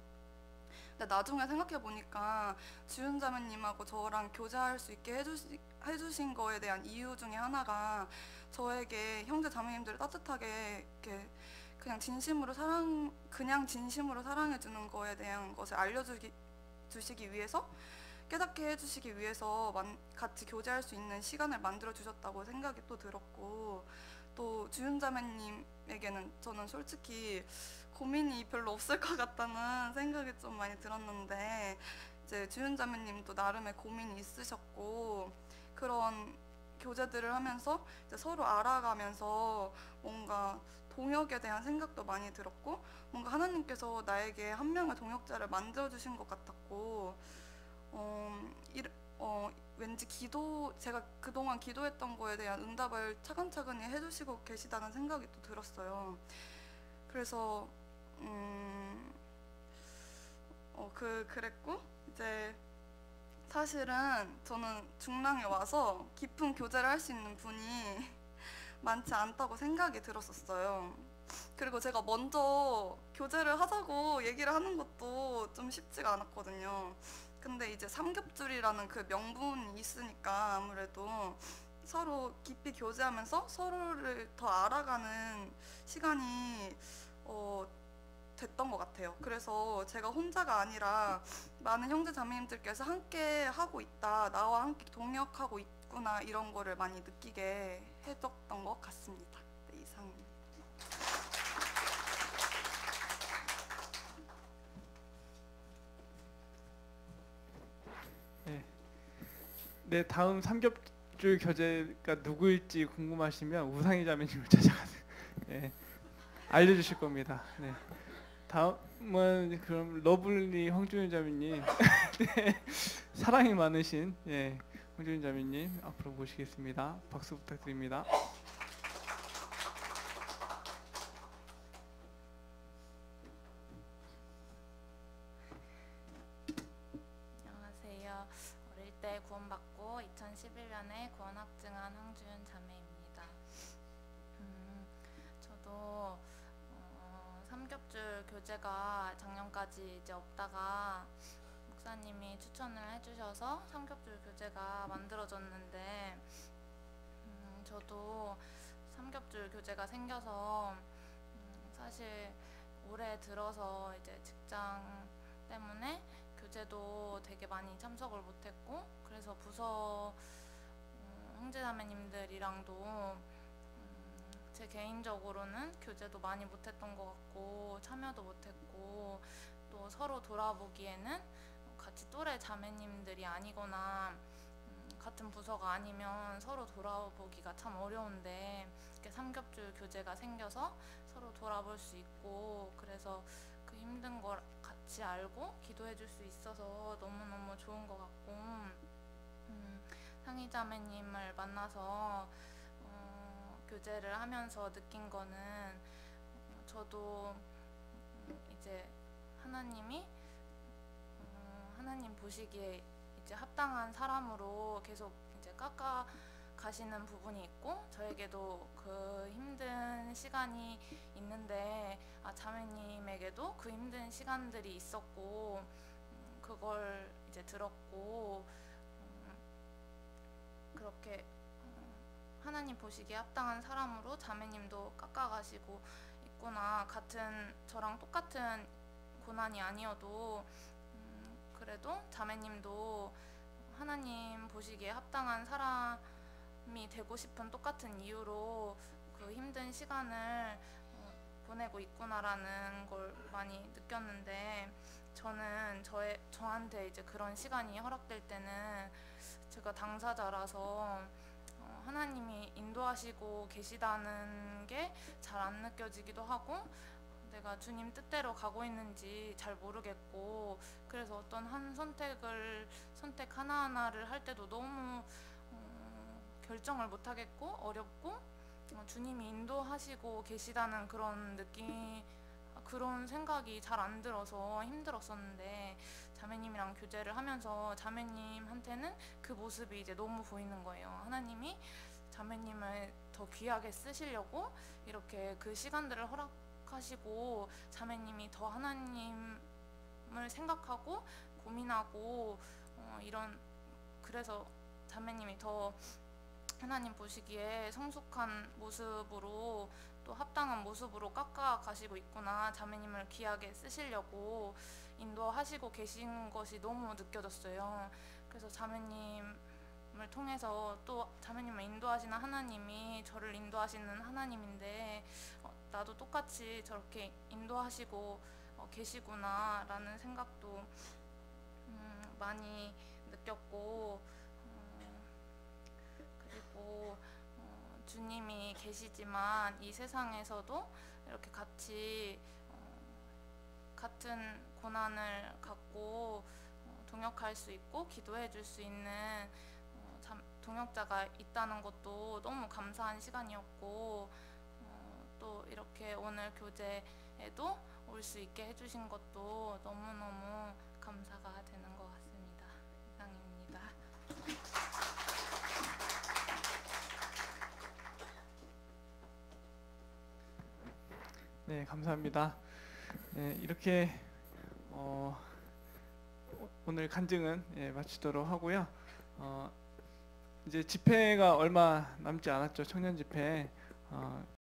근데 나중에 생각해보니까 주윤 자매님하고 저랑 교제할 수 있게 해주신 거에 대한 이유 중에 하나가, 저에게 형제 자매님들을 따뜻하게 이렇게 그냥 진심으로 사랑해주는 거에 대한 것을 알려주시기 위해서, 깨닫게 해주시기 위해서 같이 교제할 수 있는 시간을 만들어 주셨다고 생각이 또 들었고, 또 주윤 자매님에게는 저는 솔직히 고민이 별로 없을 것 같다는 생각이 좀 많이 들었는데, 이제 주윤 자매님도 나름의 고민이 있으셨고, 그런 교제들을 하면서 이제 서로 알아가면서 뭔가 동역에 대한 생각도 많이 들었고, 뭔가 하나님께서 나에게 한 명의 동역자를 만들어주신 것 같았고, 왠지 제가 그동안 기도했던 거에 대한 응답을 차근차근히 해주시고 계시다는 생각이 또 들었어요. 그래서 그랬고, 이제 사실은 저는 중랑에 와서 깊은 교제를 할 수 있는 분이 많지 않다고 생각이 들었었어요. 그리고 제가 먼저 교제를 하자고 얘기를 하는 것도 좀 쉽지가 않았거든요. 근데 이제 삼겹줄이라는 그 명분이 있으니까 아무래도 서로 깊이 교제하면서 서로를 더 알아가는 시간이 됐던 것 같아요. 그래서 제가 혼자가 아니라 많은 형제 자매님들께서 함께 하고 있다, 나와 함께 동역하고 있구나, 이런 거를 많이 느끼게 해줬던 것 같습니다. 네, 이상입니다. 네, 다음 삼겹줄 교제가 누구일지 궁금하시면 우상희 자매님을 찾아가세요. 네, 알려주실 겁니다. 네. 다음은 그럼 러블리 황준윤 자매님, 네, 사랑이 많으신 황준윤 자매님 앞으로 모시겠습니다. 박수 부탁드립니다. 안녕하세요. 어릴 때 구원받고 2011년에 구원 확증한 황주윤 자매입니다. 저도 삼겹줄 교제가 작년까지 이제 없다가 목사님이 추천을 해주셔서 삼겹줄 교제가 만들어졌는데, 저도 삼겹줄 교제가 생겨서 사실 올해 들어서 이제 직장 때문에 교제도 되게 많이 참석을 못했고, 그래서 부서 형제자매님들이랑도 제 개인적으로는 교제도 많이 못했던 것 같고 참여도 못했고, 또 서로 돌아보기에는 같이 또래 자매님들이 아니거나 같은 부서가 아니면 서로 돌아보기가 참 어려운데 이렇게 삼겹줄 교재가 생겨서 서로 돌아볼 수 있고 그래서 그 힘든 걸 같이 알고 기도해 줄 수 있어서 너무너무 좋은 것 같고 상희자매님을 만나서 교제를 하면서 느낀 거는 저도 이제 하나님이 하나님 보시기에 이제 합당한 사람으로 계속 이제 깎아 가시는 부분이 있고 저에게도 그 힘든 시간이 있는데 자매님에게도 그 힘든 시간들이 있었고 그걸 이제 들었고 그렇게 하나님 보시기에 합당한 사람으로 자매님도 깎아가시고 있구나. 같은 저랑 똑같은 고난이 아니어도 그래도 자매님도 하나님 보시기에 합당한 사람이 되고 싶은 똑같은 이유로 그 힘든 시간을 보내고 있구나라는 걸 많이 느꼈는데 저는 저한테 이제 그런 시간이 허락될 때는 제가 당사자라서 하나님이 인도하시고 계시다는 게 잘 안 느껴지기도 하고 내가 주님 뜻대로 가고 있는지 잘 모르겠고 그래서 어떤 한 선택 하나하나를 할 때도 너무 결정을 못 하겠고 어렵고 주님이 인도하시고 계시다는 그런 생각이 잘 안 들어서 힘들었었는데 자매님이랑 교제를 하면서 자매님한테는 그 모습이 이제 너무 보이는 거예요. 하나님이 자매님을 더 귀하게 쓰시려고 이렇게 그 시간들을 허락하시고 자매님이 더 하나님을 생각하고 고민하고 그래서 자매님이 더 하나님 보시기에 성숙한 모습으로 또 합당한 모습으로 깎아 가시고 있구나. 자매님을 귀하게 쓰시려고 인도하시고 계신 것이 너무 느껴졌어요. 그래서 자매님을 통해서 또 자매님을 인도하시는 하나님이 저를 인도하시는 하나님인데 나도 똑같이 저렇게 인도하시고 계시구나 라는 생각도 많이 느꼈고 그리고 주님이 계시지만 이 세상에서도 이렇게 같이 같은 고난을 갖고 동역할 수 있고 기도해 줄 수 있는 동역자가 있다는 것도 너무 감사한 시간이었고 또 이렇게 오늘 교제에도 올 수 있게 해주신 것도 너무너무 감사가 되는 것 같습니다. 이상입니다. 네, 감사합니다. 네, 이렇게 오늘 간증은 마치도록 하고요. 이제 집회가 얼마 남지 않았죠. 청년 집회.